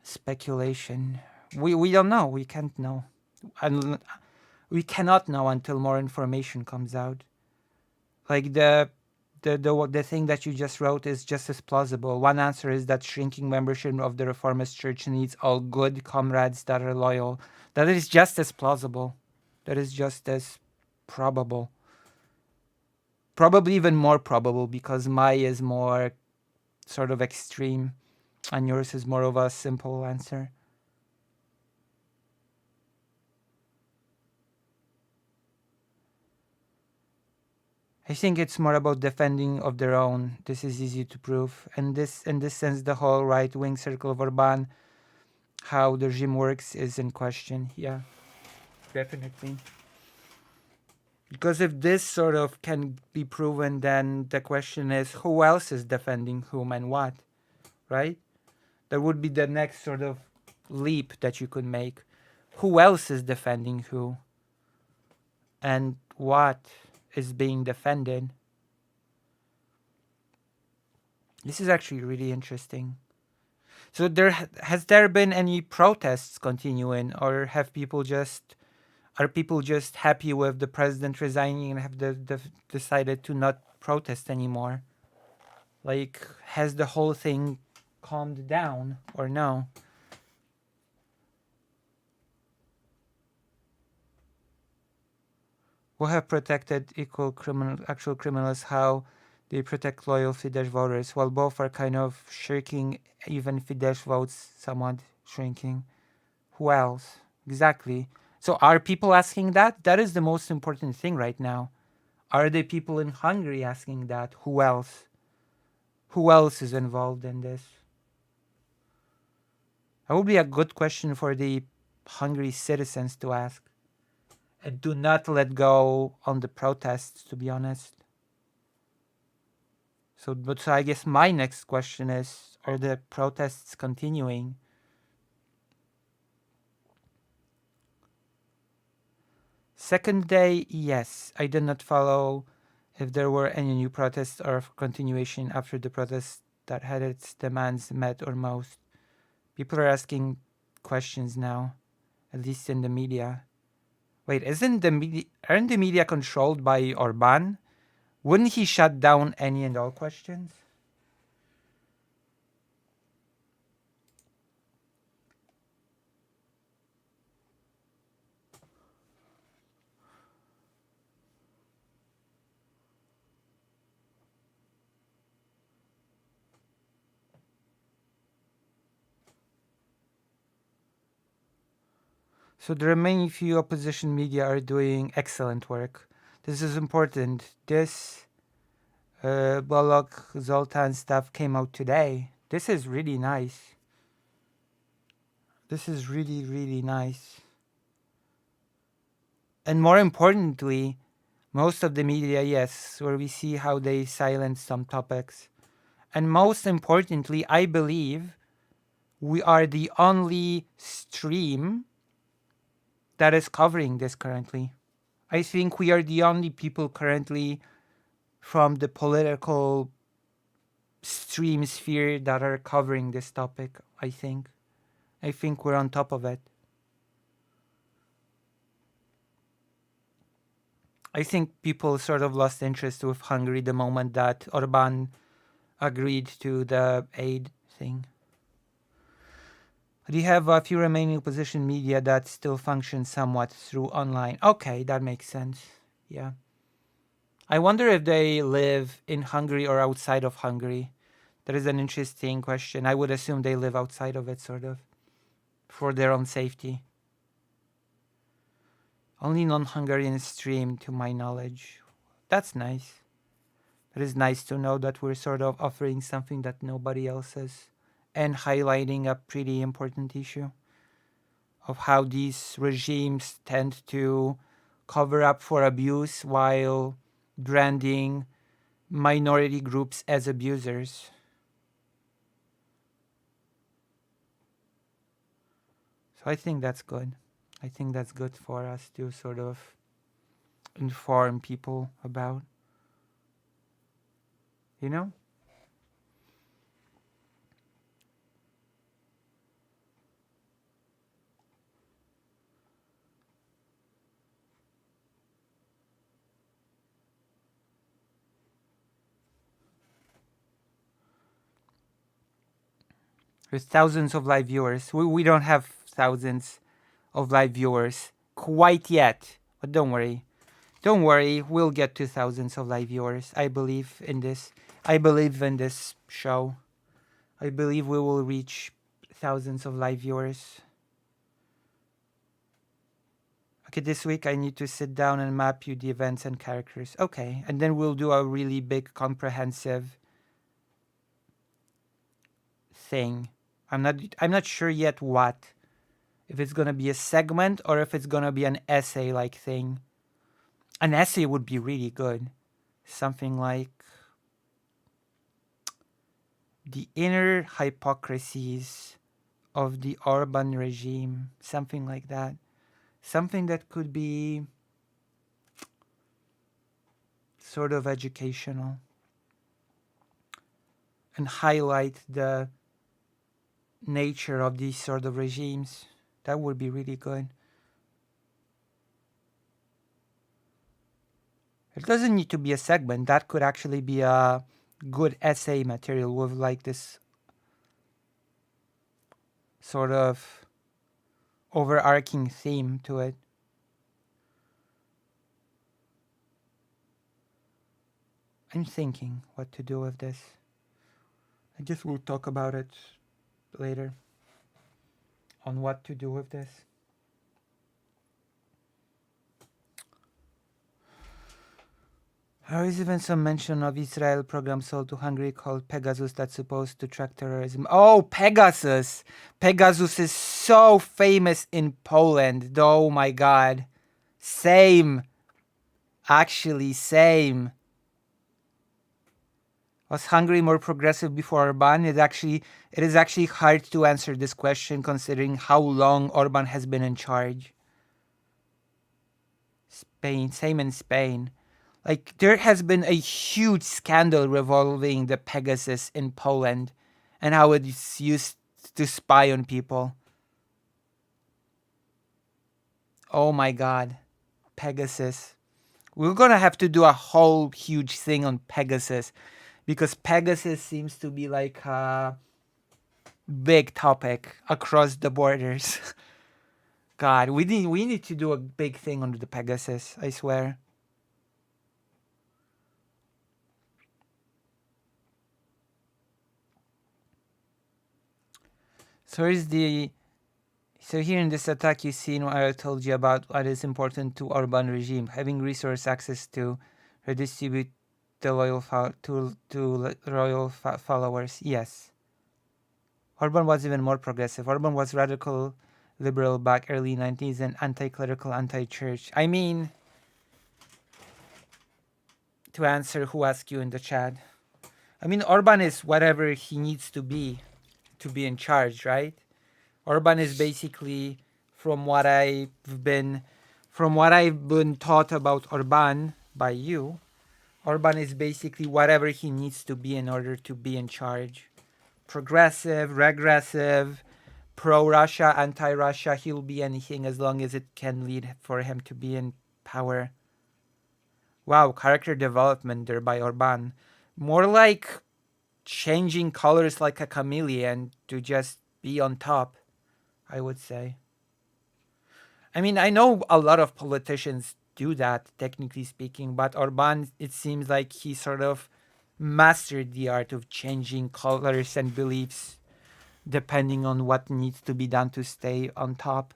Speculation. We don't know. We can't know. And we cannot know until more information comes out. Like the thing that you just wrote is just as plausible. One answer is that shrinking membership of the Reformist Church needs all good comrades that are loyal. That is just as plausible. That is just as probable. Probably even more probable, because my is more sort of extreme and yours is more of a simple answer. I think it's more about defending of their own. This is easy to prove. And this, in this sense, the whole right-wing circle of Orban, how the regime works, is in question. Yeah, definitely. Because if this sort of can be proven, then the question is, who else is defending whom and what, right? That would be the next sort of leap that you could make. Who else is defending who? And what is being defended? This is actually really interesting. So has there been any protests continuing, or are people just happy with the president resigning and have decided to not protest anymore? Like, has the whole thing calmed down or no? Who have protected actual criminals? How they protect loyal Fidesz voters, while both are kind of shirking, even Fidesz votes somewhat shrinking. Who else? Exactly. So are people asking that? That is the most important thing right now. Are the people in Hungary asking that? Who else? Who else is involved in this? That would be a good question for the Hungary citizens to ask. And do not let go on the protests, to be honest. So I guess my next question is, are the protests continuing? Second day, yes. I did not follow if there were any new protests or continuation after the protests that had its demands met or most. People are asking questions now, at least in the media. Wait, aren't the media controlled by Orban? Wouldn't he shut down any and all questions? So the remaining few opposition media are doing excellent work. This is important. This Balak Zoltan stuff came out today. This is really nice. This is really, really nice. And more importantly, most of the media, yes, where we see how they silence some topics. And most importantly, I believe we are the only stream that is covering this currently. I think we are the only people currently from the political stream sphere that are covering this topic, I think. I think we're on top of it. I think people sort of lost interest with Hungary the moment that Orban agreed to the aid thing. We have a few remaining opposition media that still function somewhat through online. Okay, that makes sense. Yeah. I wonder if they live in Hungary or outside of Hungary. That is an interesting question. I would assume they live outside of it, sort of, for their own safety. Only non-Hungarian stream, to my knowledge. That's nice. It is nice to know that we're sort of offering something that nobody else is, and highlighting a pretty important issue of how these regimes tend to cover up for abuse while branding minority groups as abusers. So I think that's good. I think that's good for us to sort of inform people about, you know? There's thousands of live viewers. We don't have thousands of live viewers quite yet, but don't worry. Don't worry, we'll get to thousands of live viewers. I believe in this. I believe in this show. I believe we will reach thousands of live viewers. Okay, this week I need to sit down and map you the events and characters. Okay, and then we'll do a really big comprehensive thing. I'm not sure yet what. If it's gonna be a segment or if it's gonna be an essay like thing. An essay would be really good. Something like the inner hypocrisies of the Orban regime. Something like that. Something that could be sort of educational and highlight the nature of these sort of regimes. That would be really good. It doesn't need to be a segment. That could actually be a good essay material with like this sort of overarching theme to it. I'm thinking what to do with this. I guess we'll talk about it later on what to do with this. There is even some mention of Israel program sold to Hungary called Pegasus that's supposed to track terrorism. Oh, Pegasus! Pegasus is so famous in Poland. Oh my god. Same. Actually, same. Was Hungary more progressive before Orban? It is actually hard to answer this question considering how long Orban has been in charge. Spain, same in Spain. Like, there has been a huge scandal revolving the Pegasus in Poland and how it's used to spy on people. Oh my god. Pegasus. We're gonna have to do a whole huge thing on Pegasus because Pegasus seems to be like a big topic across the borders. God, we need to do a big thing on the Pegasus, I swear. So here in this attack you see what I told you about what is important to Orban regime, having resource access to redistribute the loyal followers. Yes. Orban was even more progressive. Orban was radical liberal back early 90s and anti-clerical, anti-church. I mean, to answer who asked you in the chat, I mean, Orban is whatever he needs to be in charge, right? Orban is basically, from what I've been taught about Orban by you, Orban is basically whatever he needs to be in order to be in charge. Progressive, regressive, pro-Russia, anti-Russia, he'll be anything as long as it can lead for him to be in power. Wow, character development there by Orban. More like changing colors like a chameleon to just be on top, I would say. I mean, I know a lot of politicians do that, technically speaking, but Orban, it seems like he sort of mastered the art of changing colors and beliefs depending on what needs to be done to stay on top.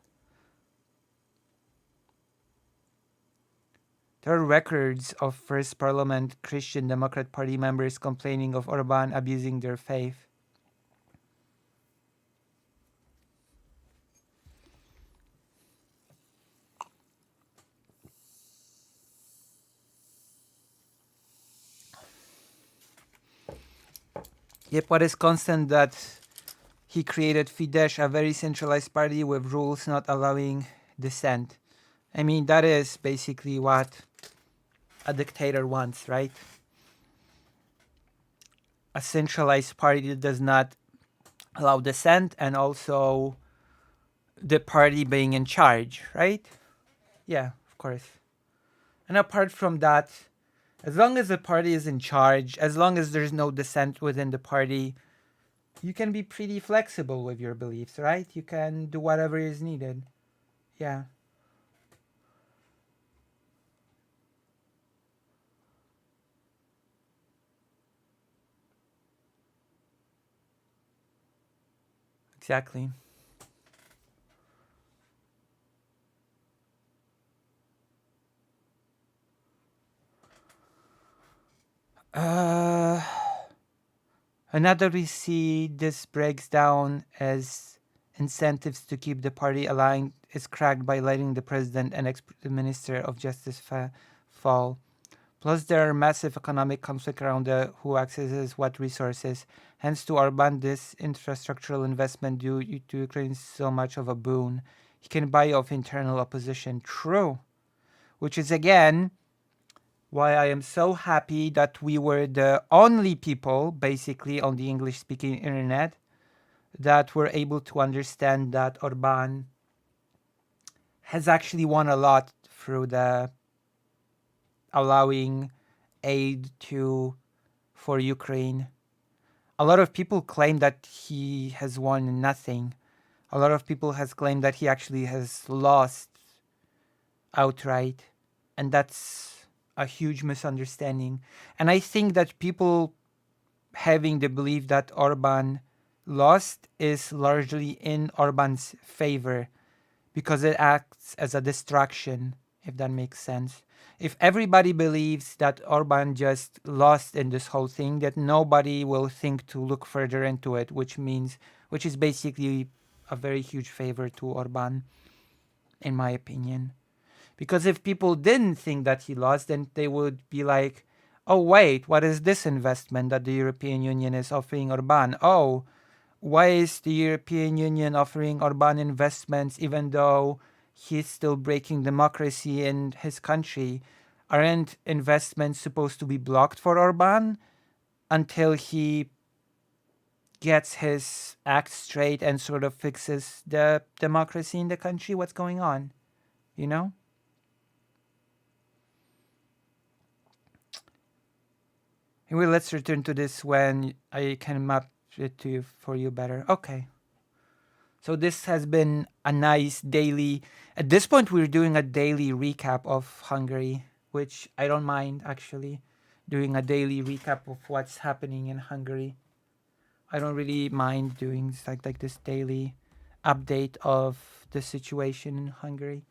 There are records of First Parliament Christian Democrat Party members complaining of Orban abusing their faith. Yep, what is constant that he created Fidesz, a very centralized party with rules not allowing dissent. I mean, that is basically what a dictator wants, right? A centralized party that does not allow dissent and also the party being in charge, right? Yeah, of course. And apart from that, as long as the party is in charge, as long as there's no dissent within the party, you can be pretty flexible with your beliefs, right? You can do whatever is needed. Yeah. Exactly. Another we see this breaks down as incentives to keep the party aligned is cracked by letting the president and ex-minister of justice fall. Plus, there are massive economic conflict around who accesses what resources. Hence, to Orban, this infrastructural investment due to Ukraine is so much of a boon. He can buy off internal opposition. True. Which is, again, why I am so happy that we were the only people, basically, on the English-speaking internet that were able to understand that Orban has actually won a lot through the allowing aid for Ukraine. A lot of people claim that he has won nothing. A lot of people has claimed that he actually has lost outright, and that's a huge misunderstanding. And I think that people having the belief that Orban lost is largely in Orban's favor because it acts as a distraction, if that makes sense. If everybody believes that Orban just lost in this whole thing, that nobody will think to look further into it, which is basically a very huge favor to Orban, in my opinion. Because if people didn't think that he lost, then they would be like, oh wait, what is this investment that the European Union is offering Orban? Oh, why is the European Union offering Orban investments even though he's still breaking democracy in his country? aren't investments supposed to be blocked for Orban until he gets his act straight and sort of fixes the democracy in the country? What's going on? You know? Anyway, let's return to this when I can map it to you for you better. Okay. So this has been a nice daily... At this point, we're doing a daily recap of Hungary, which I don't mind, actually. Doing a daily recap of what's happening in Hungary. I don't really mind doing like this daily update of the situation in Hungary.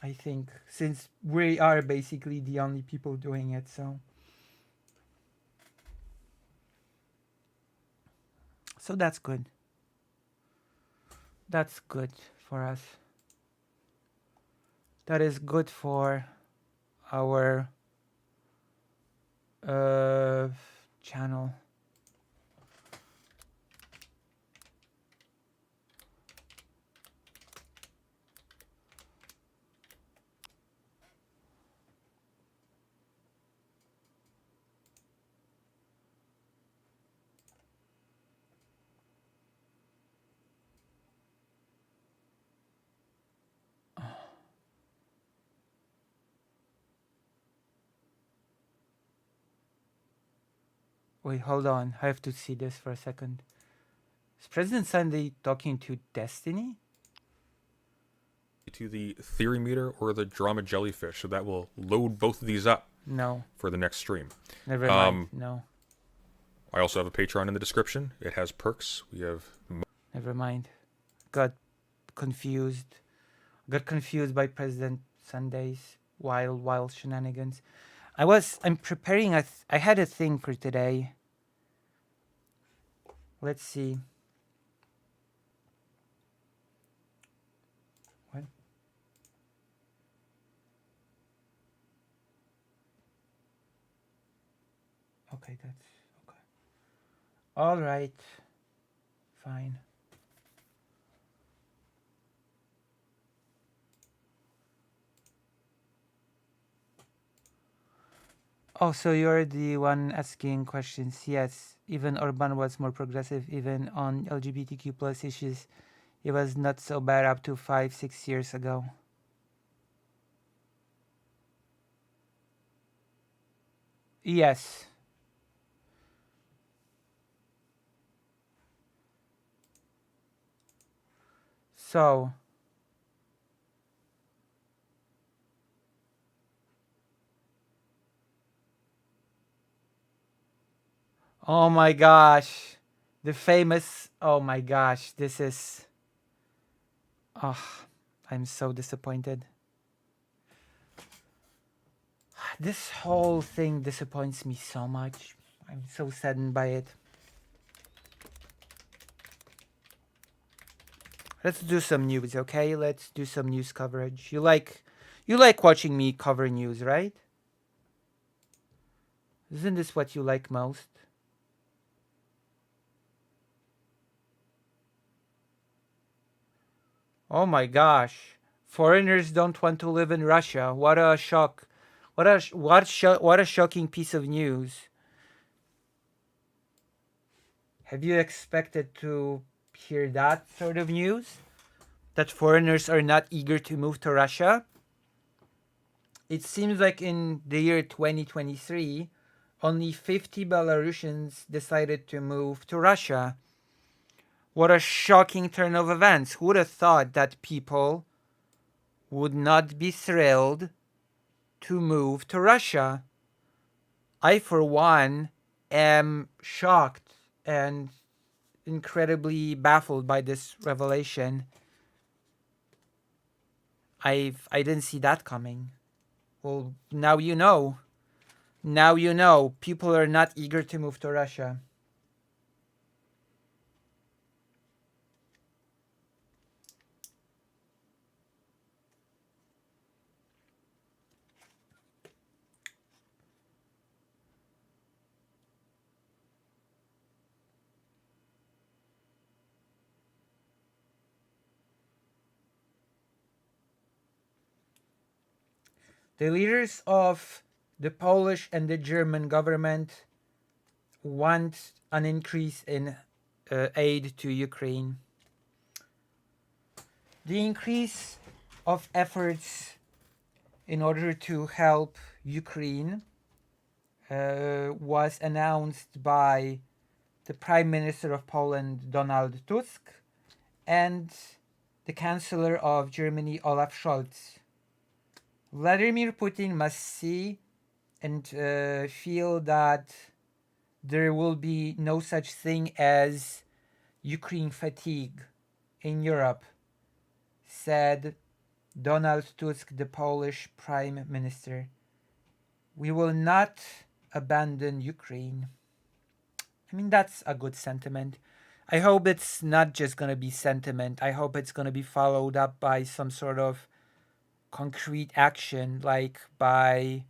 I think, since we are basically the only people doing it, so... So that's good. That's good for us. That is good for our channel. Wait, hold on. I have to see this for a second. Is President Sunday talking to Destiny? To the theory meter or the drama jellyfish, so that will load both of these up. No. For the next stream. Never mind. No. I also have a Patreon in the description. It has perks. We have... Never mind. Got confused. Got confused by President Sunday's wild shenanigans. I'm preparing I had a thing for today. Let's see. What? Okay, that's okay. All right. Fine. Oh, so you're the one asking questions. Yes, even Orban was more progressive, even on LGBTQ plus issues. It was not so bad up to 5-6 years ago. Yes. So... Oh my gosh. The famous... Oh my gosh. This is... Oh, I'm so disappointed. This whole thing disappoints me so much. I'm so saddened by it. Let's do some news, okay? Let's do some news coverage. You like watching me cover news, right? Isn't this what you like most? Oh my gosh. Foreigners don't want to live in Russia. What a shock. What a shocking piece of news. Have you expected to hear that sort of news? That foreigners are not eager to move to Russia? It seems like in the year 2023, only 50 Belarusians decided to move to Russia. What a shocking turn of events. Who would have thought that people would not be thrilled to move to Russia? I, for one, am shocked and incredibly baffled by this revelation. I didn't see that coming. Well, now you know. Now you know. People are not eager to move to Russia. The leaders of the Polish and the German government want an increase in aid to Ukraine. The increase of efforts in order to help Ukraine was announced by the Prime Minister of Poland, Donald Tusk, and the Chancellor of Germany, Olaf Scholz. Vladimir Putin must see and feel that there will be no such thing as Ukraine fatigue in Europe, said Donald Tusk, the Polish Prime Minister. We will not abandon Ukraine. I mean, that's a good sentiment. I hope it's not just going to be sentiment. I hope it's going to be followed up by some sort of concrete action, like by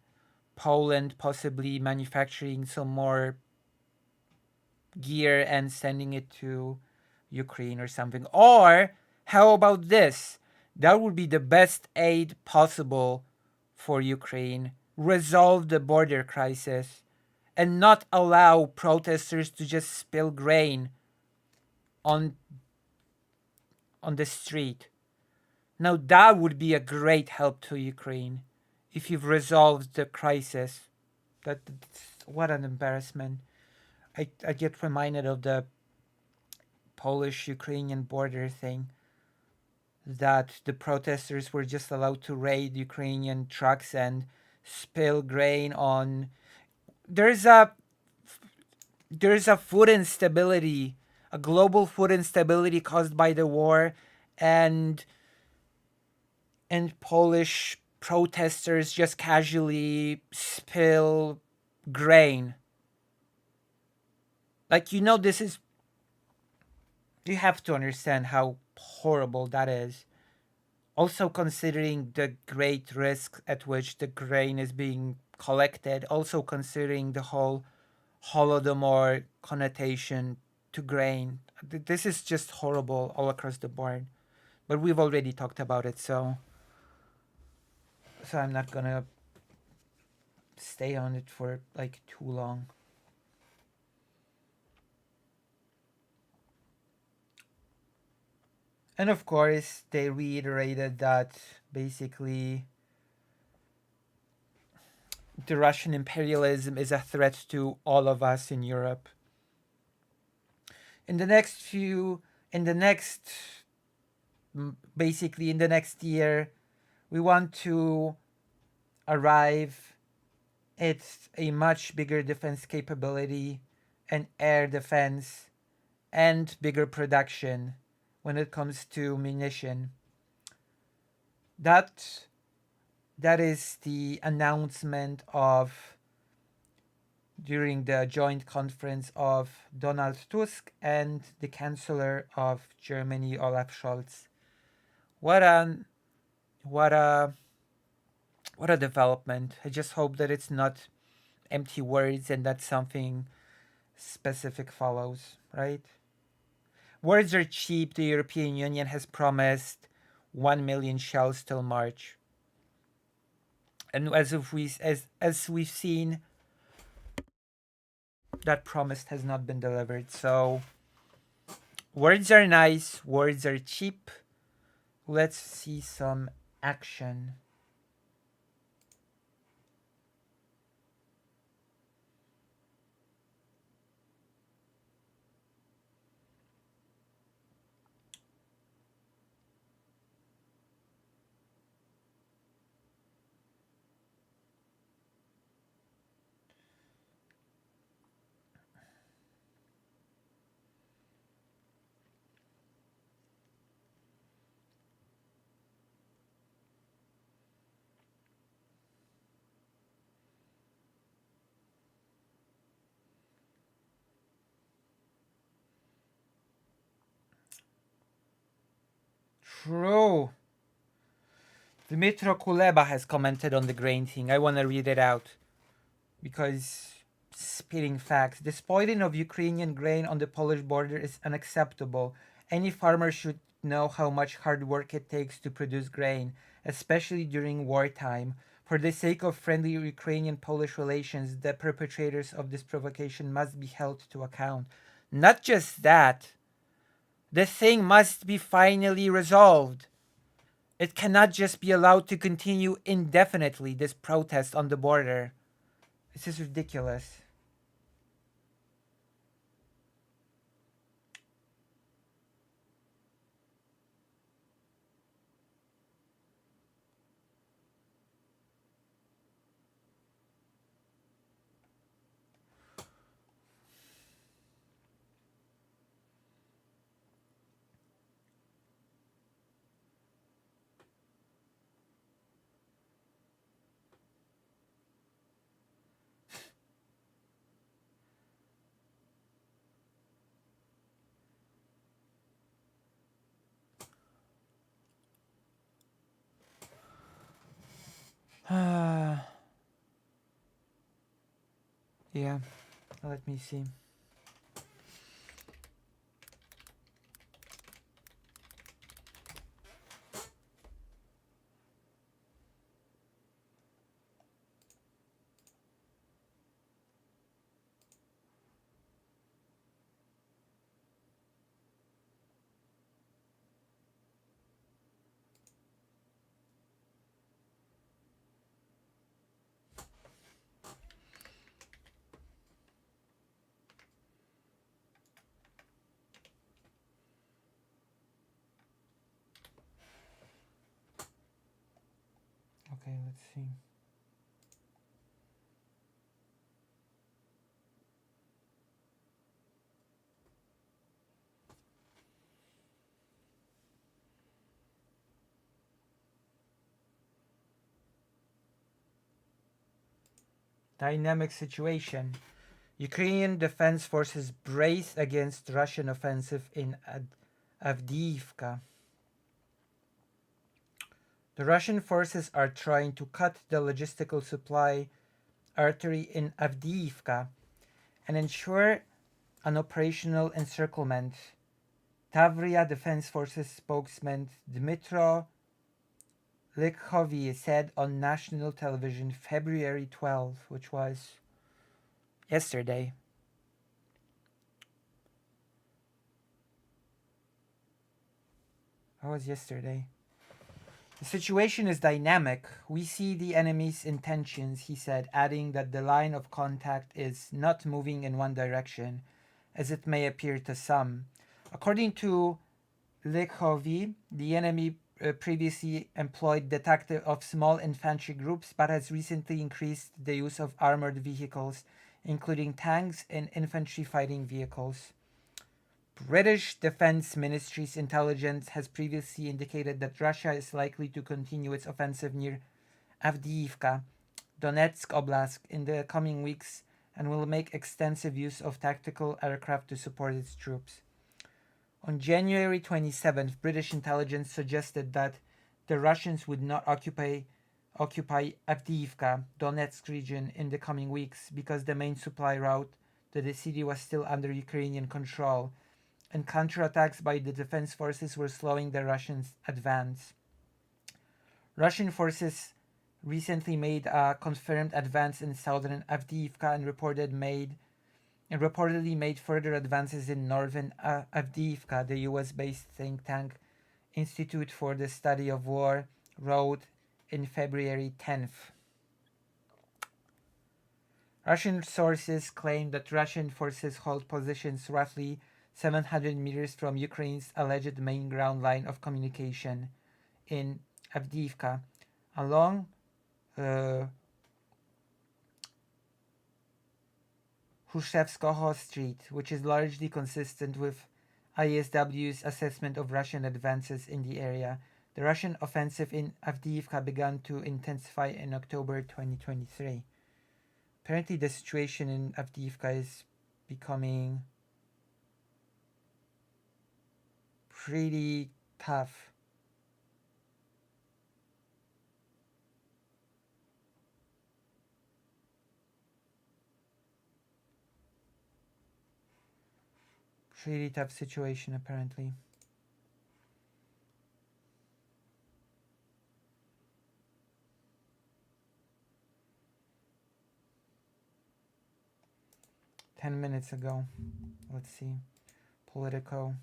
Poland possibly manufacturing some more gear and sending it to Ukraine or something. Or how about this? That would be the best aid possible for Ukraine. Resolve the border crisis and not allow protesters to just spill grain on the street. Now that would be a great help to Ukraine if you've resolved the crisis. What an embarrassment. I get reminded of the Polish-Ukrainian border thing, that the protesters were just allowed to raid Ukrainian trucks and spill grain on. There's a food instability, a global food instability caused by the war, and Polish protesters just casually spill grain. Like, you have to understand how horrible that is. Also considering the great risk at which the grain is being collected, also considering the whole Holodomor connotation to grain. This is just horrible all across the board. But we've already talked about it, so I'm not gonna stay on it for like too long. And of course, they reiterated that basically the Russian imperialism is a threat to all of us in Europe. Basically in the next year, we want to arrive at a much bigger defense capability and air defense and bigger production when it comes to munition. That is the announcement of during the joint conference of Donald Tusk and the Chancellor of Germany, Olaf Scholz. What a development. I just hope that it's not empty words and that something specific follows, right? Words are cheap. The European Union has promised 1 million shells till March. And as we've seen, that promise has not been delivered. So words are nice, words are cheap. Let's see some action. True. Dmytro Kuleba has commented on the grain thing. I want to read it out because spitting facts. The spoiling of Ukrainian grain on the Polish border is unacceptable. Any farmer should know how much hard work it takes to produce grain, especially during wartime. For the sake of friendly Ukrainian-Polish relations, the perpetrators of this provocation must be held to account. Not just that, the thing must be finally resolved. It cannot just be allowed to continue indefinitely, this protest on the border. This is ridiculous. Yeah, let me see. Okay, let's see. Dynamic situation. Ukrainian defense forces brace against Russian offensive in Avdiivka. The Russian forces are trying to cut the logistical supply artery in Avdiivka and ensure an operational encirclement. Tavria Defense Forces spokesman Dmytro Likhovy said on national television February 12, which was yesterday. How was yesterday? The situation is dynamic. We see the enemy's intentions, he said, adding that the line of contact is not moving in one direction, as it may appear to some. According to Likhovy, the enemy previously employed the tactic of small infantry groups, but has recently increased the use of armored vehicles, including tanks and infantry fighting vehicles. British Defense Ministry's intelligence has previously indicated that Russia is likely to continue its offensive near Avdiivka, Donetsk Oblast, in the coming weeks and will make extensive use of tactical aircraft to support its troops. On January 27th, British intelligence suggested that the Russians would not occupy Avdiivka, Donetsk region, in the coming weeks because the main supply route to the city was still under Ukrainian control, and counterattacks by the defense forces were slowing the Russians' advance. Russian forces recently made a confirmed advance in southern Avdiivka and reportedly made further advances in northern Avdiivka, the US-based think tank Institute for the Study of War wrote in February 10th. Russian sources claim that Russian forces hold positions roughly 700 meters from Ukraine's alleged main ground line of communication in Avdiivka, along Hrushevskoho Street, which is largely consistent with ISW's assessment of Russian advances in the area. The Russian offensive in Avdiivka began to intensify in October 2023. Apparently, the situation in Avdiivka is becoming pretty tough. Pretty tough situation, apparently. 10 minutes ago. Let's see. Politico.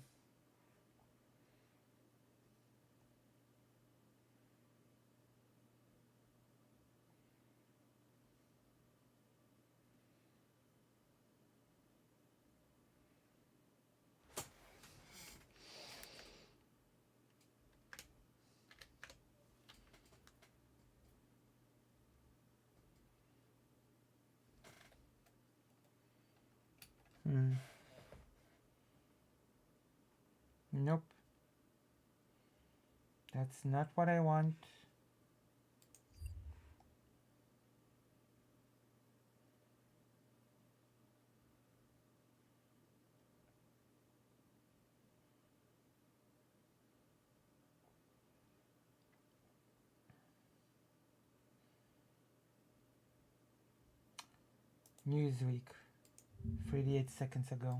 Nope. That's not what I want. Newsweek. 38 seconds ago.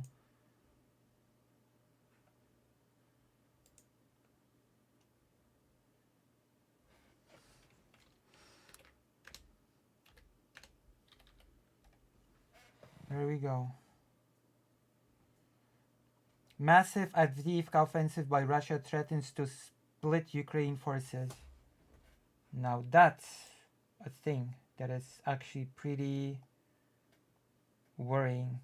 There we go. Massive Avdiivka offensive by Russia threatens to split Ukraine forces. Now that's a thing that is actually pretty worrying.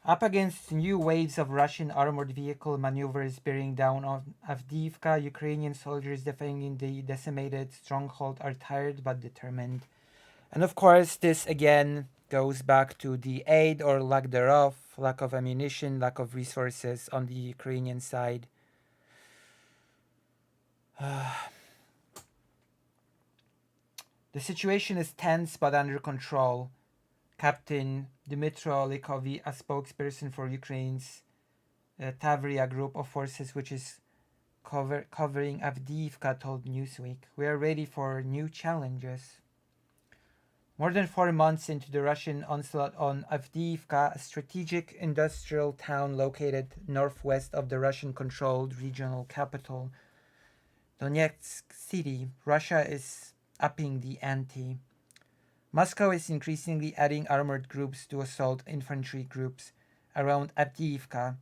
Up against new waves of Russian armored vehicle maneuvers bearing down on Avdiivka, Ukrainian soldiers defending the decimated stronghold are tired but determined. And of course, this again goes back to the aid or lack thereof, lack of ammunition, lack of resources on the Ukrainian side. The situation is tense but under control. Captain Dmytro Likovy, a spokesperson for Ukraine's Tavria group of forces, which is covering Avdiivka, told Newsweek, "We are ready for new challenges." More than 4 months into the Russian onslaught on Avdiivka, a strategic industrial town located northwest of the Russian-controlled regional capital, Donetsk City, Russia is upping the ante. Moscow is increasingly adding armored groups to assault infantry groups around Avdiivka.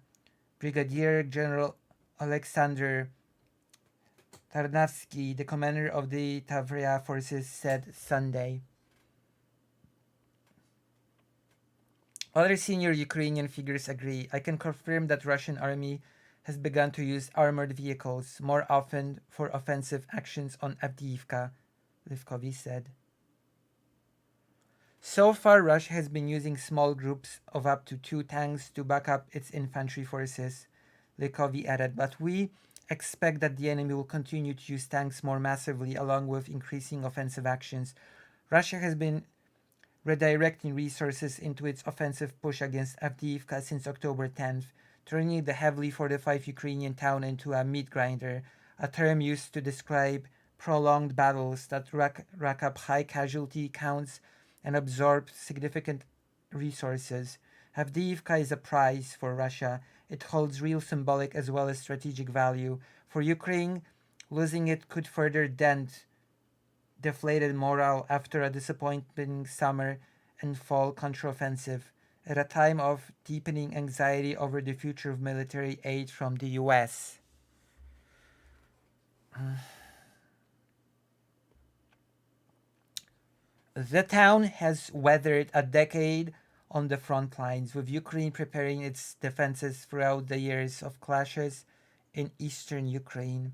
Brigadier General Alexander Tarnavsky, the commander of the Tavria forces, said Sunday. Other senior Ukrainian figures agree. "I can confirm that Russian army has begun to use armored vehicles more often for offensive actions on Avdiivka," Likovy said. So far, Russia has been using small groups of up to 2 tanks to back up its infantry forces, Likovy added, "but we expect that the enemy will continue to use tanks more massively along with increasing offensive actions. Russia has been redirecting resources into its offensive push against Avdiivka since October 10th, turning the heavily fortified Ukrainian town into a meat grinder, a term used to describe prolonged battles that rack up high casualty counts and absorb significant resources. Avdiivka is a prize for Russia. It holds real symbolic as well as strategic value. For Ukraine, losing it could further dent deflated morale after a disappointing summer and fall counteroffensive, at a time of deepening anxiety over the future of military aid from the US. The town has weathered a decade on the front lines, with Ukraine preparing its defenses throughout the years of clashes in eastern Ukraine.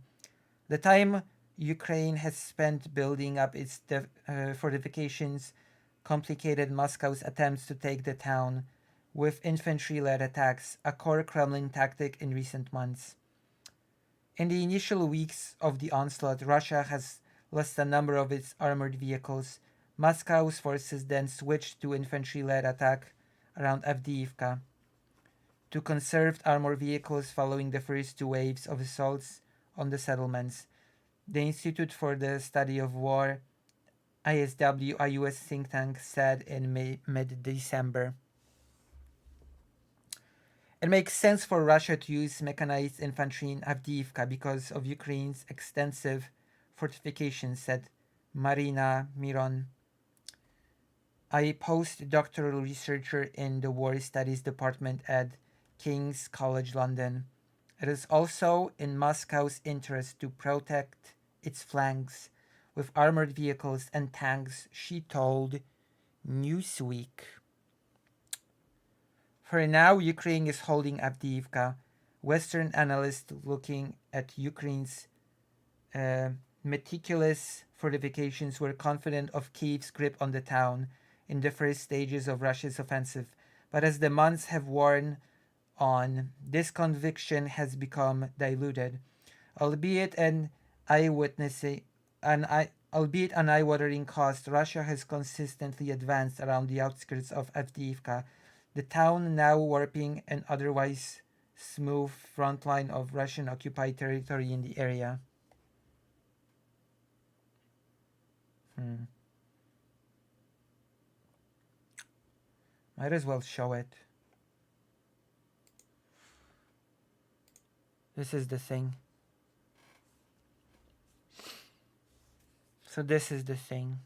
The time Ukraine has spent building up its fortifications complicated Moscow's attempts to take the town, with infantry-led attacks, a core Kremlin tactic in recent months. In the initial weeks of the onslaught, Russia has lost a number of its armored vehicles. Moscow's forces then switched to infantry-led attack around Avdiivka. To conserve armored vehicles following the first 2 waves of assaults on the settlements, the Institute for the Study of War, ISW, a US think tank, said in mid-December. It makes sense for Russia to use mechanized infantry in Avdiivka because of Ukraine's extensive fortifications, said Marina Miron, a postdoctoral researcher in the War Studies Department at King's College London. It is also in Moscow's interest to protect its flanks with armored vehicles and tanks, she told Newsweek. For now, Ukraine is holding Avdiivka. Western analysts looking at Ukraine's meticulous fortifications were confident of Kyiv's grip on the town in the first stages of Russia's offensive. But as the months have worn on, this conviction has become diluted, albeit an eye-watering cost. Russia has consistently advanced around the outskirts of Avdiivka, the town now warping an otherwise smooth front line of Russian-occupied territory in the area. Might as well show it. This is the thing. So this is the thing.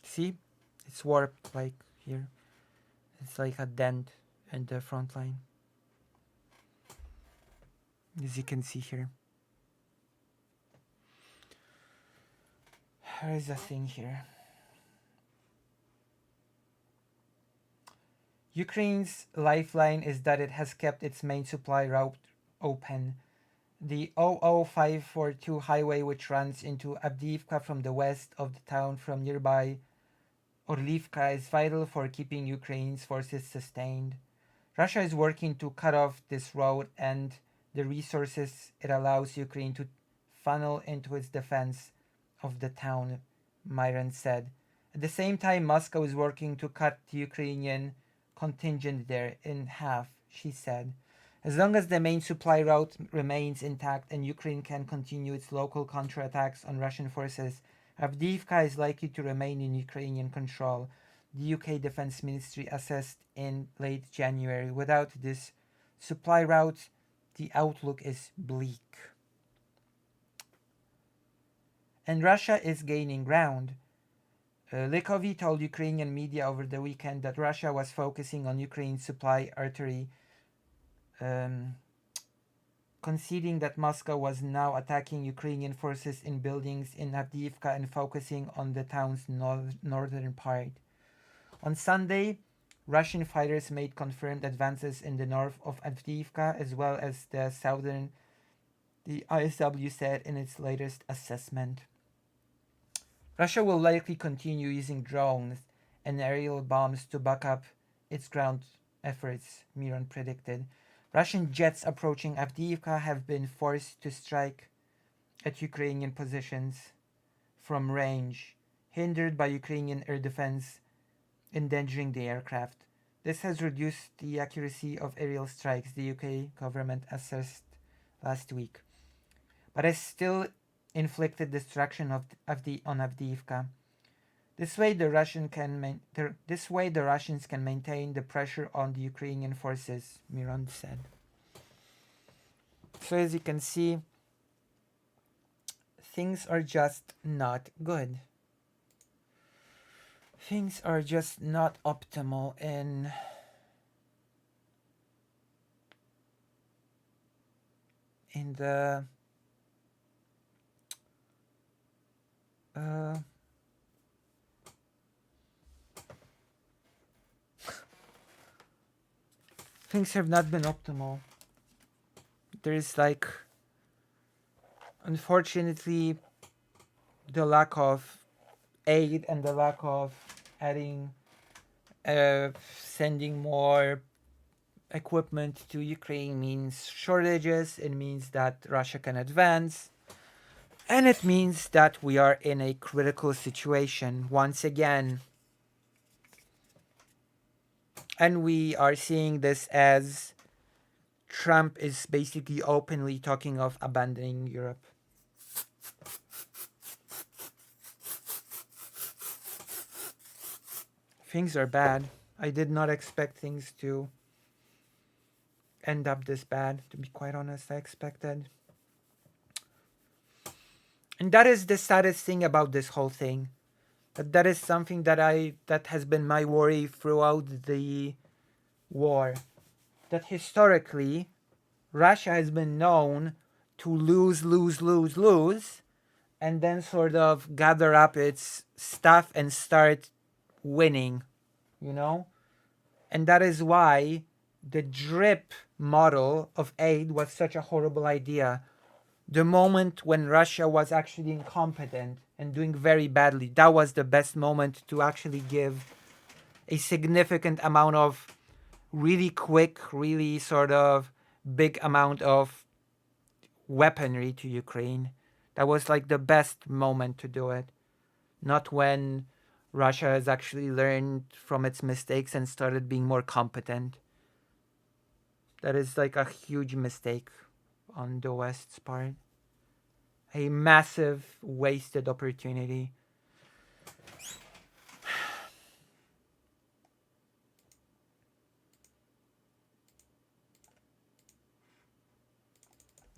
See? It's warped like here. It's like a dent in the front line. As you can see here. There is a thing here. Ukraine's lifeline is that it has kept its main supply route open. The 00542 highway, which runs into Avdiivka from the west of the town from nearby Orlivka, is vital for keeping Ukraine's forces sustained. Russia is working to cut off this road and the resources it allows Ukraine to funnel into its defense of the town, Myron said. At the same time, Moscow is working to cut the Ukrainian contingent there in half, she said. As long as the main supply route remains intact and Ukraine can continue its local counterattacks on Russian forces, Avdiivka is likely to remain in Ukrainian control, the UK Defense Ministry assessed in late January. Without this supply route, the outlook is bleak. And Russia is gaining ground. Likovy told Ukrainian media over the weekend that Russia was focusing on Ukraine's supply artery, conceding that Moscow was now attacking Ukrainian forces in buildings in Avdiivka and focusing on the town's northern part. On Sunday, Russian fighters made confirmed advances in the north of Avdiivka as well as the southern, the ISW said in its latest assessment. Russia will likely continue using drones and aerial bombs to back up its ground efforts, Miron predicted. Russian jets approaching Avdiivka have been forced to strike at Ukrainian positions from range, hindered by Ukrainian air defense, endangering the aircraft. This has reduced the accuracy of aerial strikes, the UK government assessed last week, but has still inflicted destruction on Avdiivka. This way, the Russians can maintain the pressure on the Ukrainian forces, Miron said. So as you can see, things are just not good. Things are just not optimal in the things have not been optimal. There's like, unfortunately, the lack of aid and the lack of sending more equipment to Ukraine means shortages. It means that Russia can advance. And it means that we are in a critical situation once again. And we are seeing this as Trump is basically openly talking of abandoning Europe. Things are bad. I did not expect things to end up this bad, to be quite honest. I expected. And that is the saddest thing about this whole thing. But that is something that has been my worry throughout the war. That historically, Russia has been known to lose, and then sort of gather up its stuff and start winning, you know? And that is why the drip model of aid was such a horrible idea. The moment when Russia was actually incompetent and doing very badly, that was the best moment to actually give a significant amount of really quick, really sort of big amount of weaponry to Ukraine. That was like the best moment to do it. Not when Russia has actually learned from its mistakes and started being more competent. That is like a huge mistake on the West's part. A massive wasted opportunity.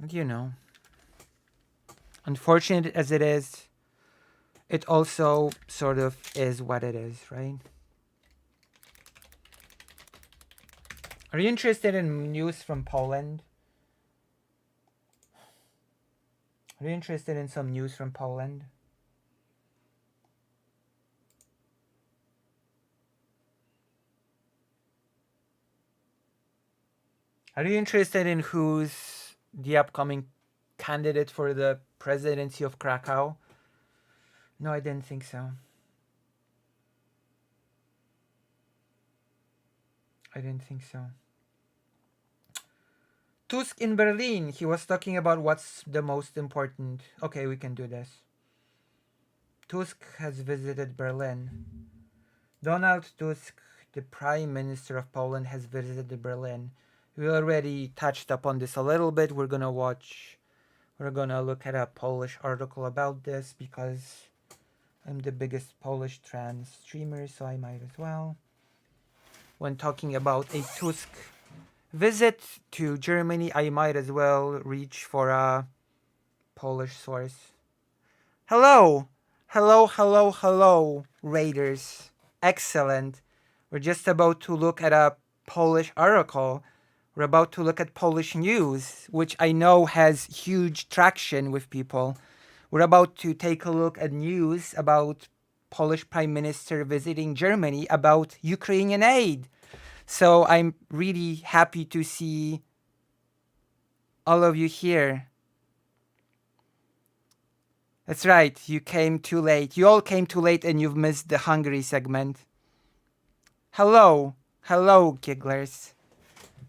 You know, unfortunate as it is, it also sort of is what it is, right? Are you interested in news from Poland? Are you interested in some news from Poland? Are you interested in who's the upcoming candidate for the presidency of Krakow? No, I didn't think so. I didn't think so. Tusk in Berlin. He was talking about what's the most important. Okay, we can do this. Tusk has visited Berlin. Donald Tusk, the Prime Minister of Poland, has visited Berlin. We already touched upon this a little bit. We're gonna look at a Polish article about this because I'm the biggest Polish trans streamer, so I might as well. When talking about a Tusk visit to Germany, I might as well reach for a Polish source. Hello, Raiders. Excellent. We're just about to look at a Polish article. We're about to look at Polish news, which I know has huge traction with people. We're about to take a look at news about Polish Prime Minister visiting Germany about Ukrainian aid. So I'm really happy to see all of you here. That's right, you came too late. You all came too late and you've missed the Hungary segment. Hello, gigglers.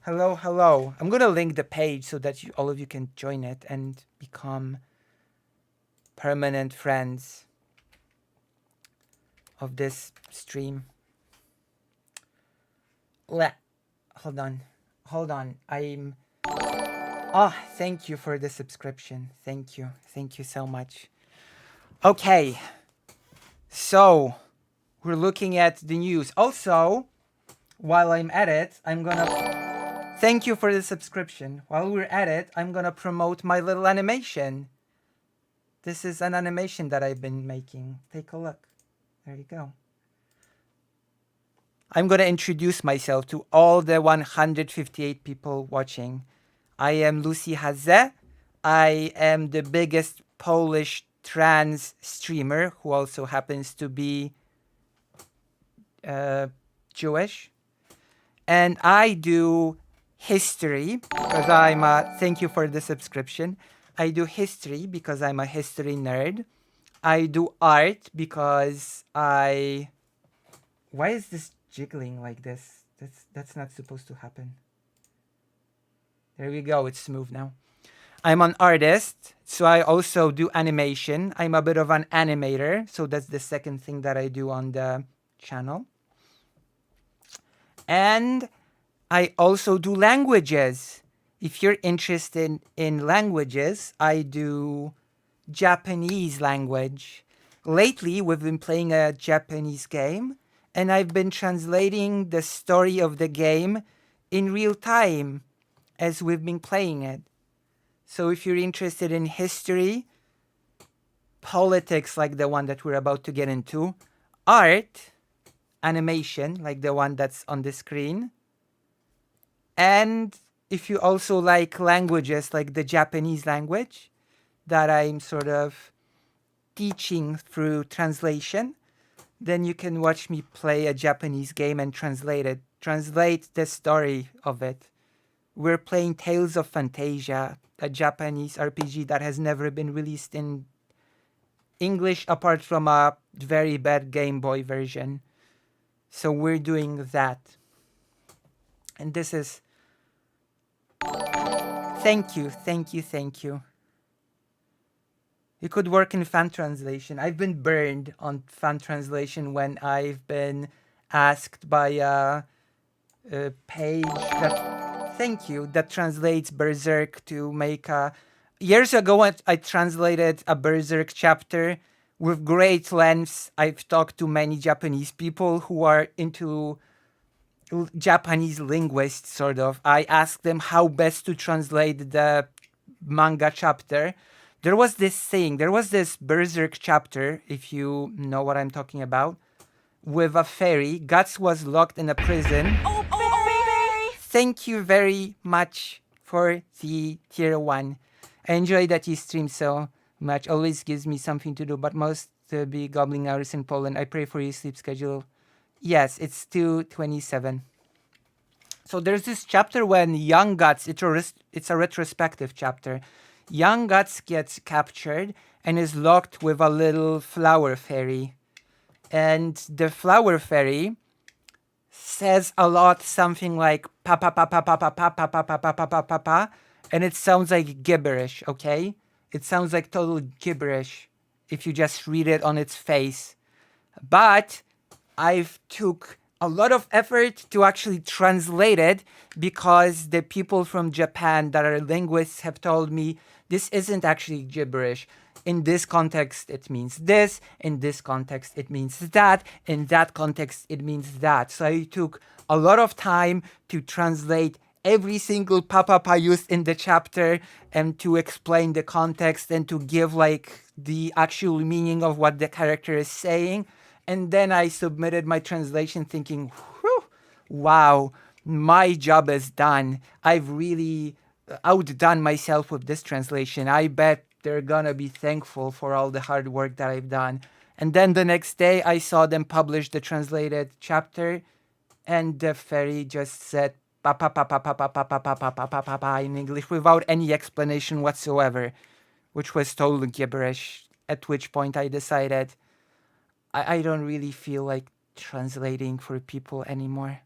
Hello. I'm gonna link the page so that all of you can join it and become permanent friends of this stream. Hold on. Thank you for the subscription. Thank you so much. Okay, so we're looking at the news. Also, while I'm at it, thank you for the subscription. While we're at it, I'm gonna promote my little animation. This is an animation that I've been making. Take a look. There you go. I'm gonna introduce myself to all the 158 people watching. I am Lucy Haze. I am the biggest Polish trans streamer who also happens to be Jewish. And I do history because thank you for the subscription. I do history because I'm a history nerd. I do art because why is this jiggling like this? That's not supposed to happen. There we go, it's smooth now. I'm an artist, so I also do animation. I'm a bit of an animator, so that's the second thing that I do on the channel. And I also do languages. If you're interested in languages, I do Japanese language. Lately, we've been playing a Japanese game, and I've been translating the story of the game in real time as we've been playing it. So if you're interested in history, politics like the one that we're about to get into, art, animation, like the one that's on the screen. And if you also like languages, like the Japanese language that I'm sort of teaching through translation, then you can watch me play a Japanese game and translate the story of it. We're playing Tales of Fantasia, a Japanese RPG that has never been released in English apart from a very bad Game Boy version. So we're doing that. And this is... Thank you. You could work in fan translation. I've been burned on fan translation when I've been asked by a page that translates Berserk to make a... Years ago, I translated a Berserk chapter with great lengths. I've talked to many Japanese people who are into Japanese linguists, sort of. I asked them how best to translate the manga chapter. There was this Berserk chapter, if you know what I'm talking about, with a fairy. Guts was locked in a prison. Thank you very much for the tier 1. I enjoy that you stream so much. Always gives me something to do, but most be gobbling hours in Poland. I pray for your sleep schedule. Yes, it's 2:27. So there's this chapter when young Guts, it's a retrospective chapter. Young Guts gets captured and is locked with a little flower fairy. And the flower fairy says a lot, something like pa pa pa pa pa pa pa pa pa pa pa pa pa pa pa, and it sounds like gibberish, okay? It sounds like total gibberish if you just read it on its face. But I've took a lot of effort to actually translate it because the people from Japan that are linguists have told me this isn't actually gibberish. In this context, it means this. In this context, it means that. In that context, it means that. So I took a lot of time to translate every single papa used in the chapter and to explain the context and to give like the actual meaning of what the character is saying. And then I submitted my translation thinking, whew, wow, my job is done. I've really outdone myself with this translation. I bet they're gonna be thankful for all the hard work that I've done. And then the next day I saw them publish the translated chapter and the fairy just said pa pa pa pa pa pa pa pa pa pa pa pa pa pa in English without any explanation whatsoever, which was total gibberish, at which point I decided I don't really feel like translating for people anymore.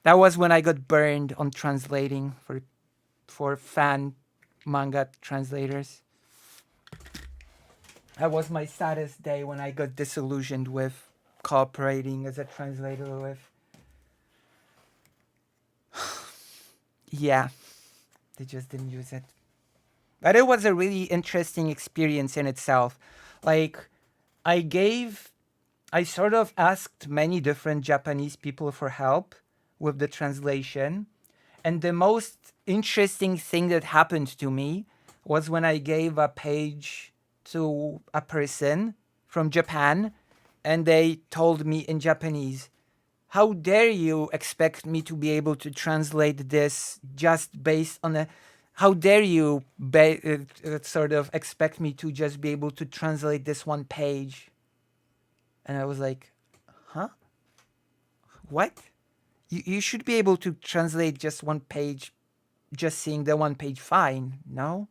That was when I got burned on translating for fan manga translators. That was my saddest day when I got disillusioned with cooperating as a translator with. Yeah, they just didn't use it. But it was a really interesting experience in itself. Like, I sort of asked many different Japanese people for help with the translation. And the most interesting thing that happened to me was when I gave a page to a person from Japan and they told me in Japanese, how dare you expect me to be able to translate this just based on a... How dare you sort of expect me to just be able to translate this one page? And I was like, huh? What? You should be able to translate just one page, just seeing the one page fine, no?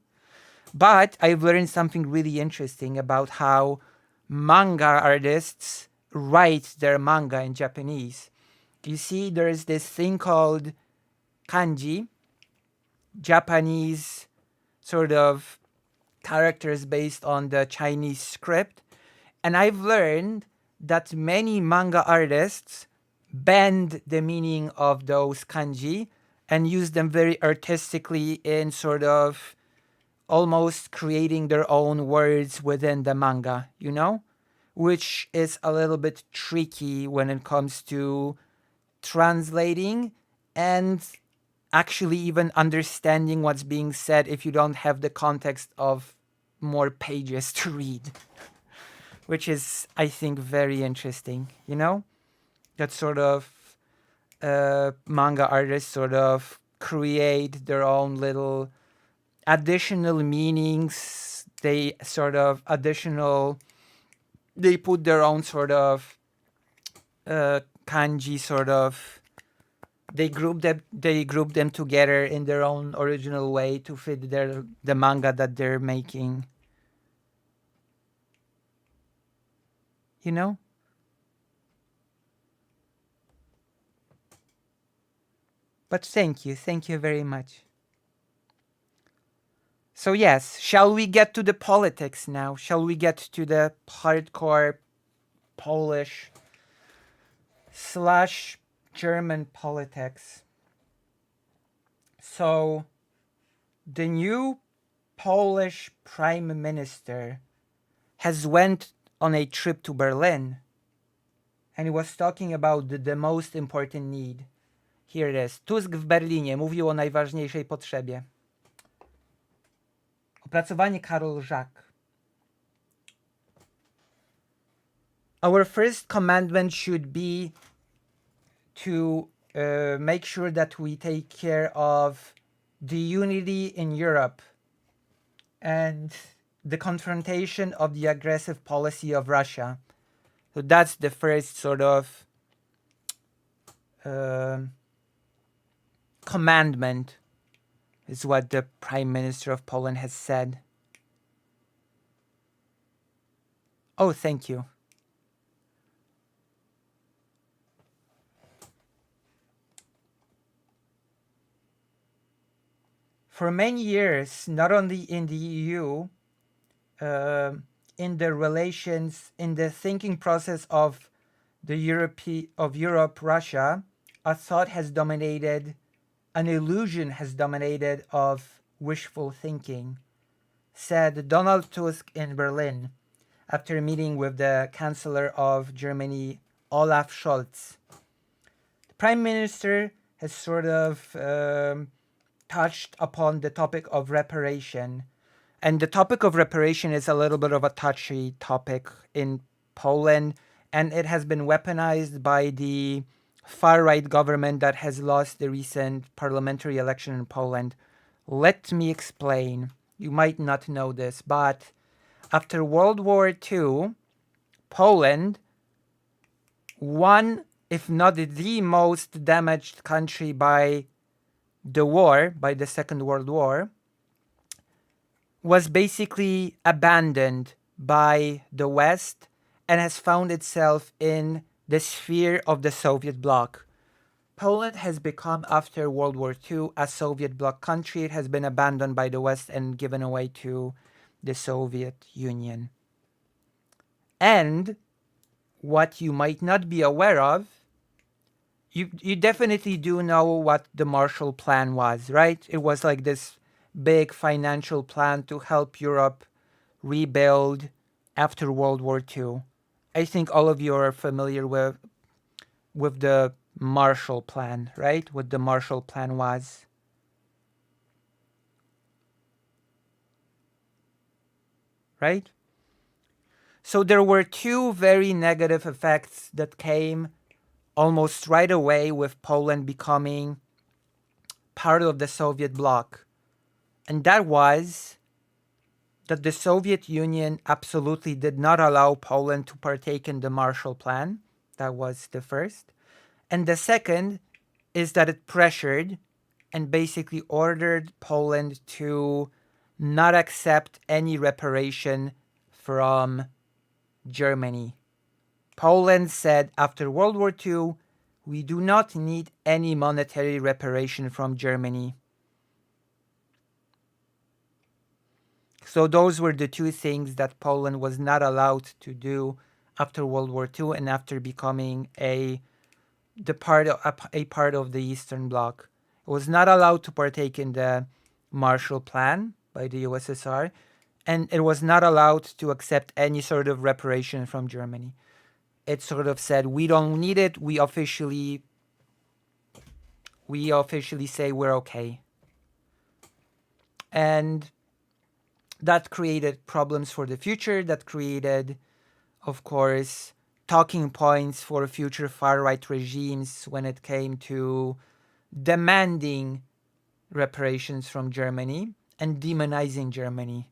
But I've learned something really interesting about how manga artists write their manga in Japanese. You see, there is this thing called kanji, Japanese sort of characters based on the Chinese script. And I've learned that many manga artists bend the meaning of those kanji and use them very artistically in sort of almost creating their own words within the manga, you know? Which is a little bit tricky when it comes to translating and actually even understanding what's being said if you don't have the context of more pages to read. which is, I think, very interesting, you know? That sort of manga artists sort of create their own little additional meanings. They sort of they put their own sort of kanji sort of, they group them together in their own original way to fit the manga that they're making. You know? But thank you very much. So yes, shall we get to the politics now? Shall we get to the hardcore Polish / German politics? So the new Polish Prime Minister has went on a trip to Berlin, and he was talking about the most important need. Here it is. Tusk w Berlinie mówił o najważniejszej potrzebie. Opracowanie Karol Żak. Our first commandment should be to make sure that we take care of the unity in Europe and the confrontation of the aggressive policy of Russia. So that's the first sort of commandment, is what the Prime Minister of Poland has said. Oh, thank you. For many years, not only in the EU, in the relations, in the thinking process of Europe, Russia, a thought has dominated, an illusion has dominated of wishful thinking, said Donald Tusk in Berlin after meeting with the Chancellor of Germany, Olaf Scholz. The Prime Minister has sort of touched upon the topic of reparation. And the topic of reparation is a little bit of a touchy topic in Poland, and it has been weaponized by the far-right government that has lost the recent parliamentary election in Poland. Let me explain. You might not know this, but after World War II, Poland, one, if not the most damaged country by the war, by the Second World War, was basically abandoned by the West and has found itself in the sphere of the Soviet bloc. Poland has become, after World War II, a Soviet bloc country. It has been abandoned by the West and given away to the Soviet Union. And what you might not be aware of, you definitely do know what the Marshall Plan was, right? It was like this big financial plan to help Europe rebuild after World War II. I think all of you are familiar with the Marshall Plan, right? What the Marshall Plan was. Right? So there were two very negative effects that came almost right away with Poland becoming part of the Soviet bloc. And that was that the Soviet Union absolutely did not allow Poland to partake in the Marshall Plan. That was the first. And the second is that it pressured and basically ordered Poland to not accept any reparation from Germany. Poland said after World War II, we do not need any monetary reparation from Germany. So those were the two things that Poland was not allowed to do after World War II and after becoming a part of the Eastern Bloc. It was not allowed to partake in the Marshall Plan by the USSR, and it was not allowed to accept any sort of reparation from Germany. It sort of said, we don't need it. We officially say we're okay. And that created problems for the future. That created of course, talking points for future far-right regimes when it came to demanding reparations from Germany and demonizing Germany.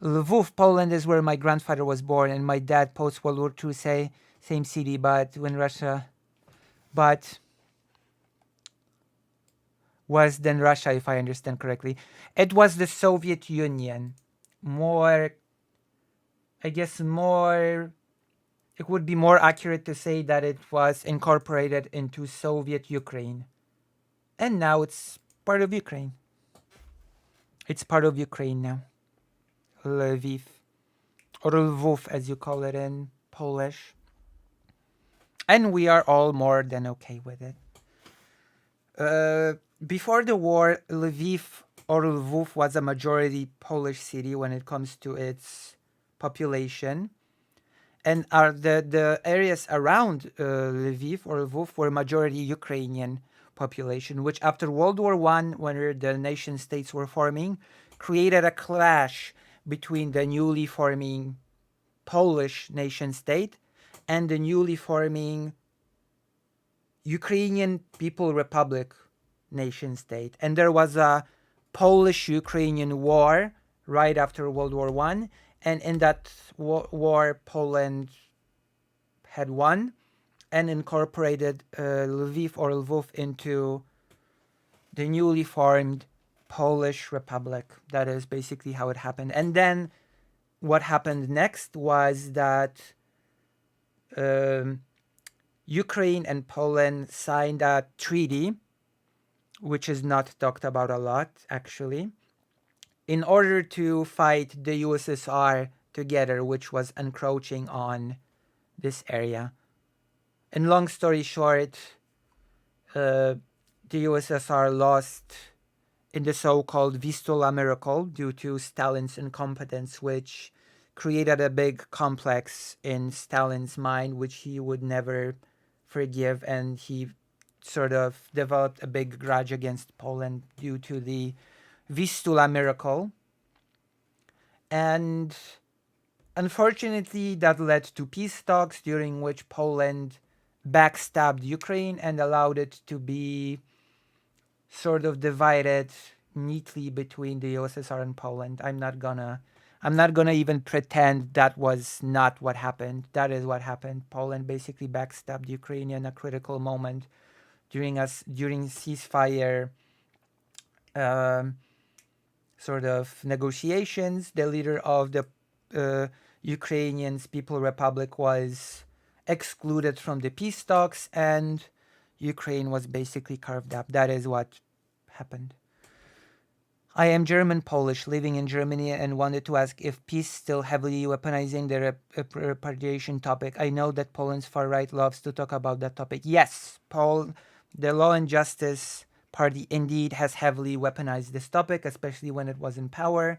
Lvov, Poland is where my grandfather was born, and my dad post World War II same city, but was then Russia, if I understand correctly. It was the Soviet Union. It would be more accurate to say that it was incorporated into Soviet Ukraine. And now it's part of Ukraine. It's part of Ukraine now. Lviv. Or Lvov, as you call it in Polish. And we are all more than okay with it. Before the war, Lviv or Lvov was a majority Polish city when it comes to its population. And the areas around Lviv or Lvov were majority Ukrainian population, which after World War I, when the nation states were forming, created a clash between the newly forming Polish nation state and the newly forming Ukrainian People Republic nation state. And there was a Polish-Ukrainian war right after World War I. And in that war, Poland had won and incorporated Lviv or Lvov into the newly formed Polish Republic. That is basically how it happened. And then what happened next was that Ukraine and Poland signed a treaty, which is not talked about a lot, actually, in order to fight the USSR together, which was encroaching on this area. And long story short, the USSR lost in the so-called Vistula miracle due to Stalin's incompetence, which created a big complex in Stalin's mind, which he would never forgive, and he sort of developed a big grudge against Poland due to the Vistula miracle. And unfortunately, that led to peace talks during which Poland backstabbed Ukraine and allowed it to be sort of divided neatly between the USSR and Poland. I'm not gonna even pretend that was not what happened. That is what happened. Poland basically backstabbed Ukraine in a critical moment during ceasefire sort of negotiations. The leader of the Ukrainian People Republic was excluded from the peace talks, and Ukraine was basically carved up. That is what happened. I am German Polish, living in Germany, and wanted to ask if peace still heavily weaponizing the repatriation topic. I know that Poland's far right loves to talk about that topic. Yes, the Law and Justice Party indeed has heavily weaponized this topic, especially when it was in power.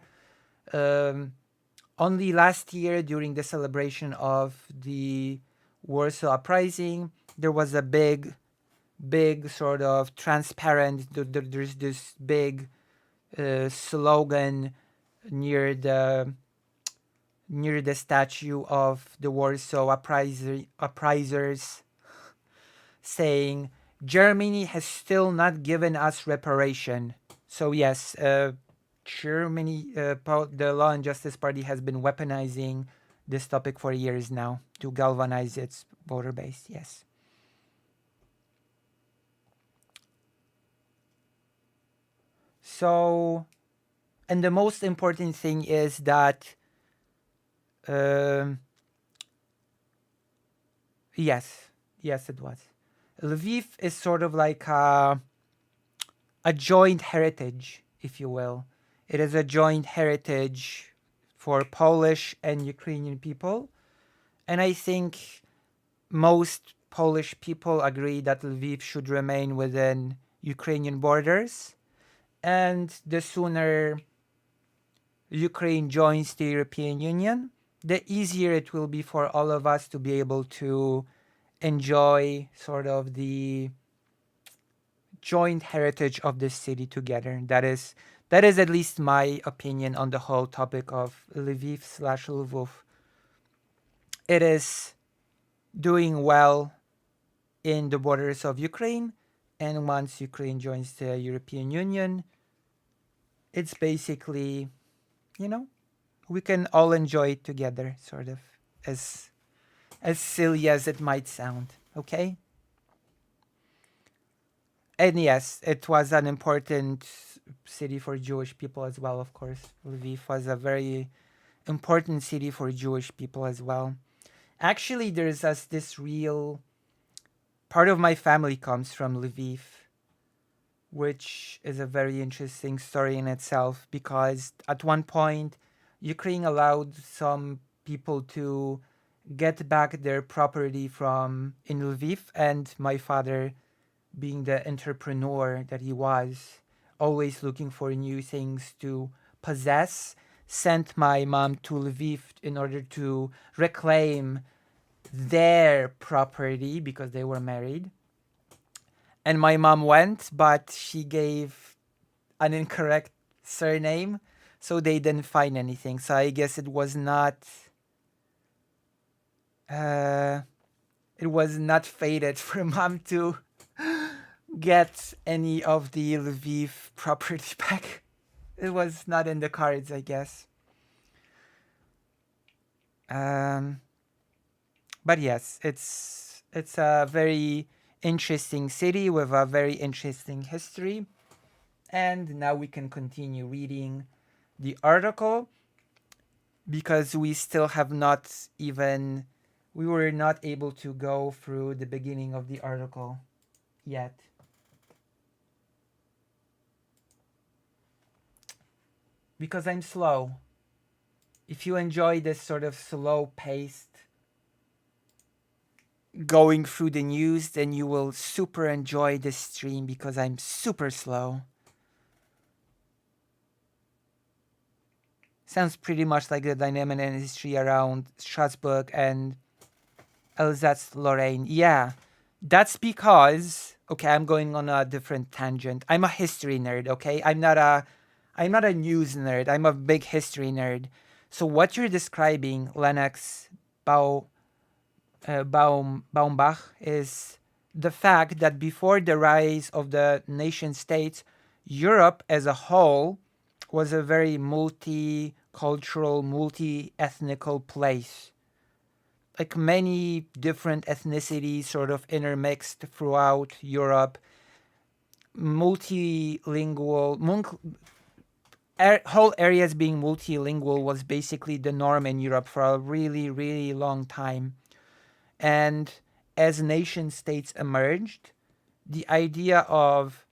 Only last year, during the celebration of the Warsaw Uprising, there was a big sort of transparent, there's this big slogan near the statue of the Warsaw uprisers saying, Germany has still not given us reparation. So yes, Germany, the Law and Justice Party has been weaponizing this topic for years now to galvanize its voter base. Yes. So, and the most important thing is that, yes, it was. Lviv is sort of like a joint heritage, if you will. It is a joint heritage for Polish and Ukrainian people. And I think most Polish people agree that Lviv should remain within Ukrainian borders. And the sooner Ukraine joins the European Union, the easier it will be for all of us to be able to enjoy sort of the joint heritage of this city together. That is at least my opinion on the whole topic of Lviv/Lvov. it is doing well in the borders of Ukraine, and once Ukraine joins the European Union, it's basically, you know, we can all enjoy it together, sort of, as silly as it might sound, okay? And yes, it was an important city for Jewish people as well, of course. Lviv was a very important city for Jewish people as well. Actually, there's this real part of my family comes from Lviv, which is a very interesting story in itself, because at one point, Ukraine allowed some people to get back their property from in Lviv, and my father, being the entrepreneur that he was, always looking for new things to possess, sent my mom to Lviv in order to reclaim their property because they were married. And my mom went, but she gave an incorrect surname, so they didn't find anything. So I guess it was not fated for mom to get any of the Lviv property back. It was not in the cards, I guess. But yes, it's a very interesting city with a very interesting history. And now we can continue reading the article, because we still have not even, we were not able to go through the beginning of the article yet. Because I'm slow. If you enjoy this sort of slow paced going through the news, then you will super enjoy this stream, because I'm super slow. Sounds pretty much like the dynamic industry around Strasbourg and Alsace-Lorraine. Yeah, that's because, okay, I'm going on a different tangent. I'm a history nerd, okay? I'm not a news nerd. I'm a big history nerd. So what you're describing, Lennox Baumbach, is the fact that before the rise of the nation states, Europe as a whole was a very multicultural, multi-ethnical place. Like many different ethnicities sort of intermixed throughout Europe. Multilingual, whole areas being multilingual was basically the norm in Europe for a really, really long time. And as nation states emerged, the idea of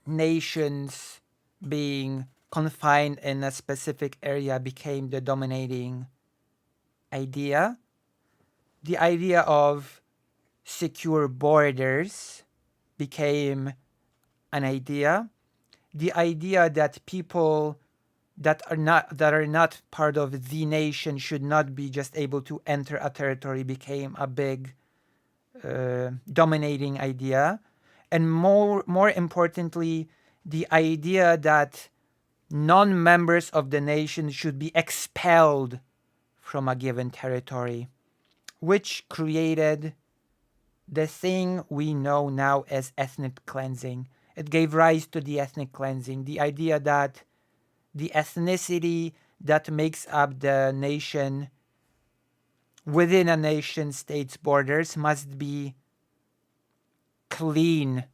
nations being confined in a specific area became the dominating idea. The idea of secure borders became an idea. The idea that people that are not part of the nation should not be just able to enter a territory became a big dominating idea. And more importantly, the idea that non-members of the nation should be expelled from a given territory, which created the thing we know now as ethnic cleansing. It gave rise to the ethnic cleansing, the idea that the ethnicity that makes up the nation within a nation state's borders must be clean.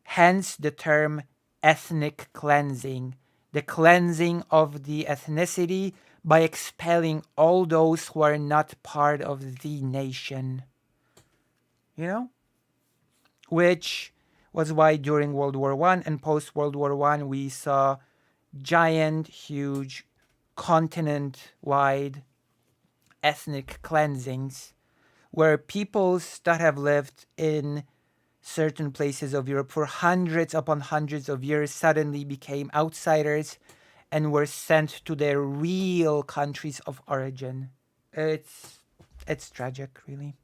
Hence the term ethnic cleansing, the cleansing of the ethnicity by expelling all those who are not part of the nation. You know? Which was why during World War I and post-World War I we saw giant, huge, continent-wide ethnic cleansings, where peoples that have lived in certain places of Europe for hundreds upon hundreds of years suddenly became outsiders and were sent to their real countries of origin. It's tragic, really.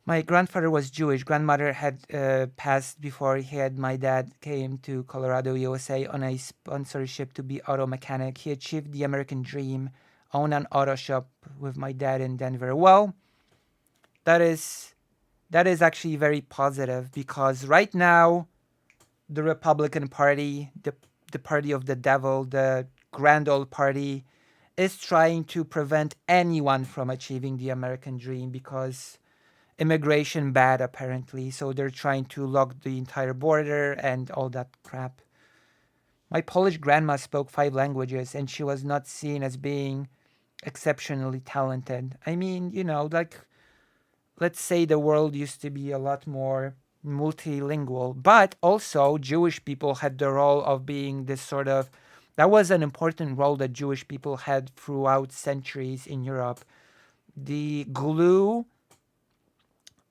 My grandfather was Jewish. Grandmother had passed before my dad came to Colorado, USA on a sponsorship to be auto mechanic. He achieved the American dream own an auto shop with my dad in Denver. Well, that is actually very positive, because right now the Republican Party, the party of the devil, the grand old party, is trying to prevent anyone from achieving the American dream, because immigration bad apparently, so they're trying to lock the entire border and all that crap. My Polish grandma spoke 5 languages and she was not seen as being exceptionally talented. I mean, like, let's say the world used to be a lot more multilingual, but also Jewish people had the role of being this sort of, that was an important role that Jewish people had throughout centuries in Europe. The glue,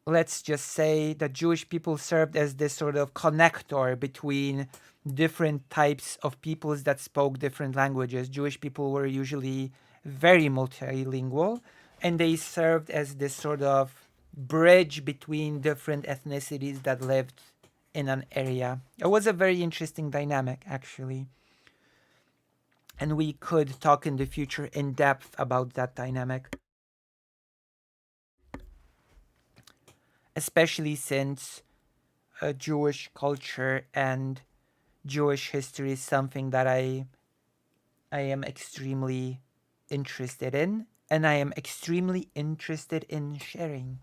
let's just say that Jewish people served as this sort of connector between different types of peoples that spoke different languages. Jewish people were usually very multilingual, and they served as this sort of bridge between different ethnicities that lived in an area. It was a very interesting dynamic, actually. And we could talk in the future in depth about that dynamic. Especially since Jewish culture and Jewish history is something that I am extremely interested in, and I am extremely interested in sharing.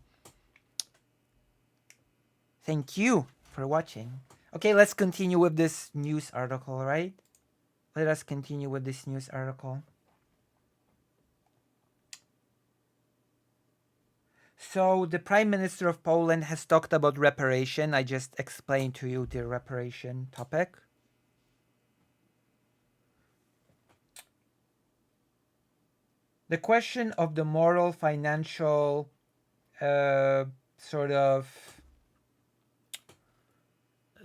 Thank you for watching. Okay, let's continue with this news article, right? Let us continue with this news article. So the Prime Minister of Poland has talked about reparation. I just explained to you the reparation topic. The question of the moral, financial, sort of,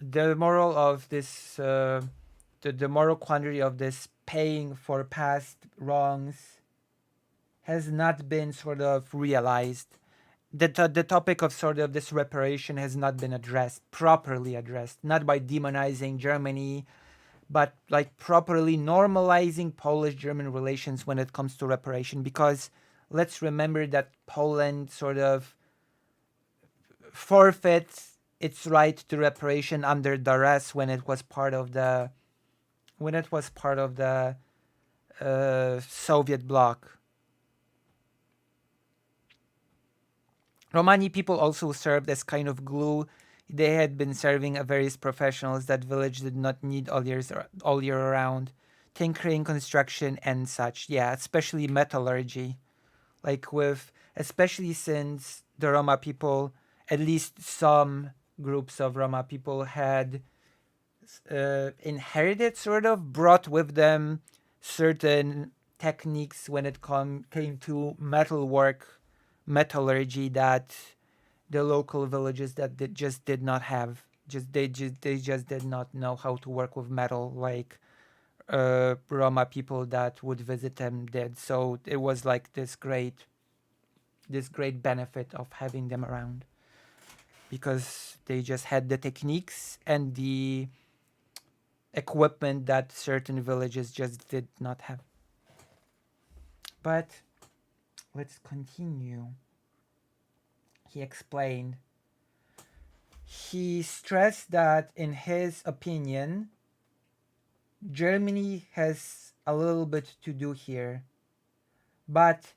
the moral of this, the moral quandary of this paying for past wrongs has not been sort of realized. The topic of sort of this reparation has not been properly addressed, not by demonizing Germany, but like properly normalizing Polish-German relations when it comes to reparation. Because let's remember that Poland sort of forfeits its right to reparation under duress when it was part of the Soviet bloc. Romani people also served as kind of glue. They had been serving various professionals that village did not need all year around. Tinkering, construction, and such. Yeah, especially metallurgy. Especially since the Roma people, at least some groups of Roma people had inherited, sort of, brought with them certain techniques when it came to metalwork, metallurgy, that the local villages that they just did not have. They just did not know how to work with metal like Roma people that would visit them did. So it was like this great benefit of having them around, because they just had the techniques and the equipment that certain villages just did not have. But let's continue. He explained. He stressed that, in his opinion, Germany has a little bit to do here, but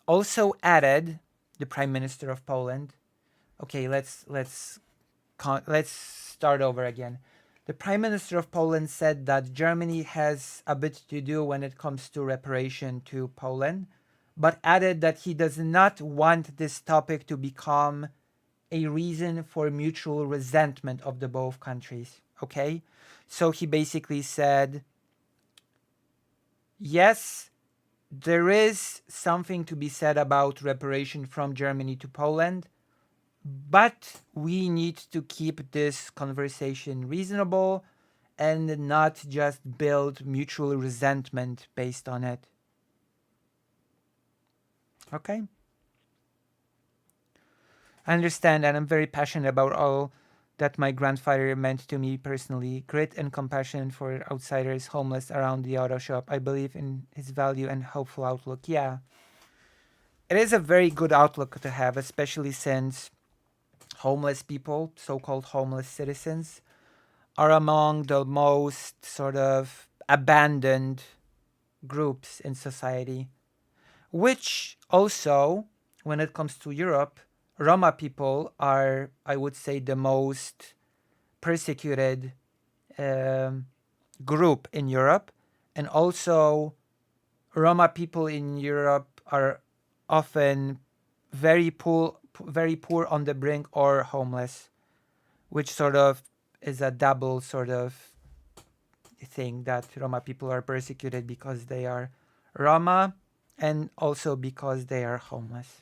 also added, the Prime Minister of Poland. Okay, let's start over again. The Prime Minister of Poland said that Germany has a bit to do when it comes to reparation to Poland, but added that he does not want this topic to become a reason for mutual resentment of the both countries. Okay? So he basically said, yes, there is something to be said about reparation from Germany to Poland, but we need to keep this conversation reasonable and not just build mutual resentment based on it. Okay? I understand, and I'm very passionate about all that my grandfather meant to me personally. Grit and compassion for outsiders homeless around the auto shop. I believe in his value and hopeful outlook. Yeah. It is a very good outlook to have, especially since homeless people, so-called homeless citizens, are among the most sort of abandoned groups in society, which also, when it comes to Europe, Roma people are, I would say, the most persecuted group in Europe. And also, Roma people in Europe are often very poor on the brink or homeless, which sort of is a double sort of thing, that Roma people are persecuted because they are Roma and also because they are homeless.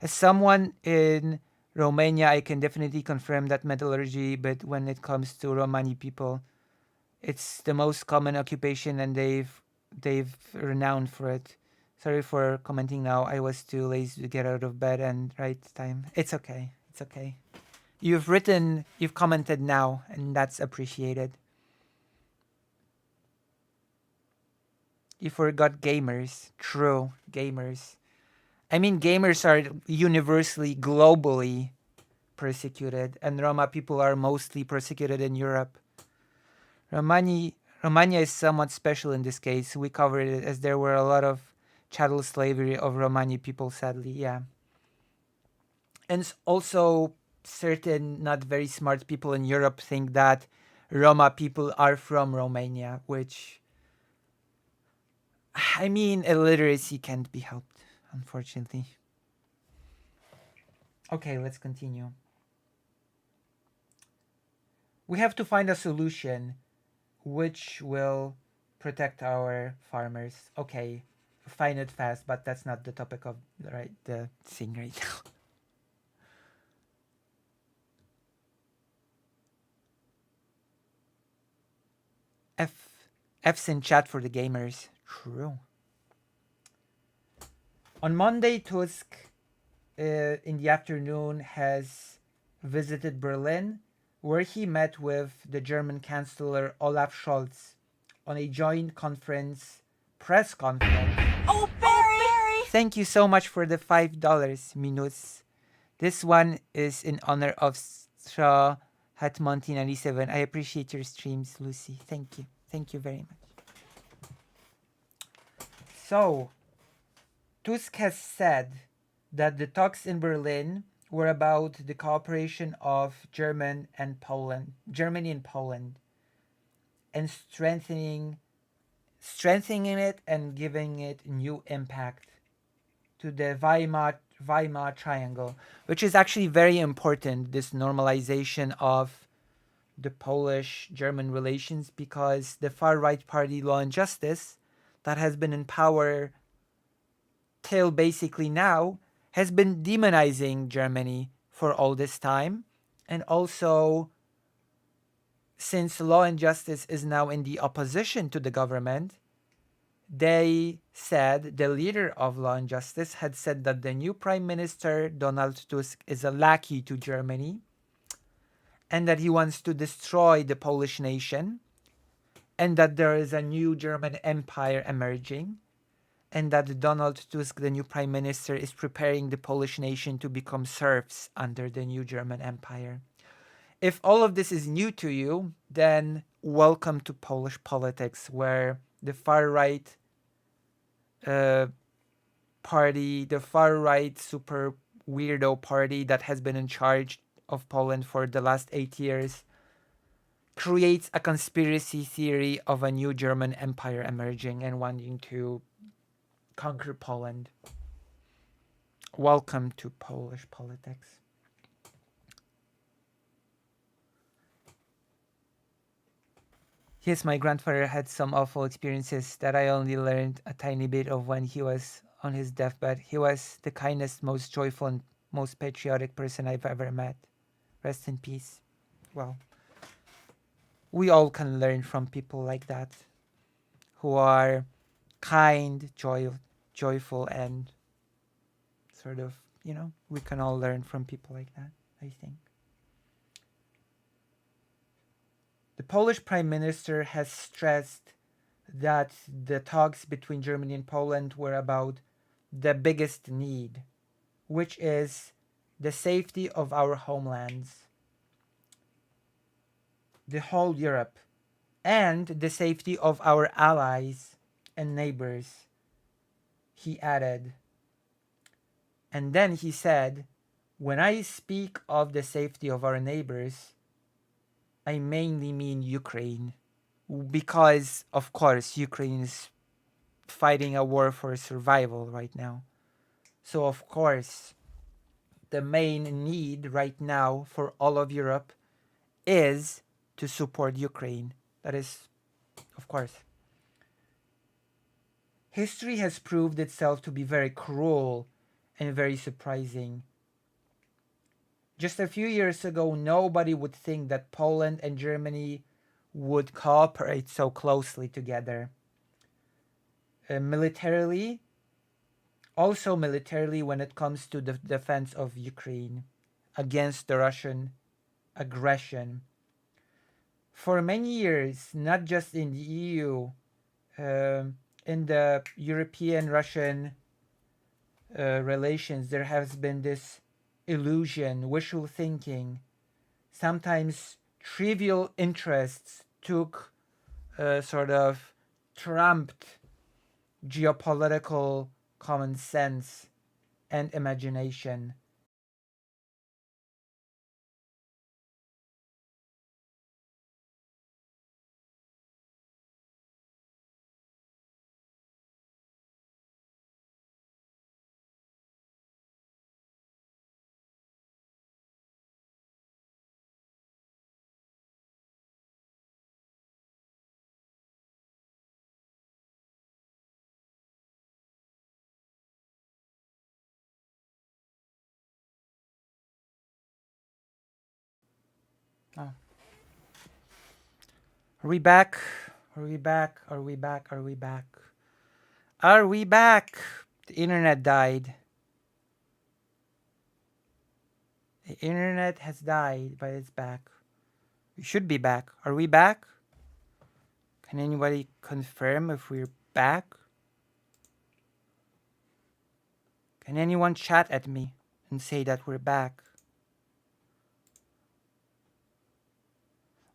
As someone in Romania, I can definitely confirm that metallurgy, but when it comes to Romani people, it's the most common occupation and they've renowned for it. Sorry for commenting now. I was too lazy to get out of bed and write time. It's okay. It's okay. You've commented now, and that's appreciated. You forgot gamers. True, gamers. I mean, gamers are universally, globally persecuted, and Roma people are mostly persecuted in Europe. Romania is somewhat special in this case. We covered it as there were a lot of chattel slavery of Romani people, sadly, yeah. And also, certain not very smart people in Europe think that Roma people are from Romania, which, I mean, illiteracy can't be helped, unfortunately. Okay, let's continue. We have to find a solution which will protect our farmers. Okay, find it fast, but that's not the topic of the thing right now. F's in chat for the gamers. True. On Monday, Tusk in the afternoon has visited Berlin, where he met with the German Chancellor Olaf Scholz on a joint press conference. Oh, Barry! Thank you so much for the $5, Minus. This one is in honor of Stra Hatmonty 97. I appreciate your streams, Lucy. Thank you. Thank you very much. So, Tusk has said that the talks in Berlin were about the cooperation of Germany and Poland, and strengthening it and giving it new impact to the Weimar Triangle, which is actually very important, this normalization of the Polish-German relations, because the far-right party Law and Justice, that has been in power till basically now, has been demonizing Germany for all this time. And also, since Law and Justice is now in the opposition to the government, they said, the leader of Law and Justice had said that the new Prime Minister, Donald Tusk, is a lackey to Germany, and that he wants to destroy the Polish nation, and that there is a new German empire emerging, and that Donald Tusk, the new Prime Minister, is preparing the Polish nation to become serfs under the new German empire. If all of this is new to you, then welcome to Polish politics, where the far-right party, the far-right super weirdo party that has been in charge of Poland for the last 8 years, creates a conspiracy theory of a new German empire emerging and wanting to conquer Poland. Welcome to Polish politics. Yes, my grandfather had some awful experiences that I only learned a tiny bit of when he was on his deathbed. He was the kindest, most joyful, and most patriotic person I've ever met. Rest in peace. Well, we all can learn from people like that, who are kind, joyful, and sort of, we can all learn from people like that, I think. The Polish Prime Minister has stressed that the talks between Germany and Poland were about the biggest need, which is the safety of our homelands, the whole Europe, and the safety of our allies and neighbors, he added. And then he said, when I speak of the safety of our neighbors, I mainly mean Ukraine. Because, of course, Ukraine is fighting a war for survival right now. So, of course, the main need right now for all of Europe is to support Ukraine. That is, of course. History has proved itself to be very cruel and very surprising. Just a few years ago, nobody would think that Poland and Germany would cooperate so closely together. Militarily, also militarily when it comes to the defense of Ukraine against the Russian aggression. For many years, not just in the EU, in the European-Russian relations, there has been this illusion, wishful thinking. Sometimes trivial interests took sort of trumped geopolitical common sense and imagination. Oh. Are we back? Are we back? Are we back? Are we back? Are we back? The internet died. The internet has died, but it's back. We should be back. Are we back? Can anybody confirm if we're back? Can anyone chat at me and say that we're back?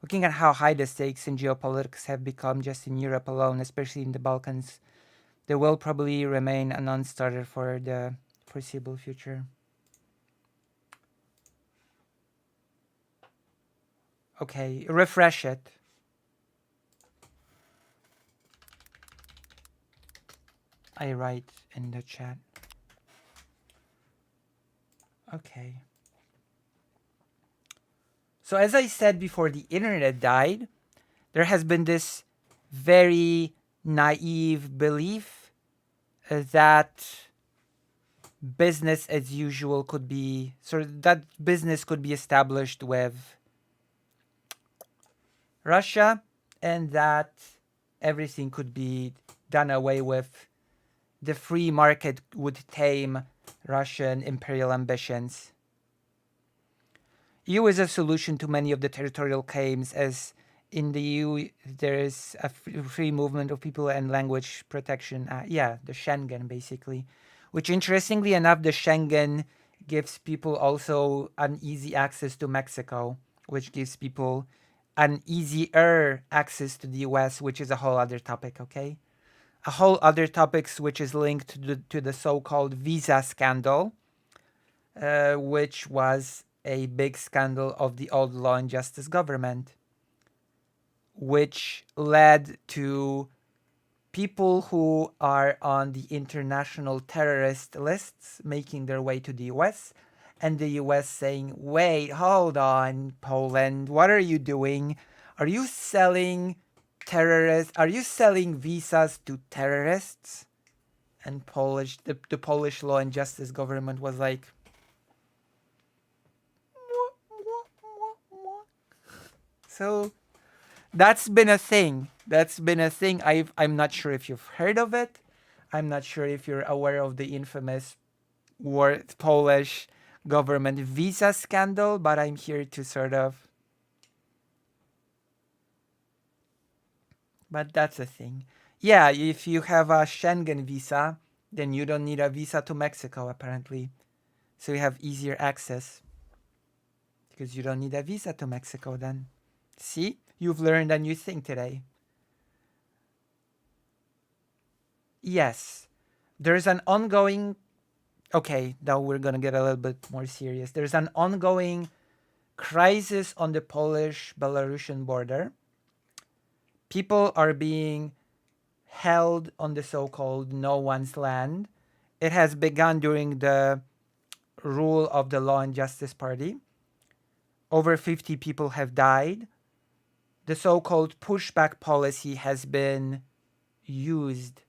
Looking at how high the stakes in geopolitics have become just in Europe alone, especially in the Balkans, they will probably remain a non-starter for the foreseeable future. Okay, refresh it. I write in the chat. Okay. So as I said before the internet died, there has been this very naive belief that business as usual could be, that business could be established with Russia and that everything could be done away with. The free market would tame Russian imperial ambitions. EU is a solution to many of the territorial claims, as in the EU there is a free movement of people and language protection. The Schengen basically, which interestingly enough, the Schengen gives people also an easy access to Mexico, which gives people an easier access to the US, which is a whole other topic, okay? A whole other topic which is linked to the so-called visa scandal, which was a big scandal of the old Law and Justice government, which led to people who are on the international terrorist lists making their way to the US, and the US saying, wait, hold on, Poland, what are you doing? Are you selling terrorists? Are you selling visas to terrorists? And the Polish Law and Justice government was like, so that's been a thing. I'm not sure if you've heard of it. I'm not sure if you're aware of the infamous Polish government visa scandal, but I'm here to sort of But that's the thing. Yeah, if you have a Schengen visa, then you don't need a visa to Mexico, apparently. So you have easier access. Because you don't need a visa to Mexico then. See? You've learned a new thing today. Yes. There's an ongoing... Okay, now we're going to get a little bit more serious. There's an ongoing crisis on the Polish-Belarusian border. People are being held on the so-called no one's land. It has begun during the rule of the Law and Justice Party. Over 50 people have died. The so-called pushback policy has been used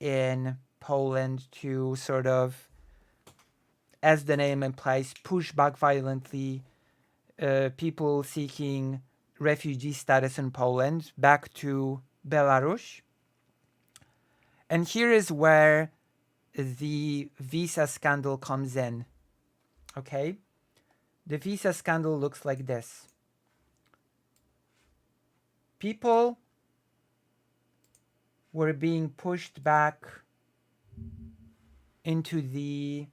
in Poland to sort of, as the name implies, push back violently people seeking refugee status in Poland back to Belarus. And here is where the visa scandal comes in. Okay? The visa scandal looks like this. People were being pushed back into the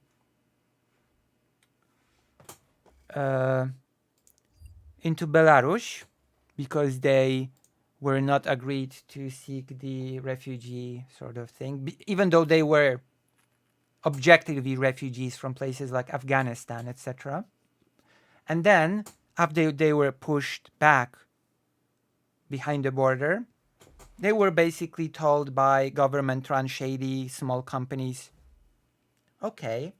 into Belarus because they were not agreed to seek the refugee sort of thing, even though they were objectively refugees from places like Afghanistan, etc. And then, after they were pushed back behind the border, they were basically told by government-run shady small companies, okay,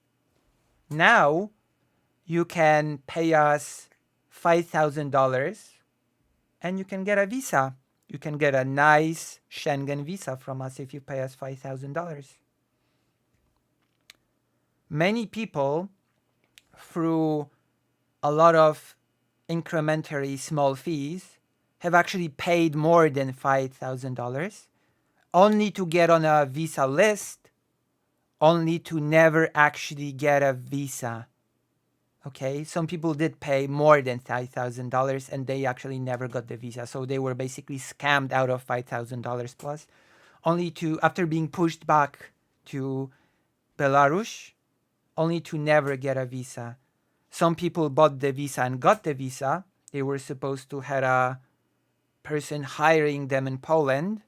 now you can pay us $5,000 and you can get a visa. You can get a nice Schengen visa from us if you pay us $5,000. Many people, through a lot of incrementary small fees, have actually paid more than $5,000 only to get on a visa list, only to never actually get a visa. Okay, some people did pay more than $5,000 and they actually never got the visa. So they were basically scammed out of $5,000 plus, only to, after being pushed back to Belarus, only to never get a visa. Some people bought the visa and got the visa. They were supposed to have a person hiring them in Poland,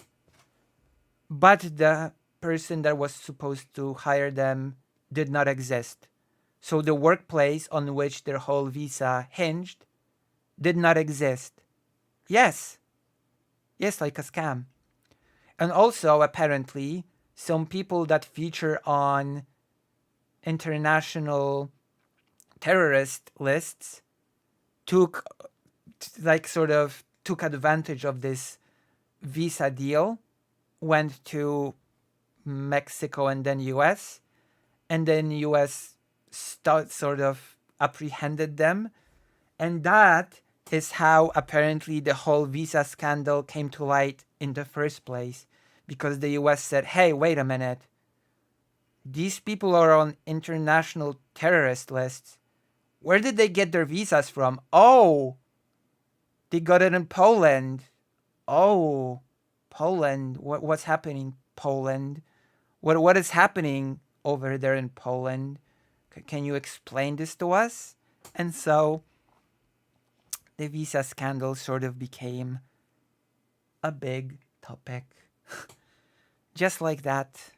but the person that was supposed to hire them did not exist. So the workplace on which their whole visa hinged did not exist. Yes. Yes, like a scam. And also, apparently, some people that feature on international terrorist lists took advantage of this visa deal, went to Mexico and then US, and then US sort of apprehended them. And that is how apparently the whole visa scandal came to light in the first place, because the US said, hey, wait a minute, these people are on international terrorist lists. Where did they get their visas from? Oh, they got it in Poland. Oh, Poland. What's happening, Poland? What is happening over there in Poland? Can you explain this to us? And so the visa scandal sort of became a big topic. Just like that.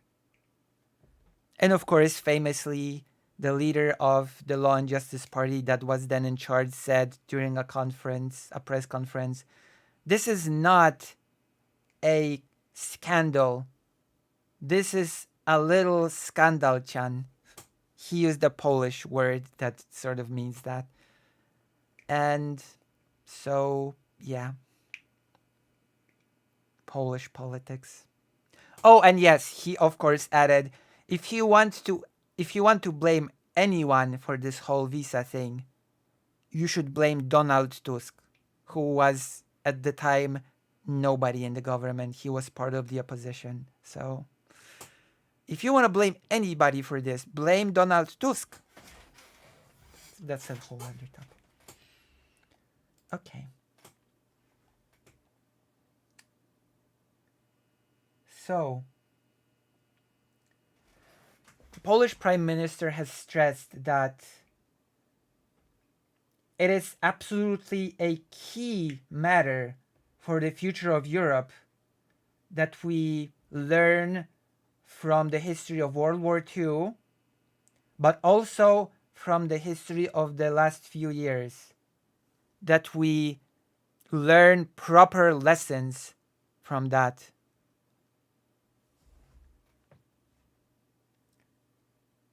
And of course, famously, the leader of the Law and Justice Party that was then in charge said during a press conference, this is not a scandal. This is a little skandalchan. He used a Polish word that sort of means that. And so, yeah. Polish politics. Oh, and yes, he of course added, if you want to blame anyone for this whole visa thing, you should blame Donald Tusk, who was at the time nobody in the government. He was part of the opposition. So if you want to blame anybody for this, blame Donald Tusk. That's a whole other topic. Okay. So, the Polish Prime Minister has stressed that it is absolutely a key matter for the future of Europe that we learn from the history of World War II, but also from the history of the last few years, that we learn proper lessons from that.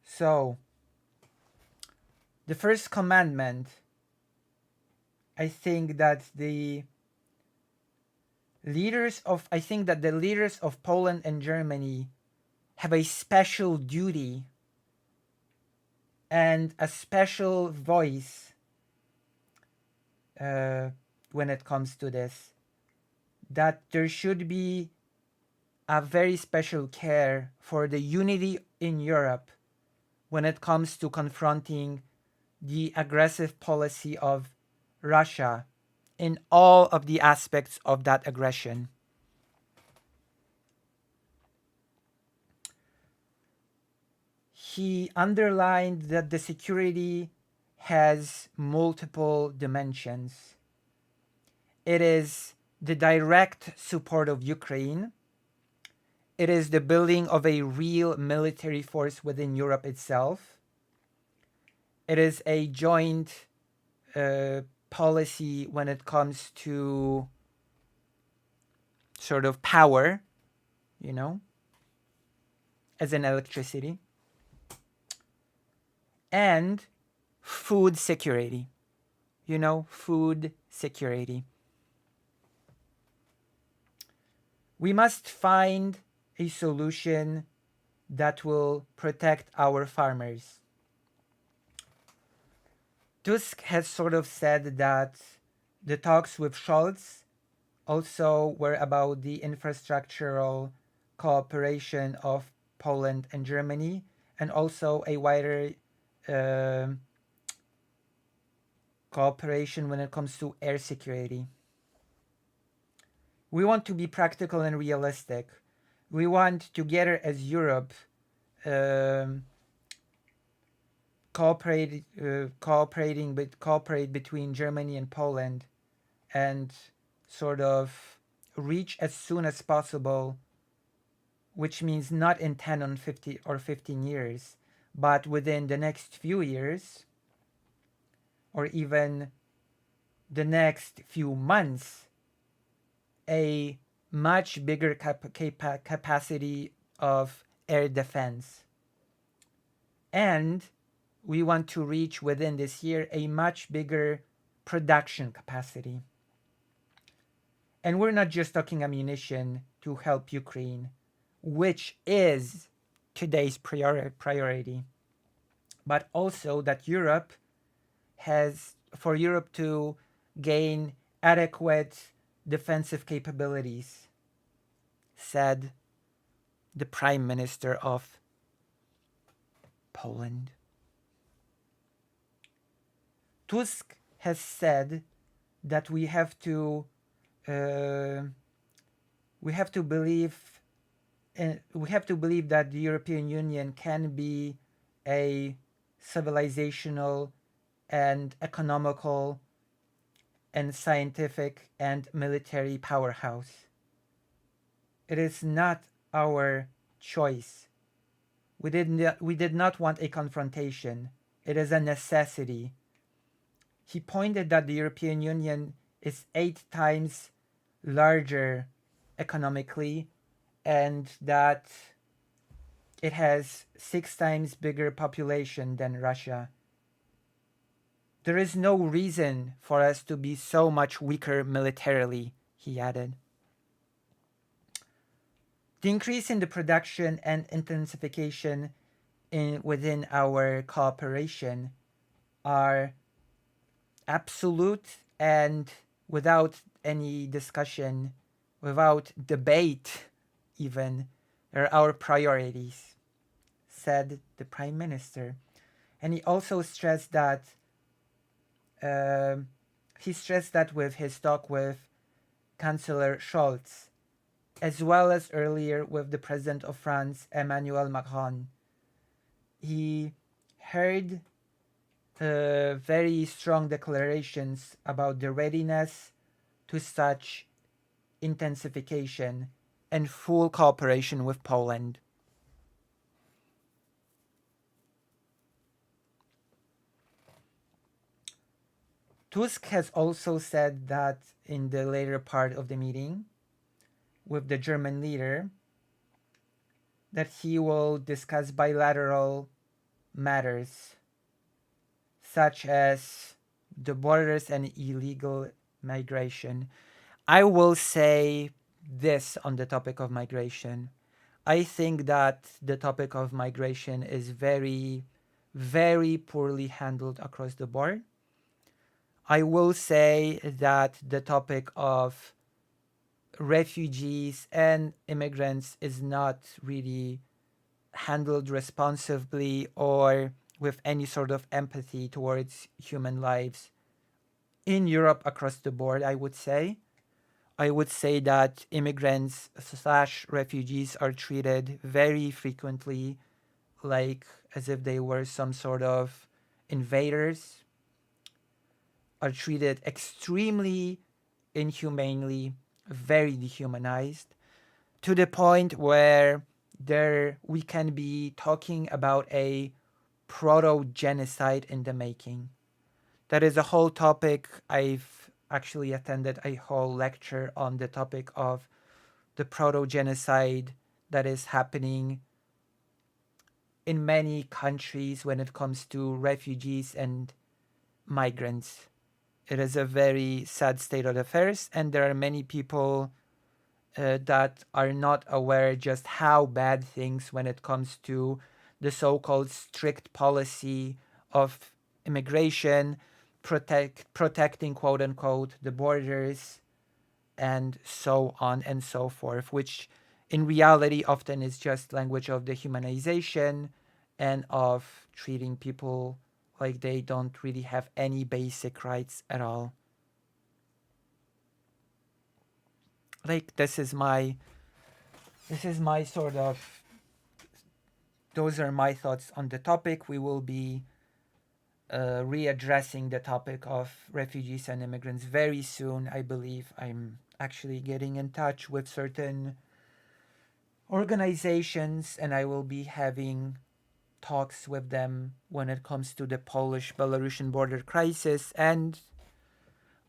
So, the first commandment, I think that the leaders of Poland and Germany have a special duty and a special voice when it comes to this. That there should be a very special care for the unity in Europe when it comes to confronting the aggressive policy of Russia in all of the aspects of that aggression. He underlined that the security has multiple dimensions. It is the direct support of Ukraine. It is the building of a real military force within Europe itself. It is a joint policy when it comes to sort of power, you know, as in electricity. And food security, food security. We must find a solution that will protect our farmers. Tusk has sort of said that the talks with Scholz also were about the infrastructural cooperation of Poland and Germany, and also a wider cooperation when it comes to air security. We want to be practical and realistic. We want together as Europe cooperate between Germany and Poland, and sort of reach as soon as possible, which means not in 10 or 50 or 15 years, but within the next few years, or even the next few months, a much bigger capacity of air defense. And we want to reach within this year a much bigger production capacity. And we're not just talking ammunition to help Ukraine, which is today's priority, but also that for Europe to gain adequate defensive capabilities, said the Prime Minister of Poland. Tusk has said that we have to believe that the European Union can be a civilizational and economical and scientific and military powerhouse. It is not our choice. We did not want a confrontation. It is a necessity. He pointed that the European Union is 8 times larger economically, and that it has 6 times bigger population than Russia. There is no reason for us to be so much weaker militarily, he added. The increase in the production and intensification within our cooperation are absolute and without any discussion, without debate even, are our priorities, said the Prime Minister. And he also stressed that with his talk with Chancellor Scholz, as well as earlier with the president of France, Emmanuel Macron. He heard very strong declarations about the readiness to such intensification and full cooperation with Poland. Tusk has also said that in the later part of the meeting with the German leader that he will discuss bilateral matters such as the borders and illegal migration. I will say this on the topic of migration. I think that the topic of migration is very, very poorly handled across the board. I will say that the topic of refugees and immigrants is not really handled responsibly or with any sort of empathy towards human lives in Europe across the board, I would say. I would say that immigrants slash refugees are treated very frequently like as if they were some sort of invaders, are treated extremely inhumanely, very dehumanized, to the point where we can be talking about a proto-genocide in the making. That is a whole topic. I've actually attended a whole lecture on the topic of the proto-genocide that is happening in many countries when it comes to refugees and migrants. It is a very sad state of affairs, and there are many people that are not aware just how bad things when it comes to the so-called strict policy of immigration, protecting quote unquote the borders, and so on and so forth, which in reality often is just language of dehumanization and of treating people like they don't really have any basic rights at all. Like this is my sort of, those are my thoughts on the topic. We will be readdressing the topic of refugees and immigrants very soon. I believe I'm actually getting in touch with certain organizations, and I will be having talks with them when it comes to the Polish-Belarusian border crisis, and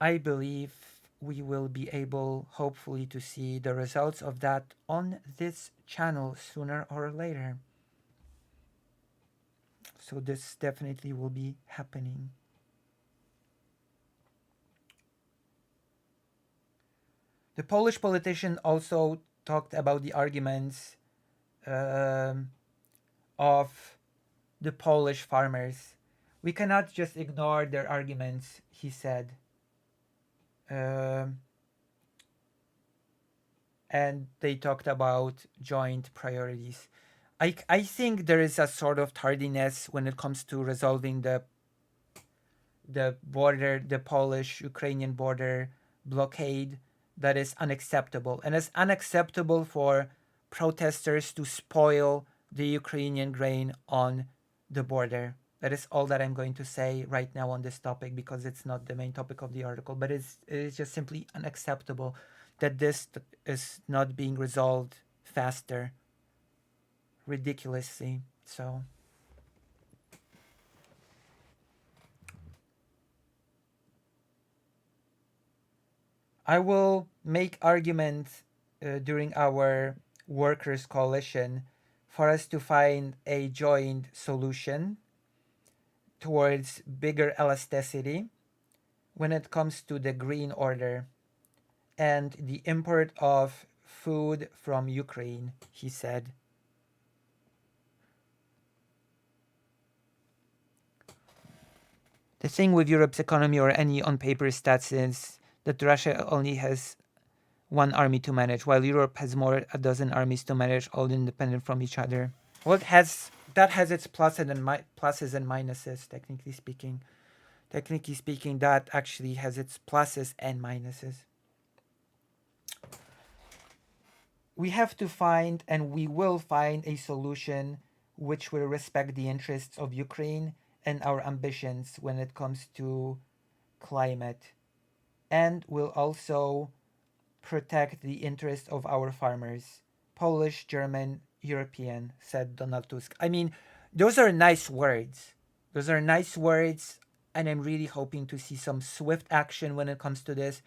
I believe we will be able, hopefully, to see the results of that on this channel sooner or later. So this definitely will be happening. The Polish politician also talked about the arguments of the Polish farmers. We cannot just ignore their arguments, he said. And they talked about joint priorities. I think there is a sort of tardiness when it comes to resolving the border, the Polish-Ukrainian border blockade, that is unacceptable. And it's unacceptable for protesters to spoil the Ukrainian grain on the border. That is all that I'm going to say right now on this topic, because it's not the main topic of the article, but it is just simply unacceptable that this is not being resolved faster. Ridiculously so. I will make arguments during our workers' coalition for us to find a joint solution towards bigger elasticity when it comes to the green order and the import of food from Ukraine, he said. The thing with Europe's economy or any on-paper stats is that Russia only has one army to manage, while Europe has a dozen armies to manage, all independent from each other. Well, that has its pluses and minuses, technically speaking. Technically speaking, that actually has its pluses and minuses. we have to find, and we will find, a solution which will respect the interests of Ukraine and our ambitions when it comes to climate, and will also protect the interests of our farmers, Polish, German, European, said Donald Tusk. I mean, those are nice words. Those are nice words, and I'm really hoping to see some swift action when it comes to this,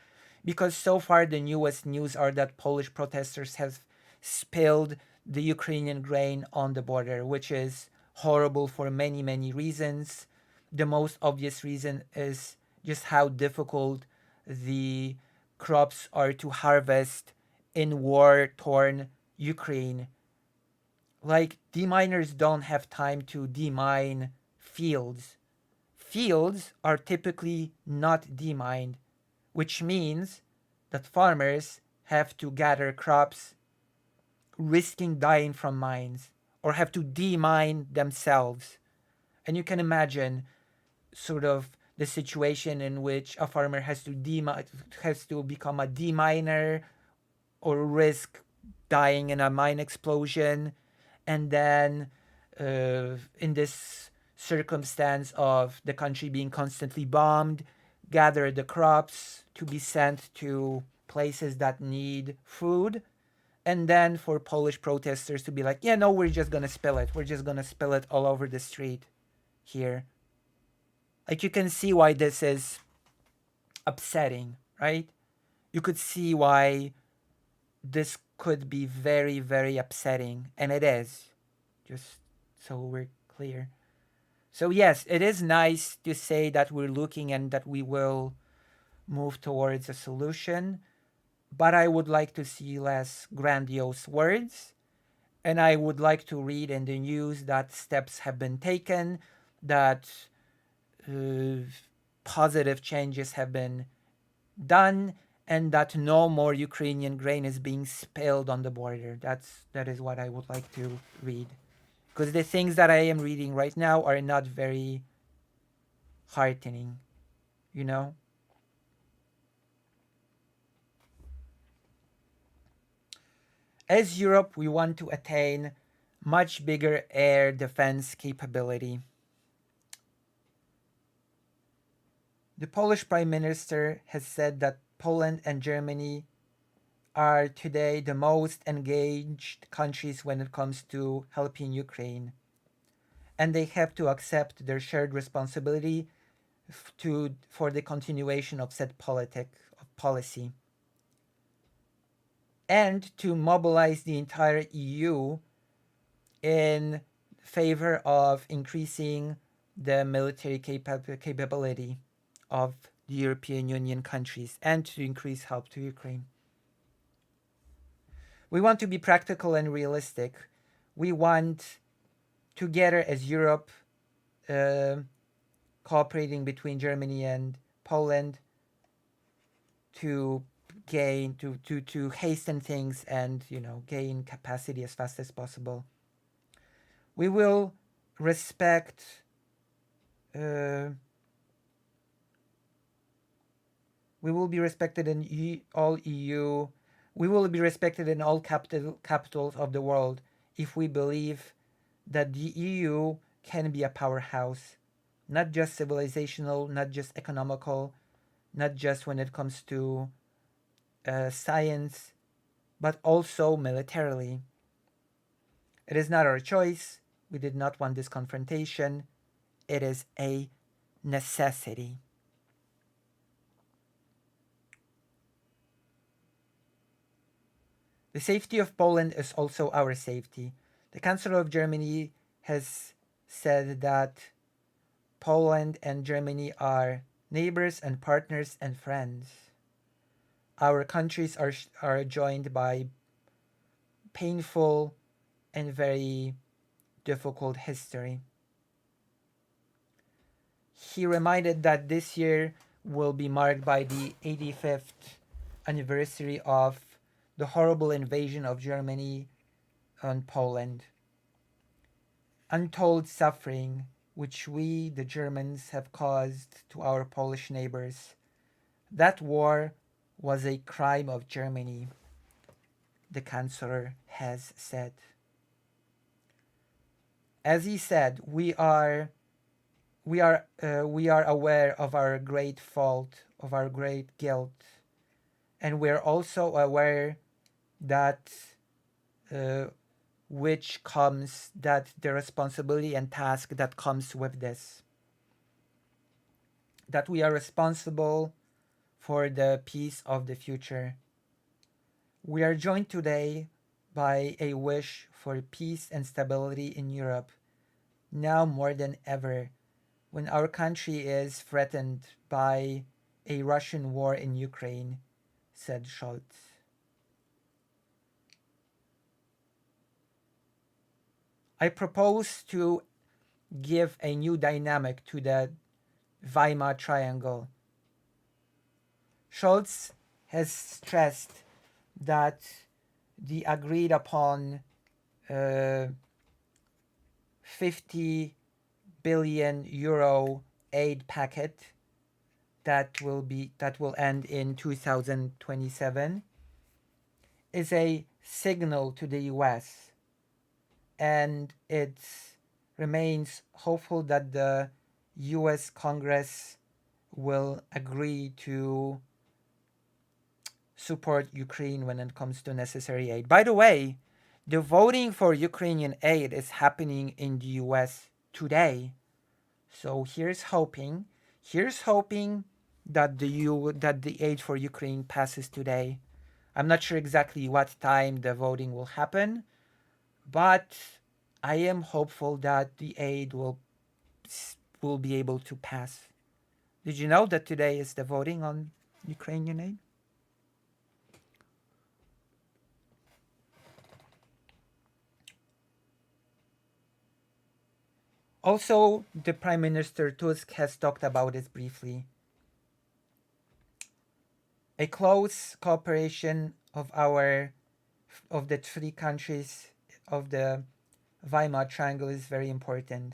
because so far the newest news are that Polish protesters have spilled the Ukrainian grain on the border, which is horrible for many, many reasons. The most obvious reason is just how difficult the crops are to harvest in war torn Ukraine. Like, deminers don't have time to demine fields. Fields are typically not demined, which means that farmers have to gather crops, risking dying from mines, or have to demine themselves. And you can imagine sort of the situation in which a farmer has to become a deminer or risk dying in a mine explosion, and then in this circumstance of the country being constantly bombed, gather the crops to be sent to places that need food, and then for Polish protesters to be like, yeah, no, we're just gonna spill it. We're just gonna spill it all over the street here. Like, you can see why this is upsetting, right? You could see why this could be very, very upsetting, and it is, just so we're clear. So yes, it is nice to say that we're looking and that we will move towards a solution, but I would like to see less grandiose words, and I would like to read in the news that steps have been taken, that positive changes have been done, and that no more Ukrainian grain is being spilled on the border. That is what I would like to read, because the things that I am reading right now are not very heartening, you know. As Europe, we want to attain much bigger air defense capability. The Polish Prime Minister has said that Poland and Germany are today the most engaged countries when it comes to helping Ukraine. And they have to accept their shared responsibility for the continuation of said policy. And to mobilize the entire EU in favor of increasing the military capability of the European Union countries and to increase help to Ukraine. We want to be practical and realistic. We want, together as Europe, cooperating between Germany and Poland, to gain, to hasten things and, you know, gain capacity as fast as possible. We will respect we will be respected in all EU. We will be respected in all capitals of the world if we believe that the EU can be a powerhouse, not just civilizational, not just economical, not just when it comes to science, but also militarily. It is not our choice. We did not want this confrontation. It is a necessity. The safety of Poland is also our safety. The Chancellor of Germany has said that Poland and Germany are neighbors and partners and friends. Our countries are joined by painful and very difficult history. He reminded that this year will be marked by the 85th anniversary of the horrible invasion of Germany on Poland. Untold suffering which we, the Germans, have caused to our Polish neighbors. That war was a crime of Germany. the chancellor has said. As he said, we are aware of our great fault, of our great guilt, and we're also aware that which comes, that the responsibility and task that comes with this, that we are responsible for the peace of the future. We are joined today by a wish for peace and stability in Europe, now more than ever, when our country is threatened by a Russian war in Ukraine, said Scholz. I propose to give a new dynamic to the Weimar Triangle. Scholz has stressed that the agreed upon 50 billion euro aid packet that will end in 2027 is a signal to the US, and it remains hopeful that the US Congress will agree to support Ukraine when it comes to necessary aid. By the way, the voting for Ukrainian aid is happening in the US today. So here's hoping that the aid for Ukraine passes today. I'm not sure exactly what time the voting will happen, but I am hopeful that the aid will be able to pass. Did you know that today is the voting on Ukrainian aid? Also, the Prime Minister Tusk has talked about this briefly. A close cooperation of the three countries of the Weimar Triangle is very important.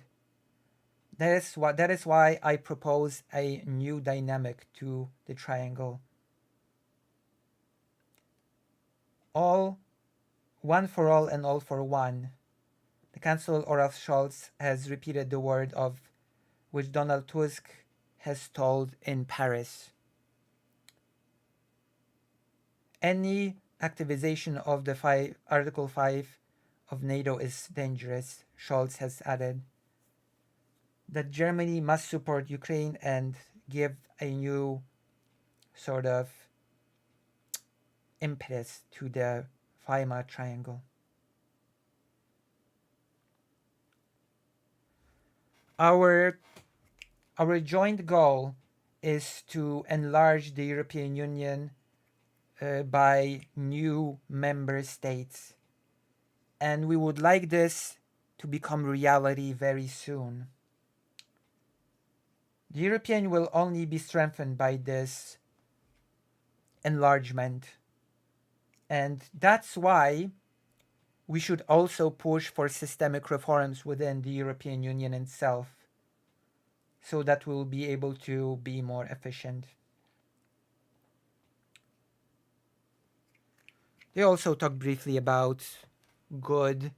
That is why I propose a new dynamic to the triangle. One for all and all for one. The Chancellor Olaf Scholz has repeated the word of which Donald Tusk has told in Paris. Any activization of the Article 5 of NATO is dangerous, Scholz has added. That Germany must support Ukraine and give a new sort of impetus to the Weimar Triangle. Our joint goal is to enlarge the European Union by new member states, and we would like this to become reality very soon. The European will only be strengthened by this enlargement, and that's why we should also push for systemic reforms within the European Union itself, so that we'll be able to be more efficient. They also talked briefly about good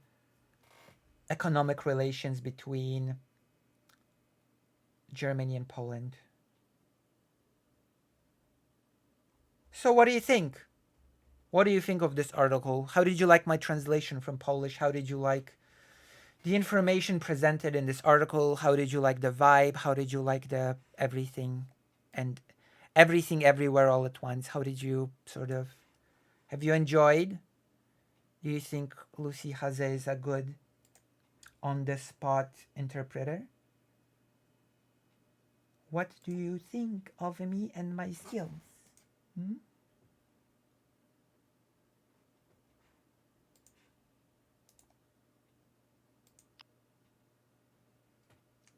economic relations between Germany and Poland. So what do you think? What do you think of this article? How did you like my translation from Polish? How did you like the information presented in this article? How did you like the vibe? How did you like the everything and everything everywhere all at once? How did you have you enjoyed? Do you think Lucy Haze is a good on-the-spot interpreter? What do you think of me and my skills?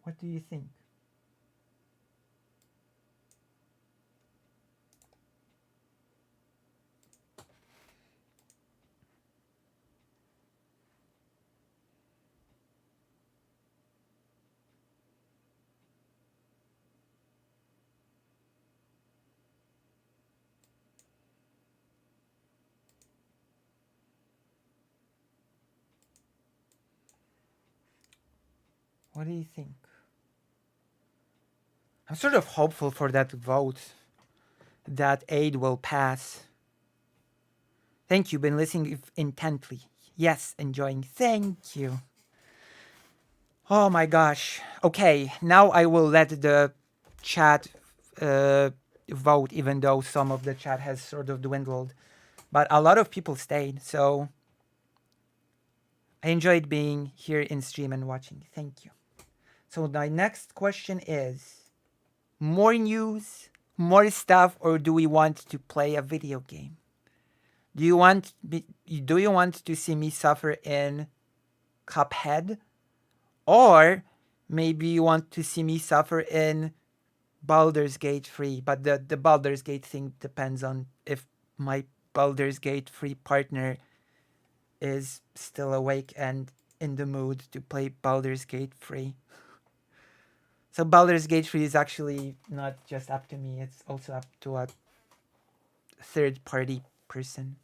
What do you think? What do you think? I'm sort of hopeful for that vote that aid will pass. Thank you. Been listening intently. Yes, enjoying. Thank you. Oh my gosh. Okay, now I will let the chat vote, even though some of the chat has sort of dwindled. But a lot of people stayed, so I enjoyed being here in stream and watching. Thank you. So my next question is, more news, more stuff, or do we want to play a video game? Do you want to see me suffer in Cuphead? Or maybe you want to see me suffer in Baldur's Gate 3, but the Baldur's Gate thing depends on if my Baldur's Gate 3 partner is still awake and in the mood to play Baldur's Gate 3. So Baldur's Gate 3 is actually not just up to me, it's also up to a third party person.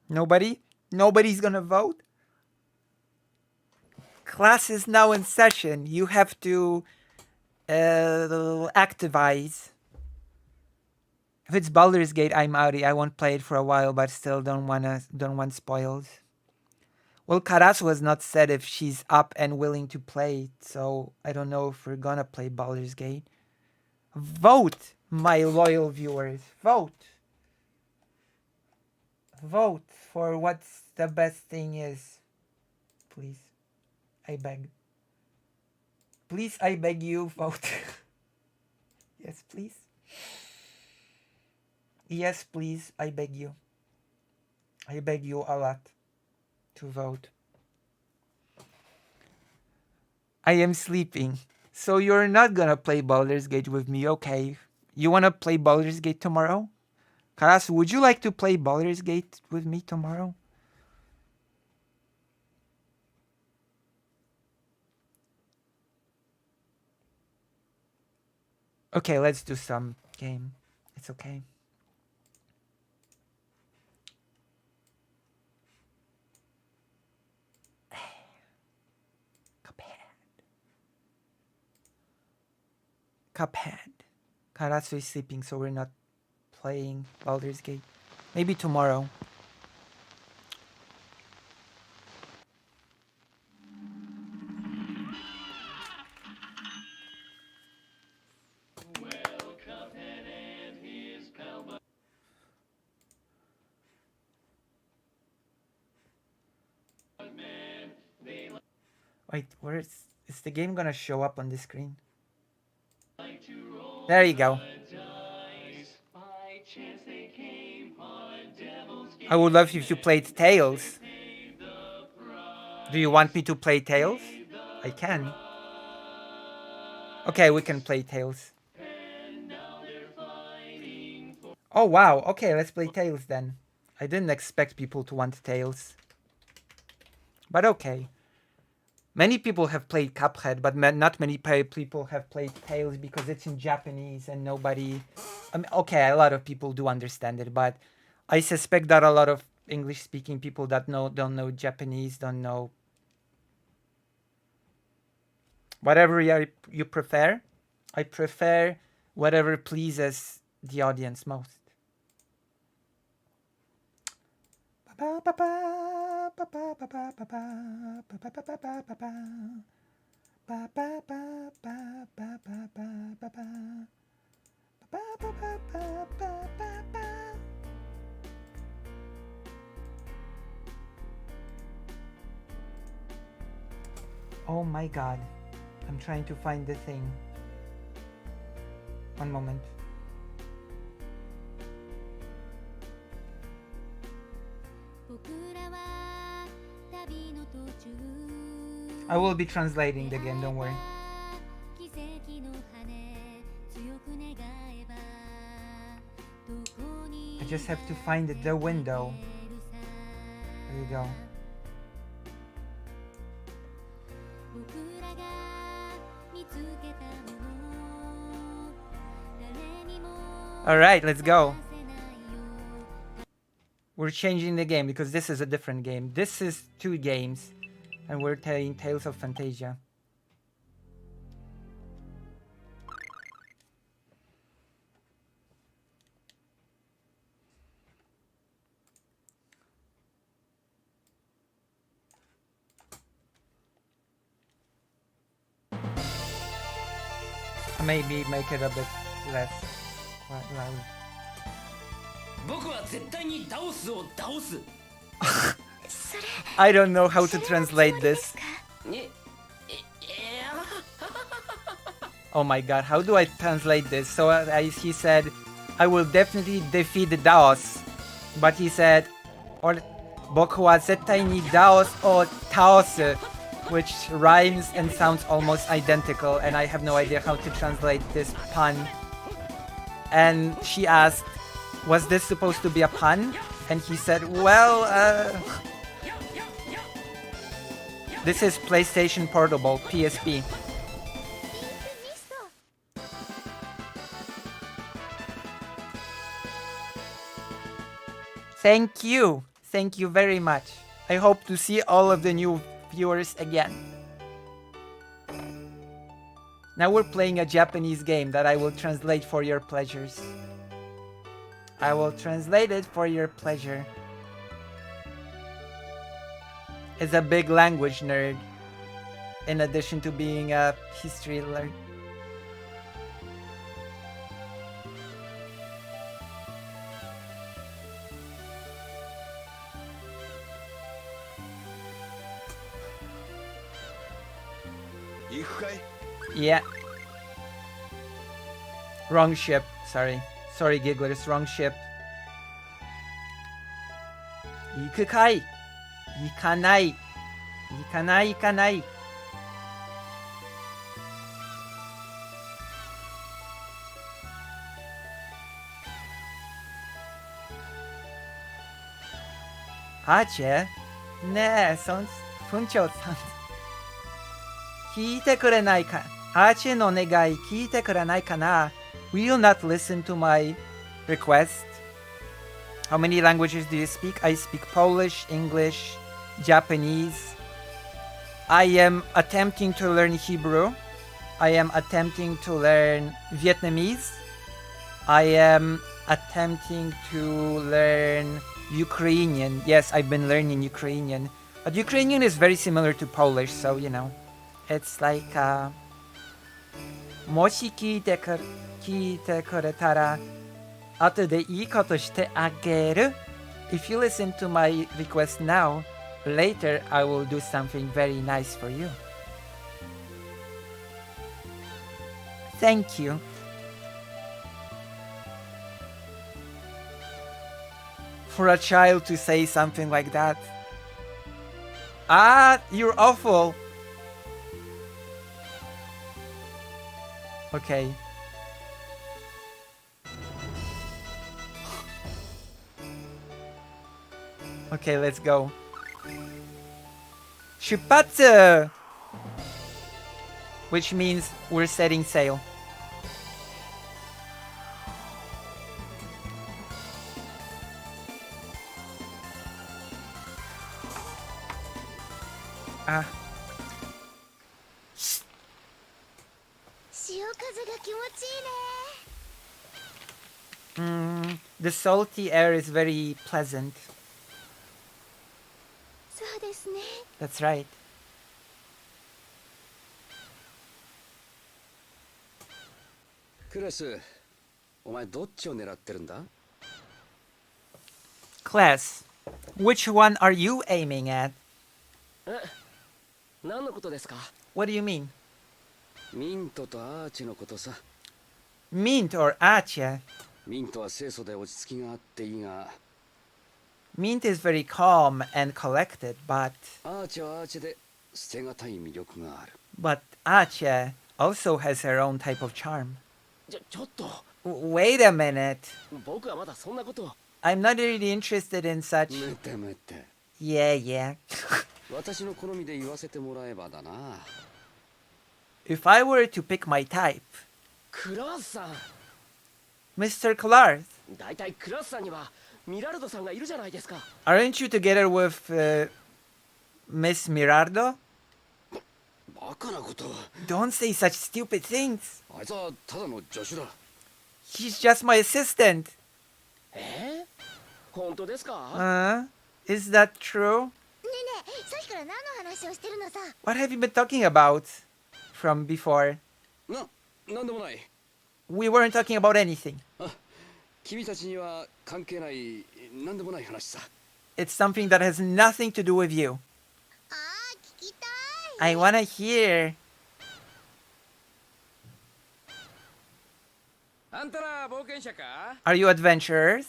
Nobody? Nobody's gonna vote? Class is now in session. You have to activize. If it's Baldur's Gate, I'm outie. I won't play it for a while, but still don't want spoils. Well, Karasu has not said if she's up and willing to play, so I don't know if we're gonna play Baldur's Gate. Vote, my loyal viewers. Vote. Vote for what's the best thing is. Please. I beg. Please, I beg you, vote. Yes, please. Yes, please, I beg you. I beg you a lot to vote. I am sleeping. So you're not gonna play Baldur's Gate with me, okay? You wanna play Baldur's Gate tomorrow? Karasu, would you like to play Baldur's Gate with me tomorrow? Okay, let's do some game. It's okay. Cuphead. Karasu is sleeping, so we're not playing Baldur's Gate. Maybe tomorrow. Wait, where is the game gonna show up on the screen? There you go. I would love if you played Tails. Do you want me to play Tails? I can. Okay, we can play Tails. Oh wow, okay, let's play Tails then. I didn't expect people to want Tails. But okay. Many people have played Cuphead, but not many people have played Tails because it's in Japanese and nobody... I mean, okay, a lot of people do understand it, but I suspect that a lot of English-speaking people that don't know Japanese, don't know... Whatever you prefer, I prefer whatever pleases the audience most. Oh my god. I'm trying to find the thing. One moment. I will be translating the game, don't worry. I just have to find the window. There you go. Alright, let's go. We're changing the game because this is a different game. This is 2 games, and we're telling Tales of Fantasia. Maybe make it a bit less loud. I don't know how to translate this. Oh my god, how do I translate this? So he said, I will definitely defeat Daos. But he said, Boku wa zettai ni Daos o taosu, which rhymes and sounds almost identical, and I have no idea how to translate this pun. And she asked, was this supposed to be a pun? And he said, well, this is PlayStation Portable, PSP. Thank you. Thank you very much. I hope to see all of the new viewers again. Now we're playing a Japanese game that I will translate for your pleasures. I will translate it for your pleasure. As a big language nerd, in addition to being a history nerd. Yeah. Wrong ship. Sorry. Sorry, Gigglers. Wrong ship. Ikukai. Ikanai. Ikanai, ikanai. Hache? Ne, Funcho-san. 聞いてくれないか? Hachi no negai, 聞いてくれないかな? Will you not listen to my request? How many languages do you speak? I speak Polish, English, Japanese. I am attempting to learn Hebrew. I am attempting to learn Vietnamese. I am attempting to learn Ukrainian. Yes, I've been learning Ukrainian. But Ukrainian is very similar to Polish, so you know. It's like, もし聞いてくれたら、後でいいことしてあげる. If you listen to my request now, later I will do something very nice for you. Thank you. For a child to say something like that. Ah, you're awful. Okay. Okay, let's go. Shupatsu! Which means we're setting sail. Ah. The salty air is very pleasant. That's right. Class, which one are you aiming at? What do you mean? Mint or Ache? Mint is very calm and collected, but 捨てがたい魅力がある。 But Ache also has her own type of charm. ちょっと Wait a minute. 僕はまだそんなことを。 I'm not really interested in such. めてめて Yeah, yeah. 私の好みで言わせてもらえばだな。 If I were to pick my type, クラースさん Mr. Clark, だいたいクラースさんにはミラルドさんがいるじゃないですか。 aren't you together with Miss Mirardo? バカなことを。 Don't say such stupid things. あいつはただの助手だ。 He's just my assistant. 本当ですか？ Is that true? ねえねえ、さっきから何の話をしてるのさ。 What have you been talking about from before? なんでもない。 We weren't talking about anything. 君たちには関係ないなんでもない話さ。 It's something that has nothing to do with you. ああ、聞きたい。 I wanna hear. あんたら冒険者か？ Are you adventurers?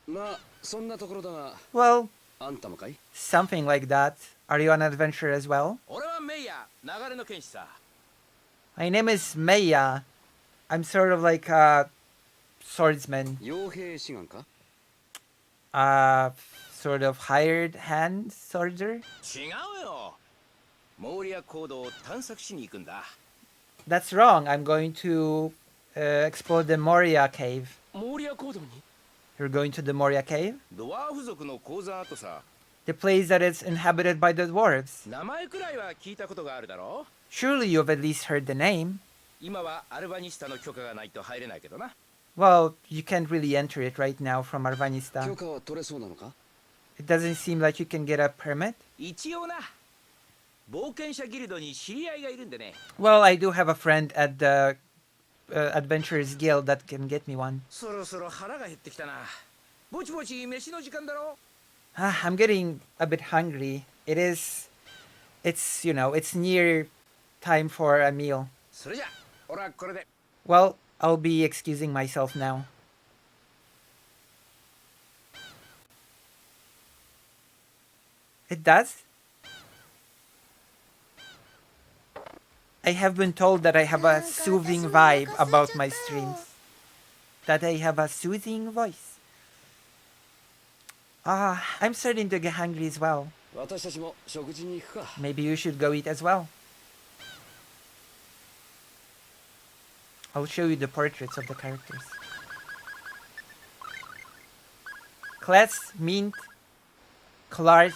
まあそんなところだが。 Well, あんたもかい？ something like that. Are you an adventurer as well? 俺はメイヤー、流れの剣士さ。 My name is Meiya. I'm sort of like a swordsman. 傭兵志願か？ Sort of hired hand soldier. 違うよ。モーリア坑道を探索しに行くんだ。 That's wrong. I'm going to explore the Moria cave. モーリア坑道に？ You're going to the Moria cave? ドワーフ族の鉱山跡さ。 The place that is inhabited by the dwarves. 名前くらいは聞いたことがあるだろ？ Surely you've at least heard the name. 今はアルバニスタの許可がないと入れないけどな。 Well, you can't really enter it right now from 許 Arvanista. 可は取れそうなのか？ It doesn't seem like you can get a permit. 一応な。冒険者ギルドに知り合いがいるんでね。 Well, I do have a friend at the Adventurers Guild that can get me one. そろそろ腹が減ってきたな。ぼちぼち飯の時間だろ。 I'm getting a bit hungry. It's near time for a meal. それじゃ、俺はこれで。 Well, I'll be excusing myself now. It does? I have been told that I have a soothing vibe about my streams. That I have a soothing voice. I'm starting to get hungry as well. 私たちも食事に行くか。 Maybe you should go eat as well. I'll show you the portraits of the characters. Kles, Mint, Clarth,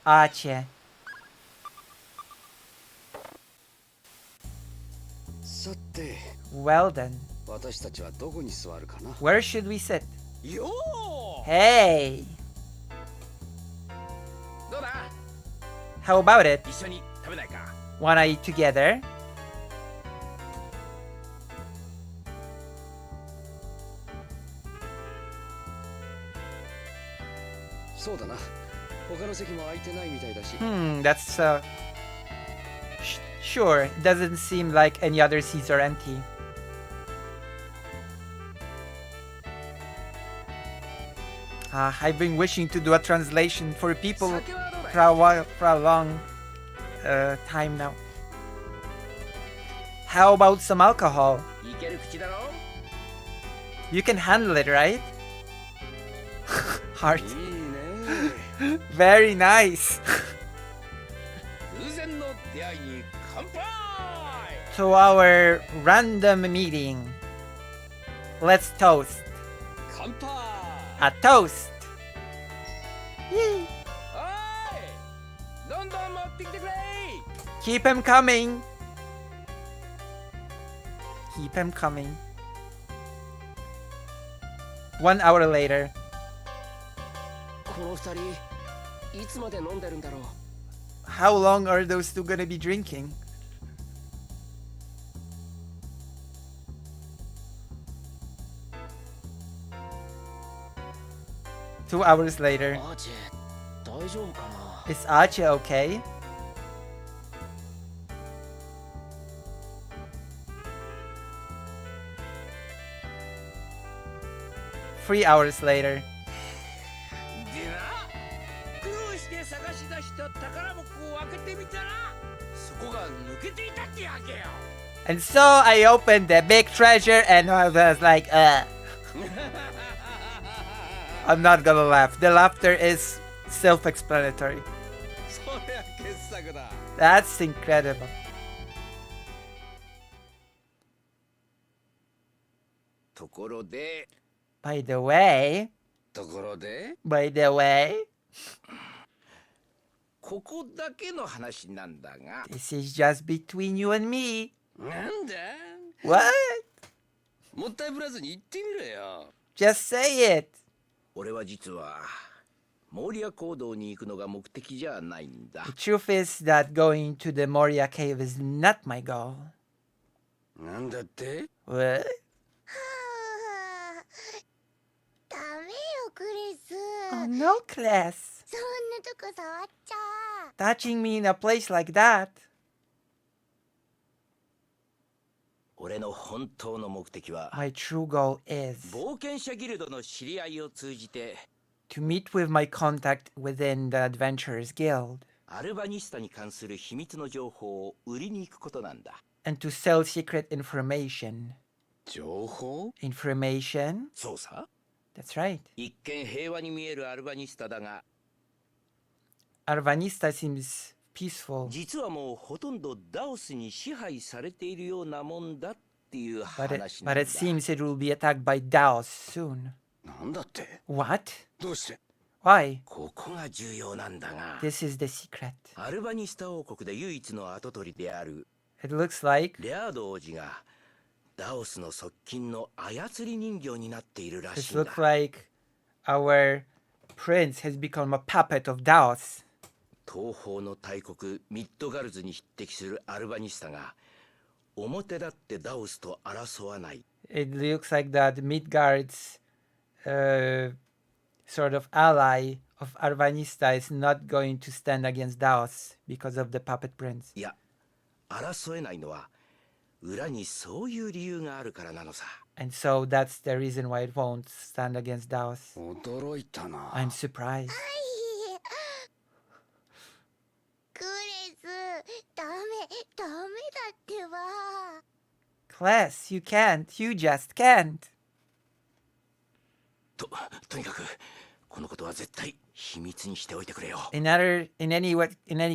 Ache. さて、 Well then, 私たちはどこに座るかな。 where should we sit? よー。 Hey! どうだ？ How about it? 一緒に食べないか？ Wanna eat together? そうだな。他の席も空いてないみたいだし。 That's sure, it doesn't seem like any other seats are empty. I've been wishing to do a translation for people for a long time now. How about some alcohol? いける口だろ？ You can handle it, right? Heart. いいね。 Very nice. 偶然の出会いに乾杯。 To our random meeting. Let's toast. 乾杯。 A toast. おい、どんどん持ってきてくれ。 Keep him coming. Keep him coming. 1 hour later. この二人、いつまで飲んでるんだろう。 How long are those two gonna be drinking? Two hours later. アーチェ、大丈夫かな？ Is Ache okay? Three hours later. でな、苦労して探し出した宝箱を開けてみたら、And so I opened the big treasure and I was like, I'm not gonna laugh. The laughter is self-explanatory. That's incredible. By the way, ここだけの話なんだが。 this is just between you and me. なんだ What? もったいぶらずに言ってみろよ。 Just say it. 俺は実はモーリア坑道に行くのが目的じゃないんだ。 The truth is that going to the Moria cave is not my goal. なんだって What? ダメよクリス Oh no, class. そんなとこ触っちゃ Touching me in a place like that. 俺の本当の目的は My true goal is 冒険者ギルドの知り合いを通じて to meet with my contact within the Adventurers Guild アルバニスタに関する秘密の情報を売りに行くことなんだ。 and to sell secret information. 情報 Information? そうさ。 That's right. 一見平和に見えるアルバニスタだが Arvanista seems peaceful, 実はもうほとんどダオスに支配されているようなもんだっていう but 話なん it だ。 seems it will be attacked by Daos soon. なんだって What? どうして Why? ここが重要なんだが This is the secret. アルバニスタ王国で唯一の跡取りである It looks like レアード王子がダオスの側近の操り人形になっているらし this いんだ。 looks like our prince has become a puppet of Daos. 東方の大国ミッドガルズに匹敵するアルバニスタが表立ってダオスと争わない。 It looks like that Midgard's sort of ally of Arvanista is not going to stand against Daos because of the puppet prince. いや、争えないのは裏にそういう理由があるからなのさ。 And so that's the reason why it won't stand against Daos. 驚いたな。 I'm surprised. クリスダメだってば Class, you can't. You just can't. とにかくこのことは絶対秘密にしておいてくれよ。 In any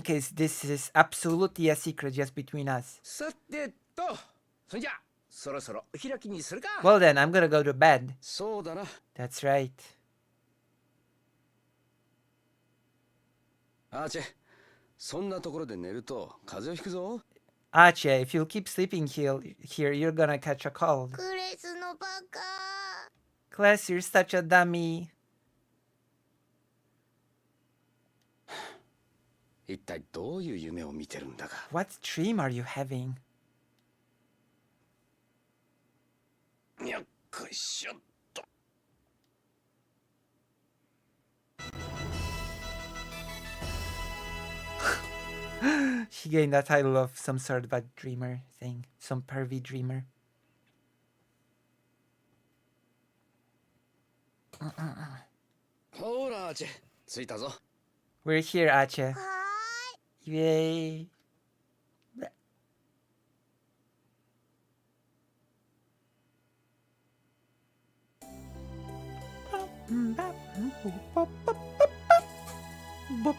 case, this is absolutely a secret just between us. さてと、それじゃそろそろお開きにするか。 Well then, I'm gonna go to bed. そうだな。 That's right. アーチェ、そんなところで寝ると風邪をひくぞ。 Archie, if you keep sleeping here, you're gonna catch a cold. クリスのバカ Class, you're such a dummy. 一体どういう夢を見てるんだか。 What dream are you having? よっこいしょっと。 She gained the title of some sort of a dreamer thing. Some pervy dreamer. Uh. ほら、アーチェ、着いたぞ。 We're here, Ache. は Yay. Boop.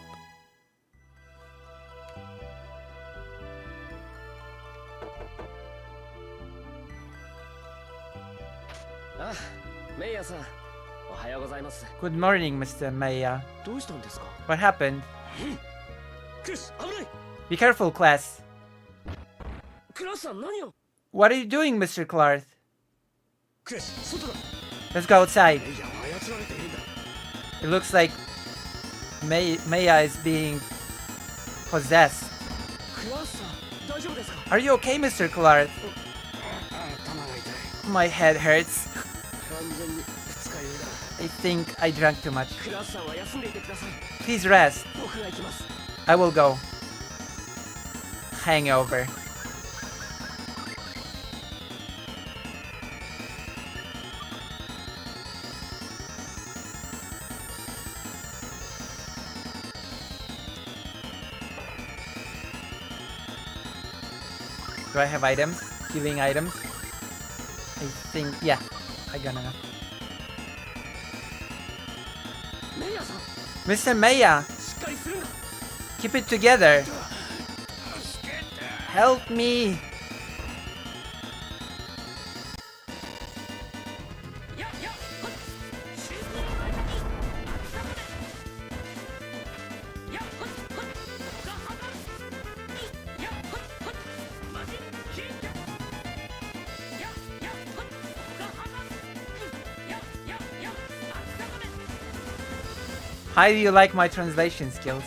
あ、メイヤさん、おはようございます。 Good morning, Mr. Maya. どうしたんですか？ What happened? クリス、危ない。 Be careful, class. クラスさん、何を？ What are you doing, Mr. Clark? クリス、外だ。 Let's go outside. メイヤは操られているんだ。 It looks like Maya is being possessed. クラスさん、大丈夫ですか？ Are you okay, Mr. Clark? 頭が痛い。 My head hurts. 完全に二日酔いだ。 I think I drank too much. クラスさんは休んでいてください。 Please rest. 僕が行きます。 I will go. Hangover. Do I have items? Healing items? I think, yeah, I got enough. Mr. Maya, keep it together. Help me. How do you like my translation skills?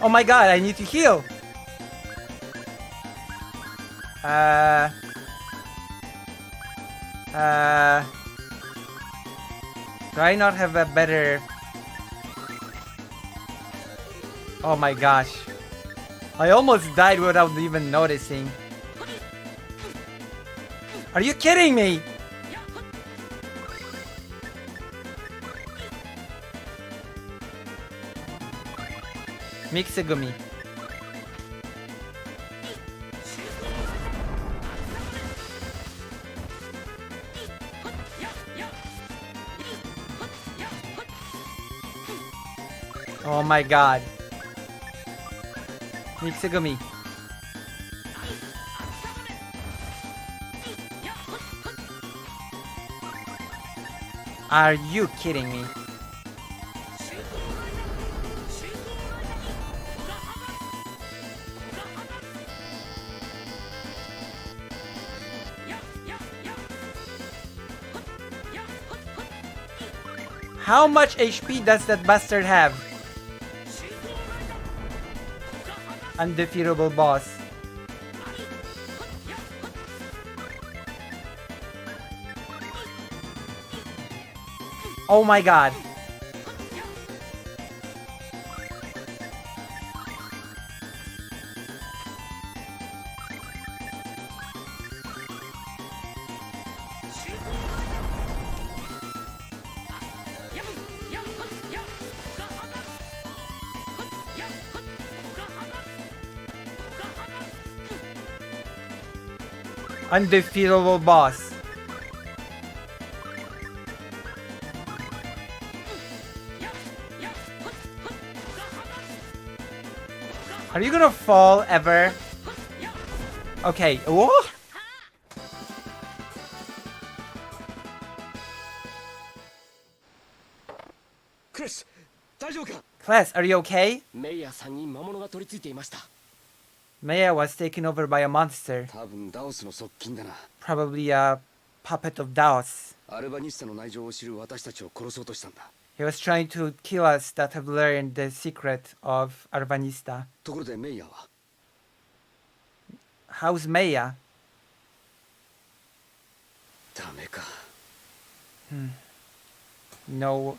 Oh my god, I need to heal! Do I not have a better... Oh my gosh. I almost died without even noticing. Are you kidding me? Mixugumi. Oh my god. Mixugumi. Are you kidding me? How much HP does that bastard have? Undefeatable boss. Oh my god. Undefeatable boss. Are you gonna fall ever? Okay. What? Chris, 大丈夫か? Class, are you okay? メイヤーさんに魔物が取り付いていました。 Maya was taken over by a monster. 多分ダオスの側近だな。 Probably a puppet of Daos. アルバニスタの内情を知る私たちを殺そうとしたんだ。 He was trying to kill us that have learned the secret of Arvanista. ところでメイヤーは How's Maya? ダメか。No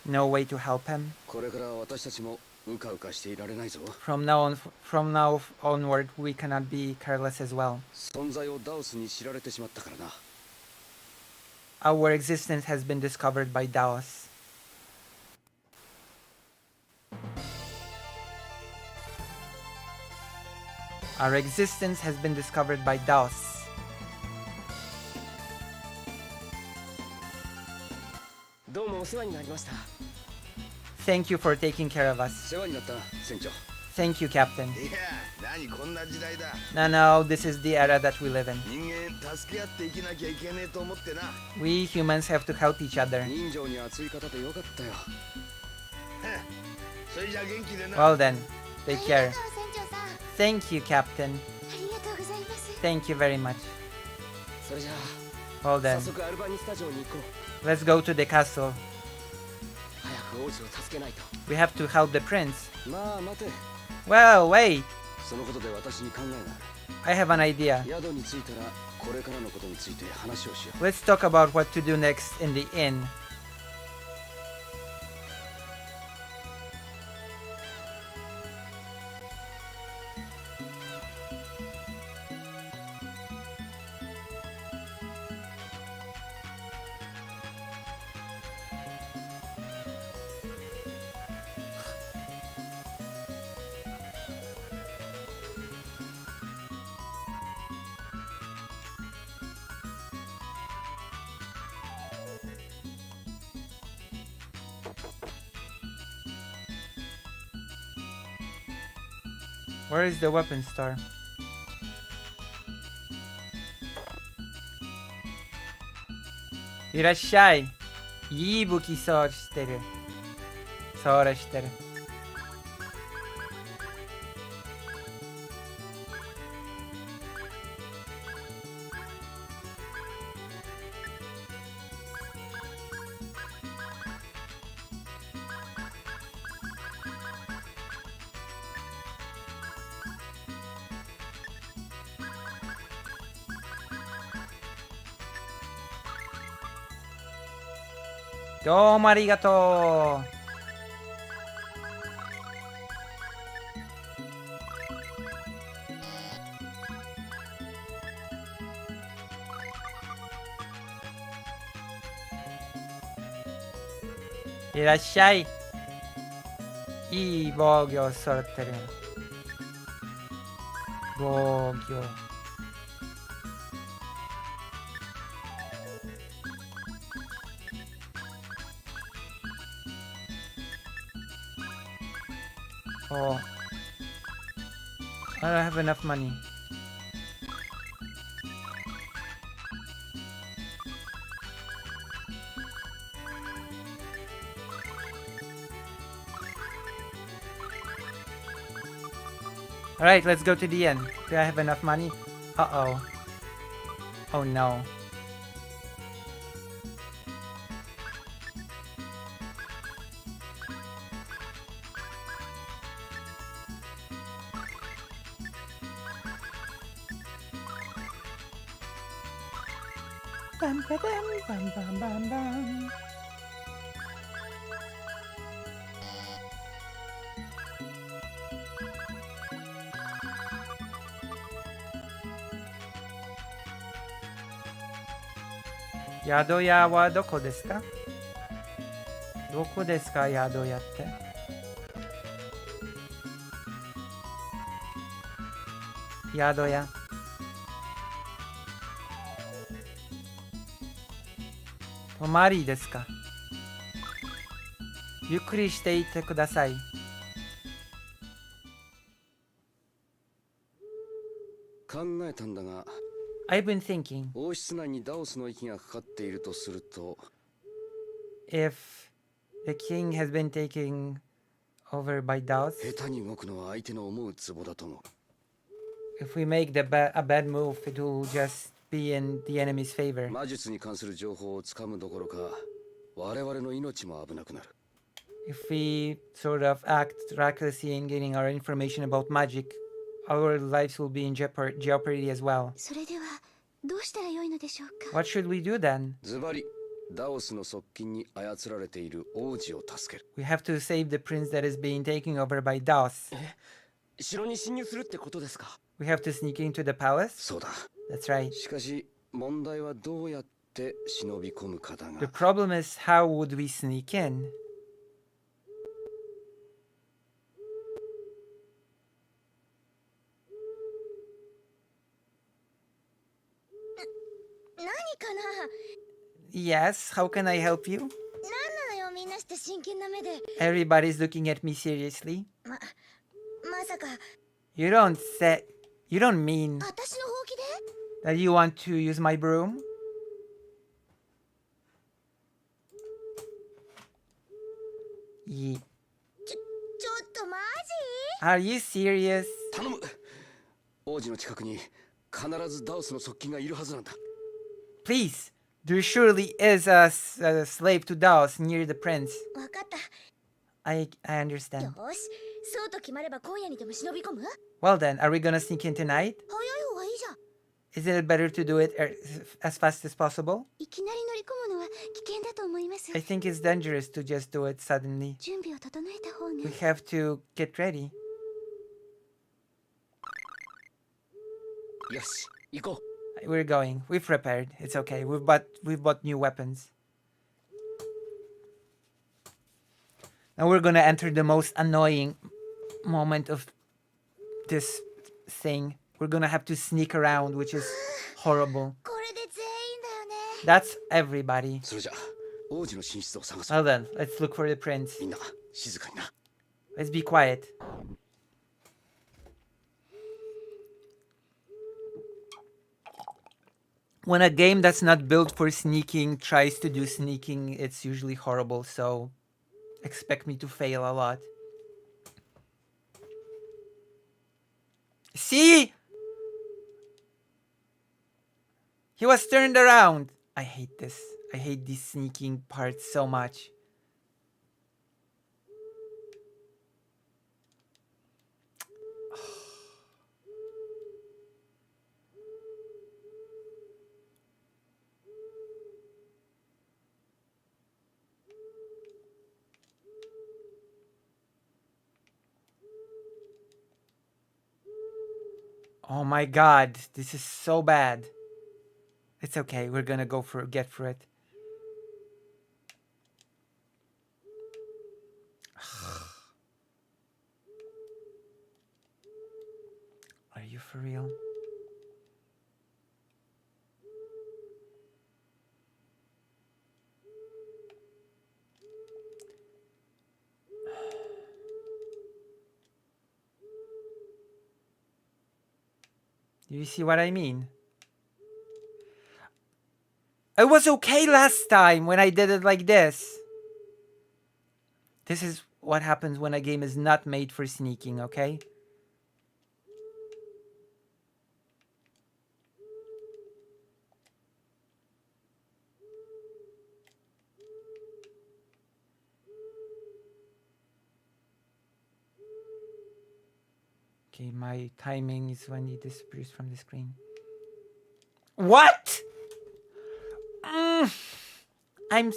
way to help him. これから私たちもうかうかしていられないぞ。 From now onward, we cannot be careless as well. 存在をダオスに知られてしまったからな。 Our existence has been discovered by Daos. Our existence has been discovered by Daos. どうもお世話になりました。 Thank you for taking care of us. 世話になった船長。 Thank you, Captain. いや何こんな時代だ No, this is the era that we live in. 人間助け合って生きなきゃいけねえと思ってな We humans have to help each other. 人情に熱い方でよかったよ。それじゃ元気でな Well then, Take care. 船長さん Thank you, Captain. ありがとうございます Thank you very much. それじゃ Well あ then, 早速アルバニスタ城に行こう let's go to the castle. 早く王子を助けないと We have to help the prince. まあ待て Well, wait. そのことで私に考えが I have an idea. ある宿に着いたらこれからのことについて話をしよ Let's talk about what to do next in the inn. Where is the weapon star? Irashai. いい武器そうしてる。それしてる。どうもありがとう。いらっしゃい。いい防御揃ってる。防御。Oh, I don't have enough money. Alright, let's go to the end. Do I have enough money? Uh-oh. Oh no. Bam, ba, bam, bam, bam, bam. Yadoya wa doko desu ka? Doko desu ka, Yadoya tte? Yadoya. 泊まりですか。ゆっくりしていてください。考えたんだが I've been thinking 王室内にダオスの息がかかっているとすると if the king has been taken over by doubts, 下手に動くのは相手の思うツボだと思う if we make a bad move, it will just be in the enemy's favor. 魔術に関する情報をつかむどころか我々の命も危なくなる If we sort of act recklessly in getting our information about magic, our lives will be in jeopardy as well. それではどうしたらよいのでしょうか What should we do then? ズバリダオスの側近に操られている王子を助ける We have to save the prince that is being taken over by Daos. 城に侵入するってことですか We have to sneak into the palace? そうだ That's right. しかし問題はどうやって忍び込むかだ The が problem is how would we sneak in? 何かな Yes, how can I help you? 何なのよみんなして真剣な目で Everybody's looking at me seriously. まさか You don't mean 私のほうきで that you want to use my broom? Ye- ちょっとマ Are you serious? 頼む。王子の近くに必ずダオスの側近がいるはずなんだ。 Please. There surely is a slave to Daos near the prince. ジわかった。 I understand. よし、そうと決まれば今夜にでも忍び込む？ Well then, are we gonna sneak in tonight? 早い方がいいじゃん。 Isn't it better to do it as fast as possible? いきなり乗り込むのは危険だと思います。 I think it's dangerous to just do it suddenly. 準備を整えた方 We が。 have to get ready. よし、行こう。 We're going. We've prepared. It's okay. We've bought new weapons. Now we're gonna enter the most annoying moment of this thing. We're gonna have to sneak around, which is horrible. これで全員だよね。 That's everybody. それじゃ、王子の寝室を探そう。 Well then, let's look for the prince. みんな、静かにな。 Let's be quiet. When a game that's not built for sneaking tries to do sneaking, it's usually horrible, so expect me to fail a lot. See? He was turned around. I hate this. I hate these sneaking parts so much. Oh my god, this is so bad. It's okay, we're gonna get for it. Are you for real? Do you see what I mean? It was okay last time when I did it like this. This is what happens when a game is not made for sneaking, okay? Okay, my timing is when he disappears from the screen. What? I'm...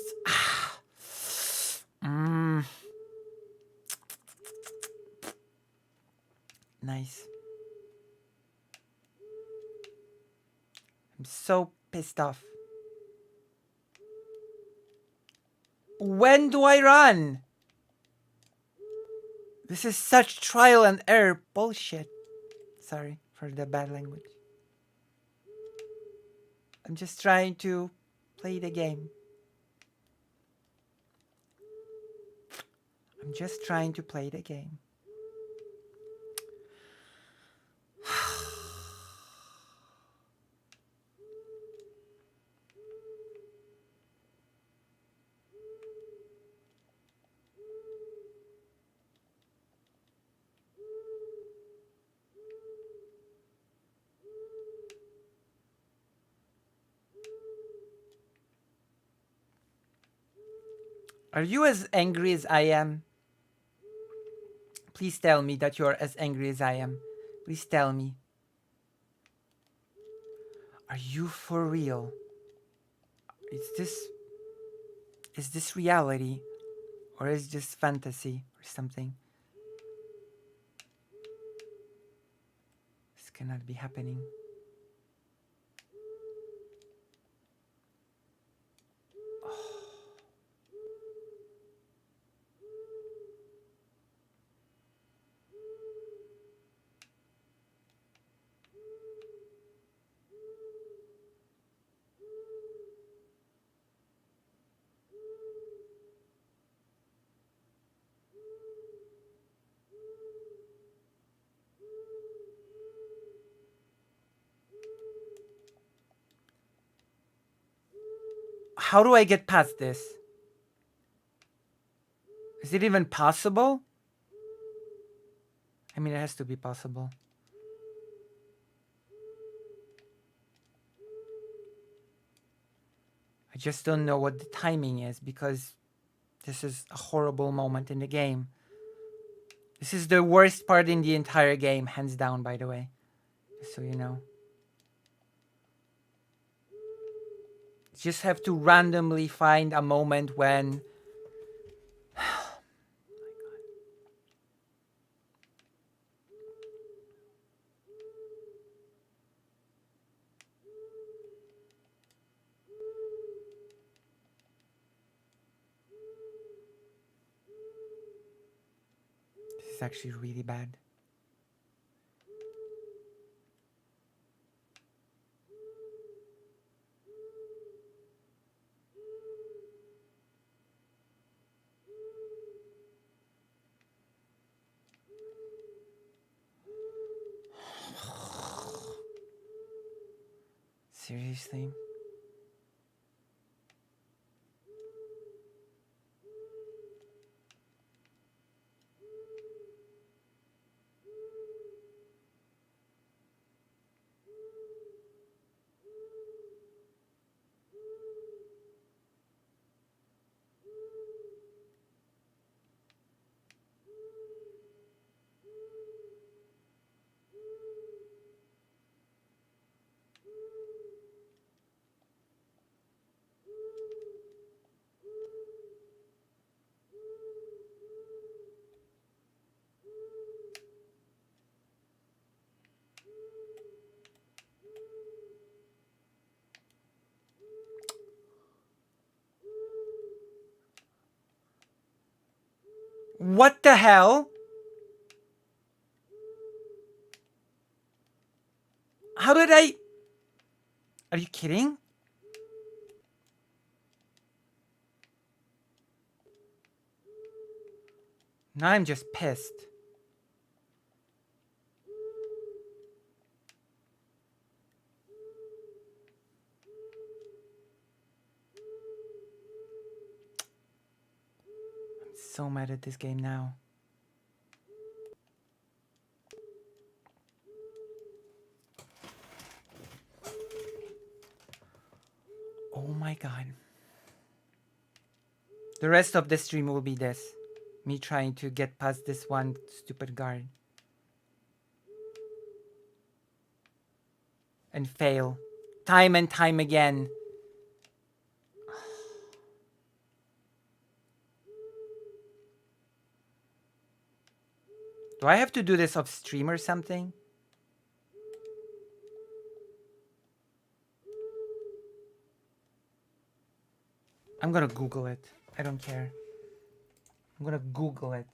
Nice. I'm so pissed off. When do I run? This is such trial and error bullshit. Sorry for the bad language. I'm just trying to play the game. I'm just trying to play the game. Are you as angry as I am? Please tell me that you're as angry as I am. Please tell me. Are you for real? Is this reality? Or is this fantasy or something? This cannot be happening. How do I get past this? Is it even possible? I mean, it has to be possible. I just don't know what the timing is because this is a horrible moment in the game. This is the worst part in the entire game, hands down, by the way. Just so you know. Just have to randomly find a moment when... This is actually really bad. Seriously? What the hell? How did I... Are you kidding? Now I'm just pissed. I'm so mad at this game now. Oh my god. The rest of the stream will be this. Me trying to get past this one stupid guard. And fail. Time and time again. Do I have to do this off stream or something? I'm gonna Google it. I don't care. I'm gonna Google it.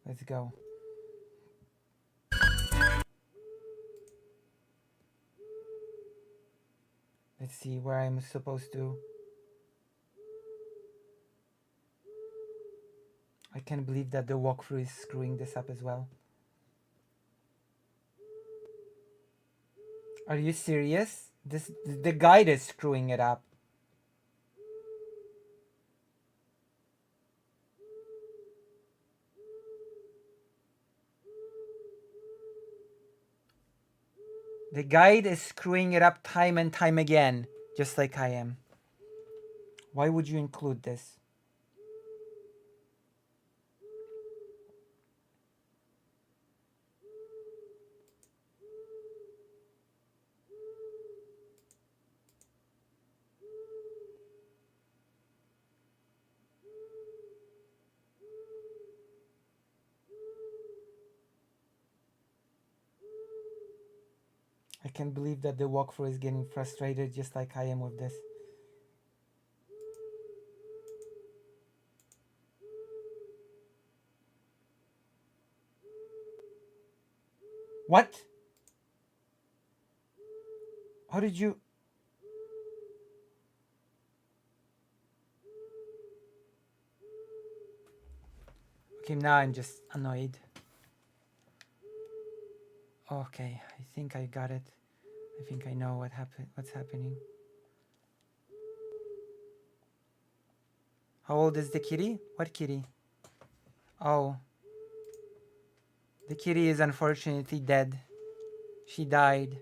Let's go. Let's see where I'm supposed to. I can't believe that the walkthrough is screwing this up as well. Are you serious? The guide is screwing it up. The guide is screwing it up time and time again, just like I am. Why would you include this? I can't believe that the walkthrough is getting frustrated just like I am with this. What? How did you... Okay, now I'm just annoyed. Okay, I think I got it. I think I know what's happening. How old is the kitty? What kitty? Oh. The kitty is unfortunately dead. She died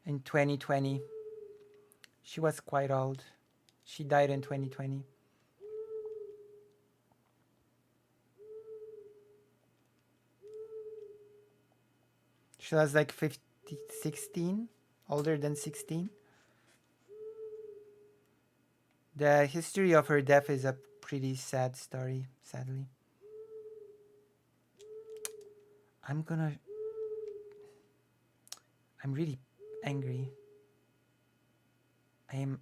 in 2020. She was quite old. She died in 2020. She was like 16, older than 16. The history of her death is a pretty sad story, sadly. I'm really angry. I am...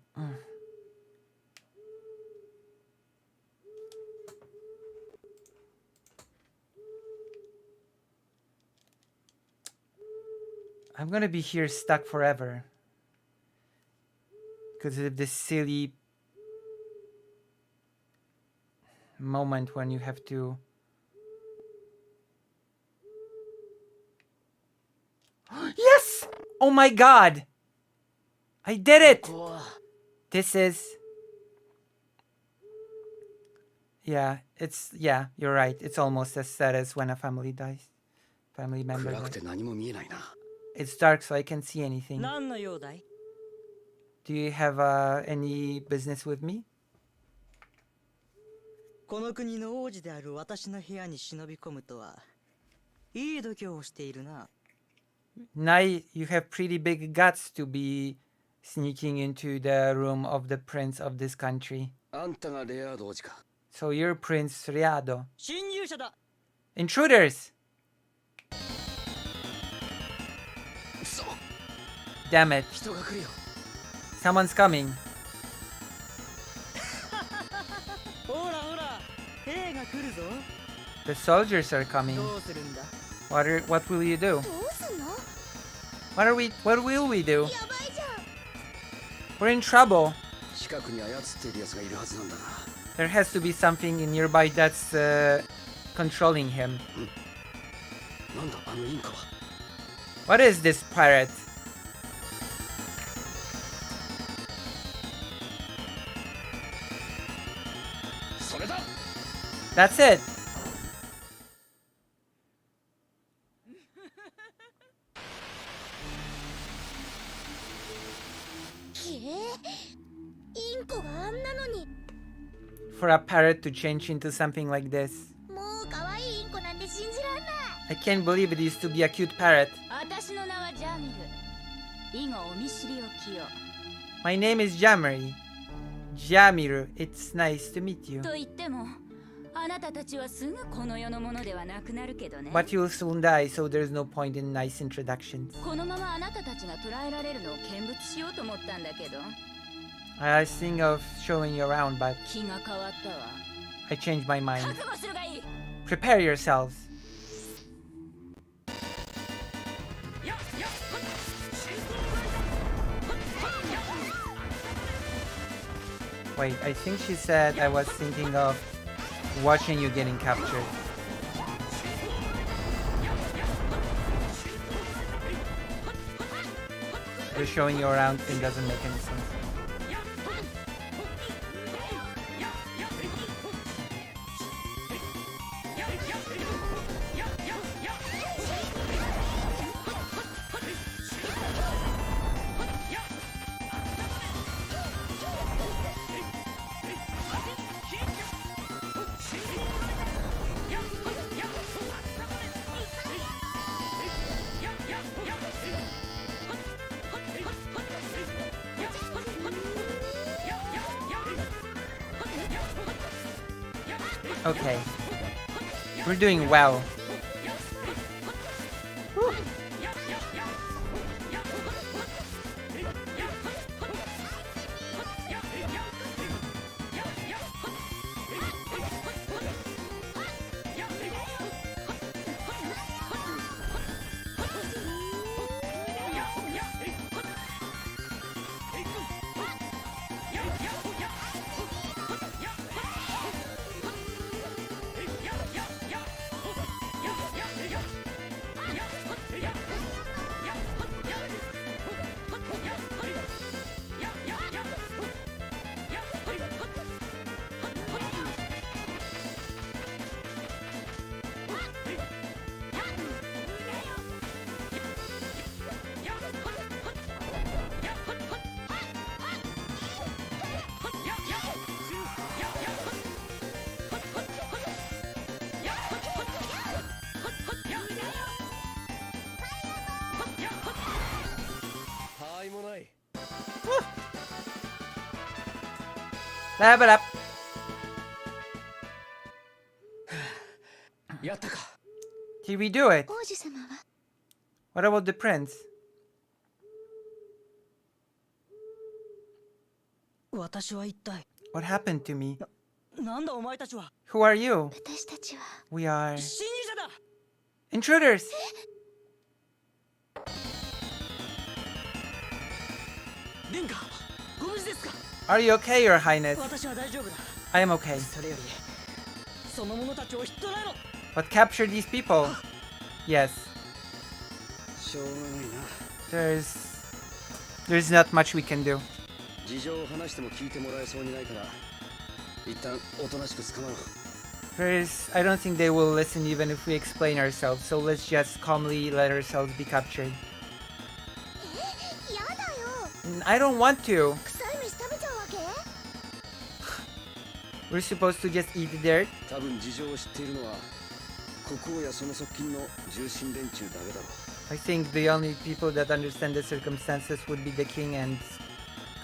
I'm gonna be here stuck forever. Because of this silly moment when you have to... Yes! Oh my god! I did it! This is... Yeah, you're right. It's almost as sad as when a family dies. Family member dies. It's dark, so I can't see anything. Do you have any business with me? Now you have pretty big guts to be sneaking into the room of the prince of this country. So you're Prince Riado. Intruders! Damn it. Someone's coming. The soldiers are coming. What will you do? What will we do? We're in trouble. There has to be something nearby that's controlling him. What is this pirate? That's it. For a parrot to change into something like this. I can't believe it used to be a cute parrot. My name is Jamari. Jamiru, it's nice to meet you. But you'll soon die, so there's no point in nice introductions. I was thinking of showing you around, but I changed my mind. Prepare yourselves. Wait, I think she said I was thinking of watching you getting captured. The showing you around thing doesn't make any sense. Okay. We're doing well. Whew. Level up. やったか Did we do it? 王子様は What about the prince? 私は一体 What happened to me? なんだお前たちは Who are you? 私たちは We are 侵入者だ intruders. 殿下ご無事ですか Are you okay, Your Highness? 私は大丈夫だ I am okay. それよりその者たちを引っ捕らえろ But capture these people. Yes. しょうがないな There's not much we can do. 事情を話しても聞いてもらえそうにないから一旦おとなしく捕まろう I don't think they will listen even if we explain ourselves. So let's just calmly let ourselves be captured. やだよ I don't want to. 臭い飯食べちゃうわけ We're supposed to just eat dirt. 多分事情を知っているのは国王やその側近の重臣連中だけだろう I think the only people that understand the circumstances would be the king and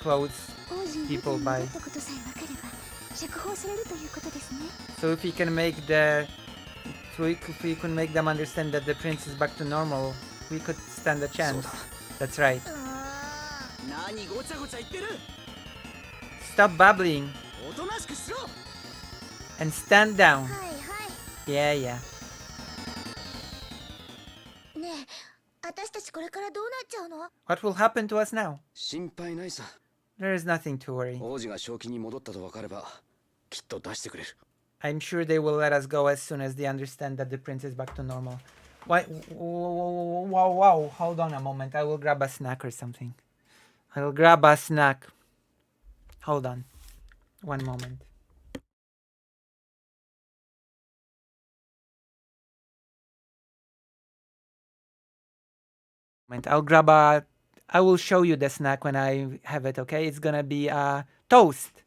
close 王子に people 元に by. 戻ったことさえ分かれば釈放されるということですね So if we can make them understand that the prince is back to normal, we could stand a chance. That's right. 何ごちゃごちゃ言ってる Stop babbling おとなしくしろ and stand down. はいは Yeah, yeah. いねえ私たちこれからどうなっちゃうの What will happen to us now? 心配ないさ There is nothing to worry. 王子が正気に戻ったと分かればきっと出してくれる I'm sure they will let us go as soon as they understand that the prince is back to normal. Why? Wow. Hold on a moment. I will grab a snack or something. I will grab a snack. Hold on. One moment. I will show you the snack when I have it, okay? It's gonna be a toast.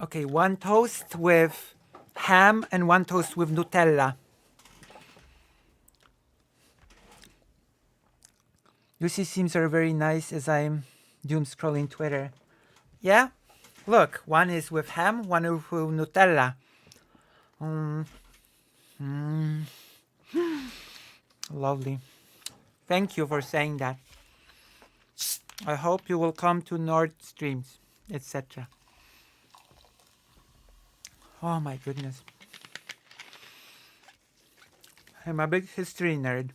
Okay, one toast with ham and one toast with Nutella. Lucy seems are very nice as I'm doom scrolling Twitter. Yeah? Look, one is with ham, one is with Nutella. Lovely. Thank you for saying that. I hope you will come to Nord Streams, etc. Oh my goodness. I'm a big history nerd.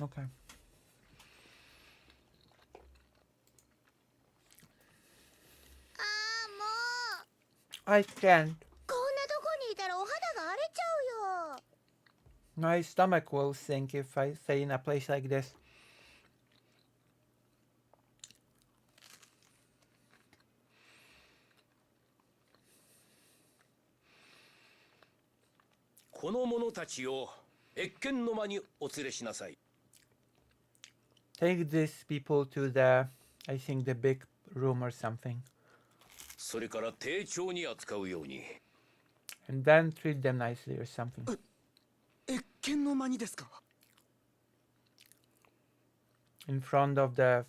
Okay. I can't. こんなとこにいたらお肌が荒れちゃうよ。 My stomach will sink if I stay in a place like this. この者たちを謁見の間にお連れしなさい。 Take these people to the, I think, the big room or something. それから丁重に扱うように。 And then treat them nicely or something. 謁見の間にですか？ In front of the...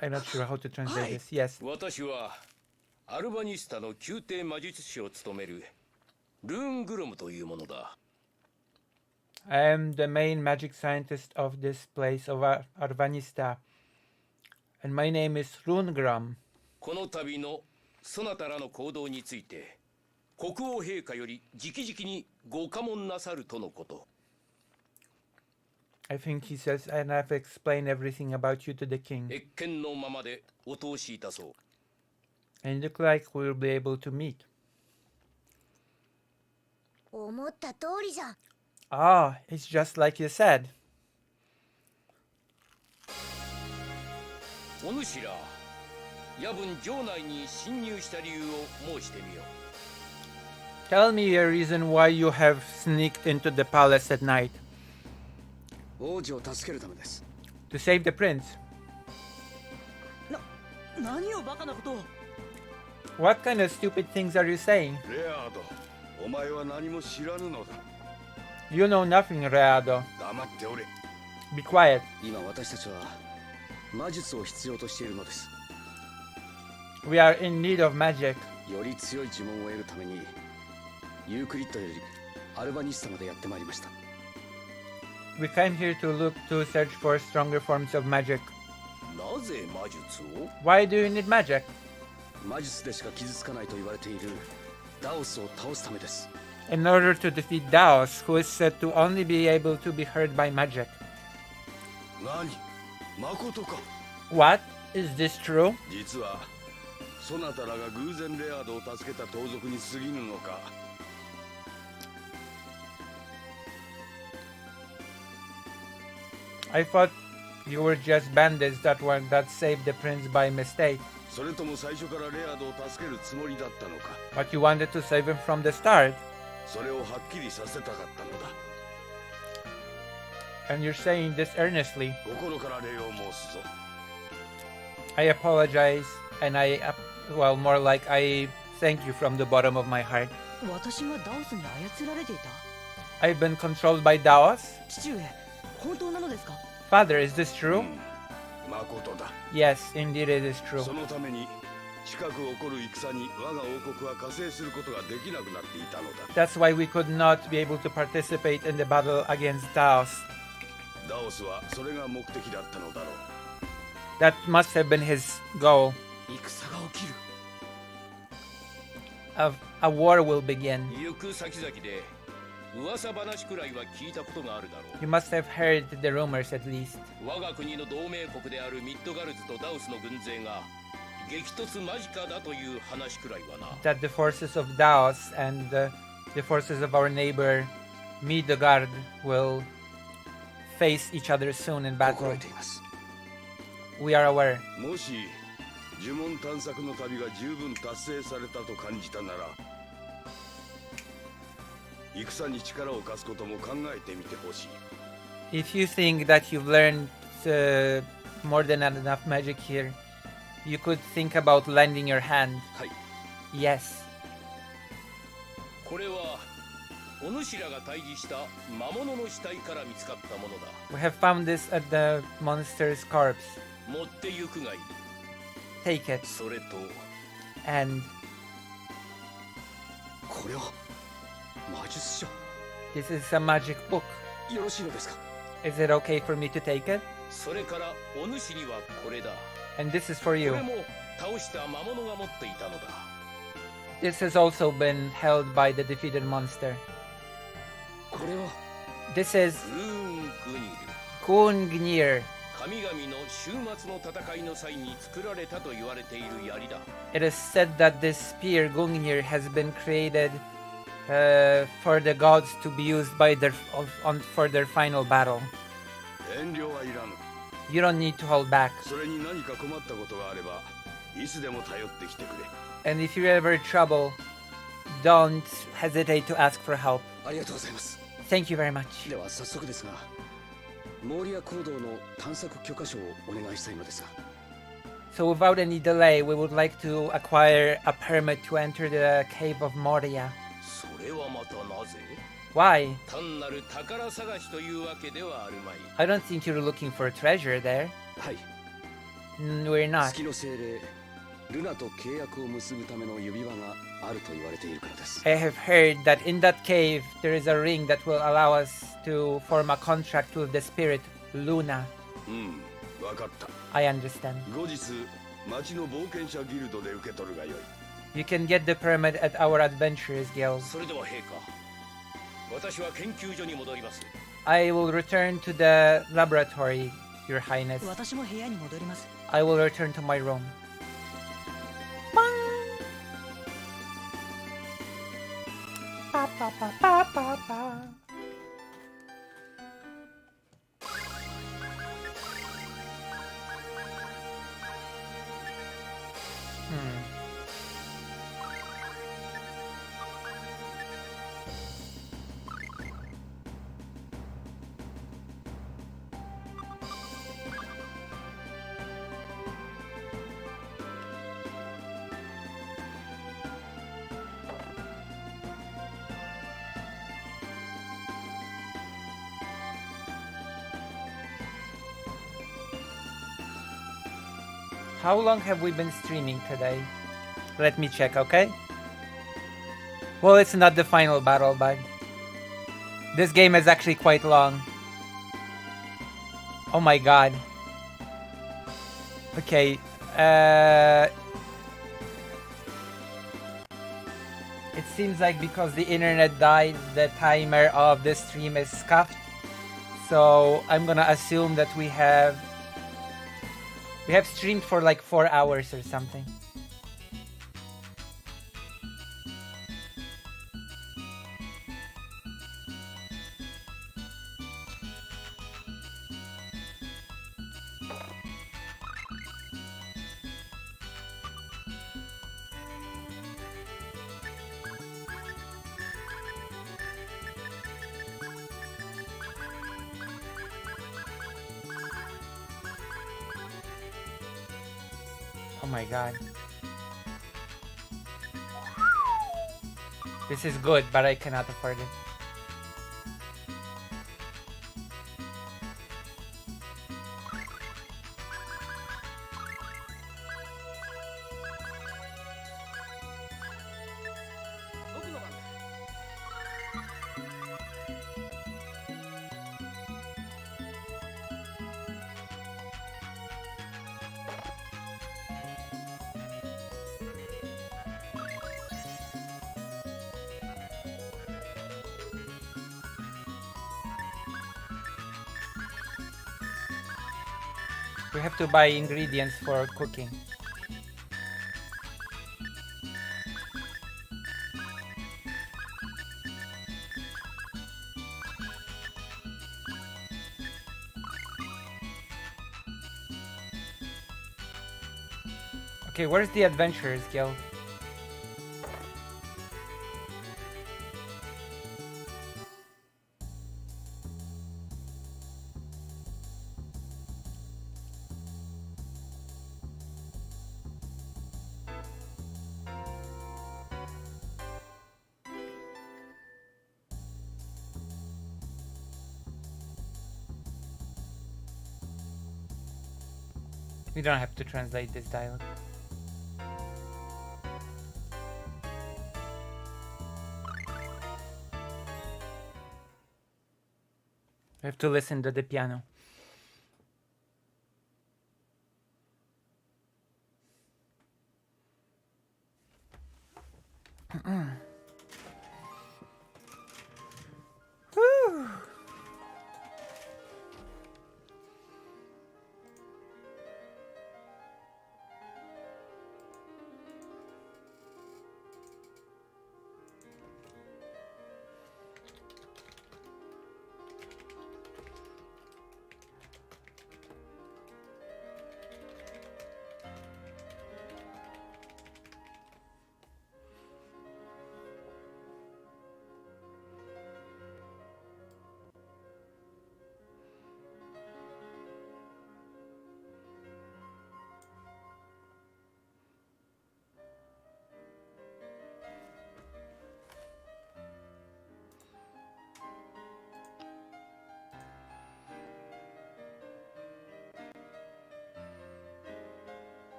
I'm not sure how to translate this. Yes. 私はアルバニスタの宮廷魔術師を務めるルーングロムというものだ。 I am the main magic scientist of this place of Arvanista. And my name is Rungram. この度のそなたらの行動について国王陛下より直々にご下問なさるとのこと。 I think he says, and I've explained everything about you to the king. 謁見のままでお通しいたそう。 And it looks like we'll be able to meet. 思った通りじゃん。 Ah, it's just like you said. お主ら、夜分城内に侵入した理由を申してみよ。 Tell me a reason why you have sneaked into the palace at night. 王子を助けるためです。 To save the prince. 何をバカなことを。 What kind of stupid things are you saying? レアード、お前は何も知らぬのだ。 You know nothing, Reado. 黙っておれ。 Be quiet. 今私たちは魔術を必要としているのです。 We are in need of magic. より強い呪文を得るためにユークリッドよりアルバニスタまでやってまいりました。 We came here to search for stronger forms of magic. なぜ魔術を？ Why do you need magic? 魔術でしか傷つかないと言われているダオスを倒すためです。 In order to defeat Daos, who is said to only be able to be hurt by magic. 何？誠か？ What? Is this true? 実はそなたらが偶然レアードを助けた盗賊に過ぎぬのか。 I thought you were just bandits that saved the prince by mistake. それとも最初からレアードを助けるつもりだったのか。 But you wanted to save him from the start. それをはっきりさせたかったのだ。 And you're saying this earnestly. 心から礼を申すぞ。 I apologize, and well, more like I thank you from the bottom of my heart. 私がダオスに操られていた？ I've been controlled by Daos. 父上、本当なのですか？ Father, is this true? 誠だ。 Yes, indeed it is true. そのために近く起こる戦に我が王国は加勢することができなくなっていたのだ。 That's why we could not be able to participate in the battle against Daos. ダオスはそれが目的だったのだろう。 That must have been his goal. 戦が起きる。A war will begin. 行く先々で噂話くらいは聞いたことがあるだろう。 You must have heard the rumors at least. 我が国の同盟国であるミッドガルズとダウスの軍勢が激突間近だという話くらいはな。 That the forces of Daos and the forces of our neighbor Midgard will face each other soon in battle. We are aware. もし呪文探索の旅が十分達成されたと感じたなら戦に力を貸すことも考えてみてほしい。 If you think that you've learned more than enough magic here, you could think about lending your hand. Yes. これはお主らが退治した魔物の死体から見つかったものだ。 We have found this at the monster's corpse. 持って行くがいい。 Take it. それと And これは魔術書。 this is a magic book. よろしいのですか？ Is it okay for me to take it? それからお主にはこれだ。 And this is for こ you. れも倒した魔物が持っていたのだ。 This has also been held by the defeated monster. これは This is グーングニル。 Gungnir. 神々の終末の戦いの際に作られたと言われている槍だ。 It is said that this spear, Gungnir, has been created for the gods to be used by for their final battle. 遠慮はいらぬ。 You don't need to hold back. それに何か困ったことがあればいつでも頼ってきてくれ。 And if you're ever in trouble, don't hesitate to ask for help. ありがとうございます。 Thank you very much. では早速ですが、モーリア坑道の探索許可証をお願いしたいのですが。 So without any delay, we would like to acquire a permit to enter the cave of Moria. それはまたなぜ？ Why? 単なる宝探しというわけではあるまい。 I don't think you're looking for treasure there. はい。 We're not. 月の精霊ルナと契約を結ぶための指輪があると言われているからです。 I have heard that in that cave there is a ring that will allow us to form a contract with the spirit Luna. わかった。 I understand. 後日町の冒険者ギルドで受け取るがよい。 You can get the permit at our adventurers guild. それでは陛下、私は研究所に戻ります。 I will return to the laboratory, Your Highness. 私も部屋に戻ります。 I will return to my room. Pa, pa, pa, pa, pa, pa. How long have we been streaming today? Let me check, okay? Well, it's not the final battle, but this game is actually quite long. Oh my god. Okay, it seems like because the internet died, the timer of this stream is scuffed. So I'm gonna assume that we have streamed for like 4 hours or something. Oh my god. This is good, but I cannot afford it. We have to buy ingredients for cooking. Okay, where's the Adventurers Guild? We don't have to translate this dialogue. We have to listen to the piano. Woo.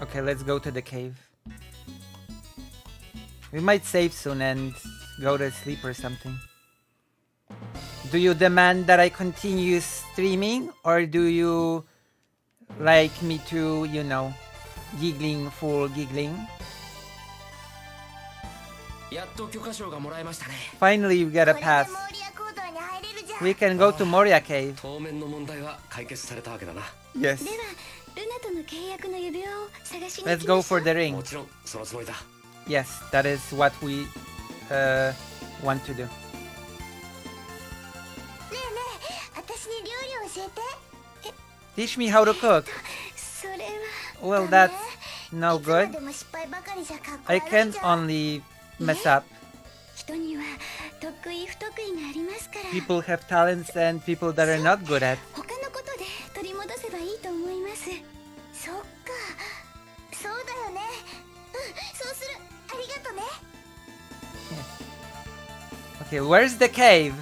Okay, let's go to the cave. We might save soon and go to sleep or something. Do you demand that I continue streaming, or do you like me to, you know, giggling, full giggling? Finally, we get a pass. We can go to Moria Cave. Yes. Let's go for the ring. Yes, that is what we want to do. Teach me how to cook. Well, that's no good. I can't only mess up. People have talents and people that are not good at. Okay, where's the cave?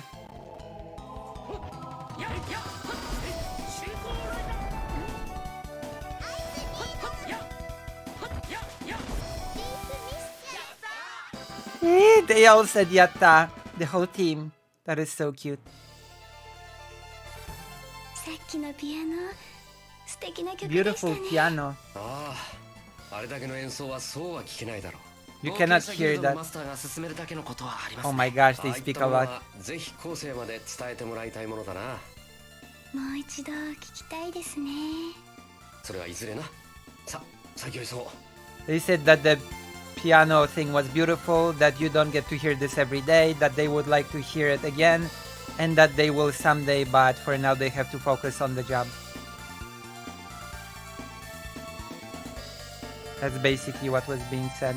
They all said yatta, the whole team. That is so cute. Beautiful piano. You cannot hear that. Oh my gosh, they speak a lot. They said that the piano thing was beautiful, that you don't get to hear this every day, that they would like to hear it again, and that they will someday, but for now they have to focus on the job. That's basically what was being said.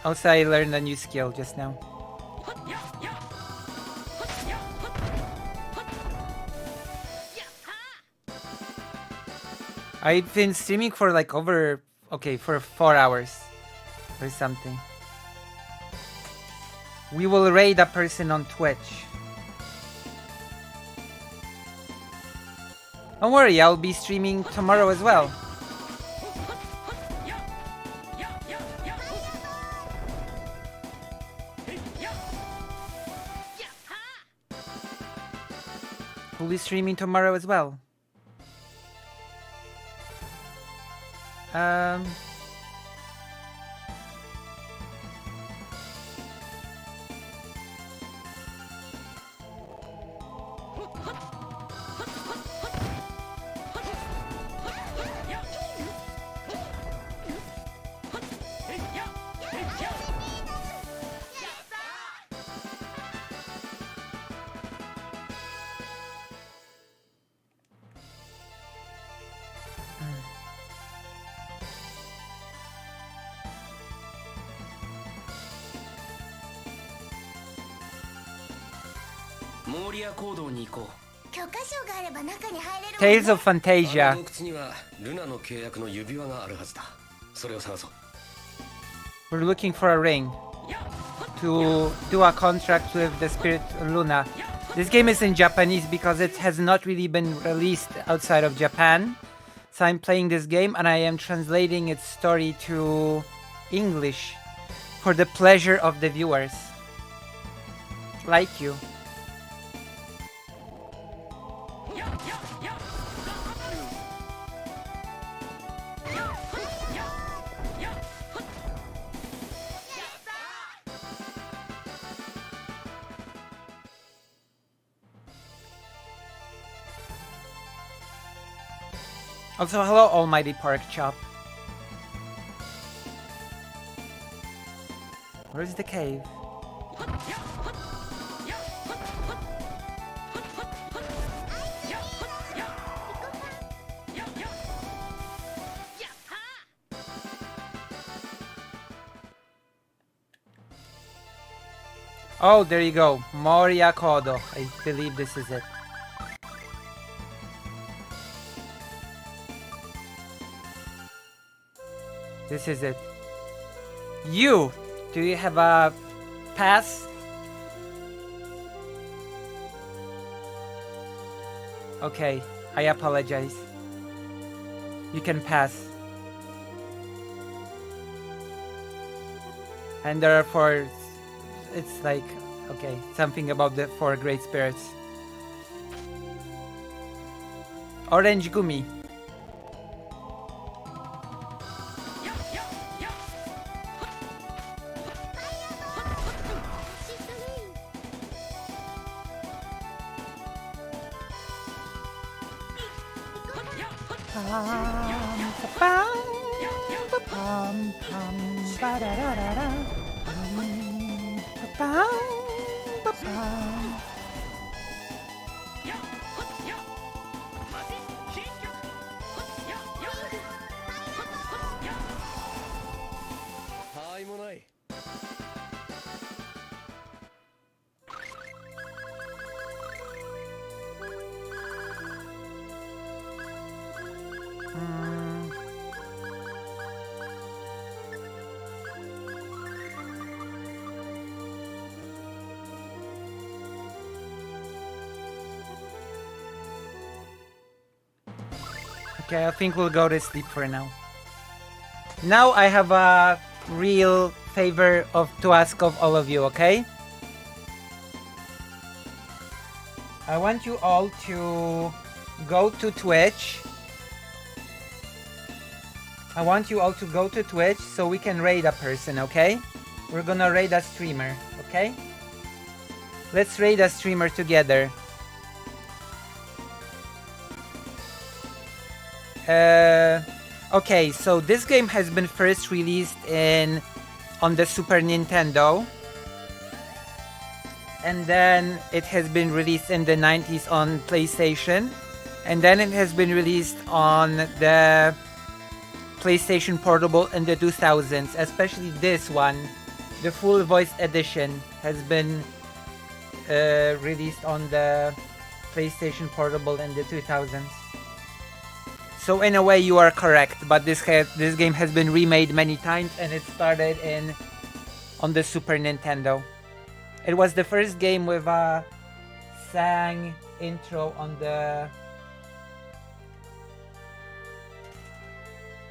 Also, I learned a new skill just now. I've been streaming for like over, for 4 hours or something. We will raid a person on Twitch. Don't worry, I'll be streaming tomorrow as well. We'll be streaming tomorrow as well. Tales of Fantasia. We're looking for a ring to do a contract with the spirit Luna. This game is in Japanese because it has not really been released outside of Japan. So I'm playing this game and I am translating its story to English for the pleasure of the viewers. Like you. Also, hello, Almighty Pork Chop. Where's the cave? Oh, there you go. Moria Kodo. I believe this is it. This is it. You! Do you have a pass? Okay, I apologize. You can pass. And there are four... It's like... Okay, something about the 4 great spirits. Orange Gumi. Okay, I think we'll go to sleep for now. Now I have a real favor to ask of all of you, okay? I want you all to go to Twitch. I want you all to go to Twitch so we can raid a person, okay? We're gonna raid a streamer, okay? Let's raid a streamer together. Okay, so this game has been first released on the Super Nintendo. And then it has been released in the 90s on PlayStation. And then it has been released on the PlayStation Portable in the 2000s. Especially this one The full voice edition has been released on the PlayStation Portable in the 2000s. So in a way you are correct, but this game has been remade many times, and it started on the Super Nintendo. It was the first game with a sang intro on the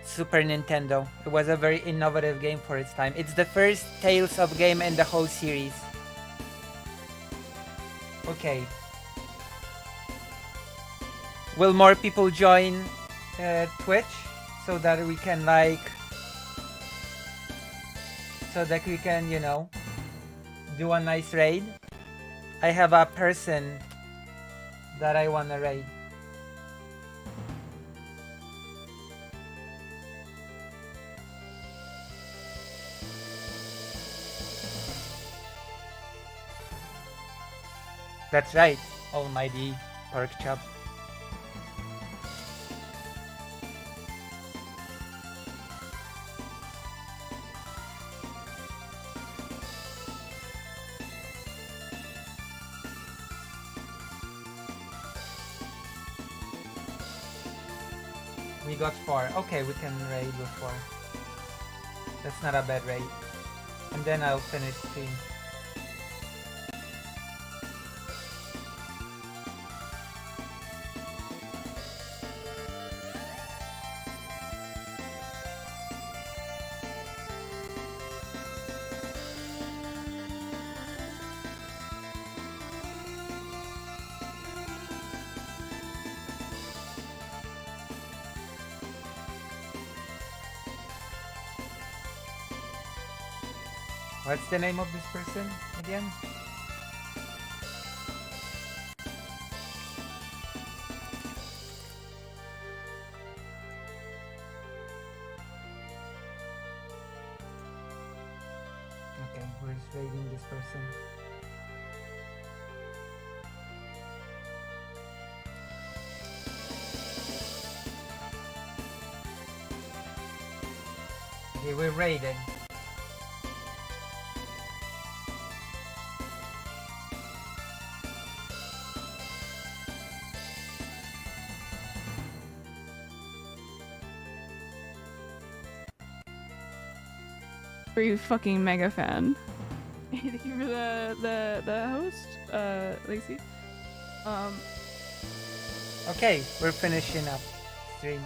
Super Nintendo. It was a very innovative game for its time. It's the first Tales of game in the whole series. Okay. Will more people join Twitch so that we can you know, do a nice raid? I have a person that I wanna raid. That's right, almighty pork chop. We got 4. Okay, we can raid with 4. That's not a bad raid. And then I'll finish stream. What's the name of this person again? Okay, we're just raiding this person. Okay, we're raided. You fucking mega fan. Thank you for the host, Lacey. Okay, we're finishing up stream.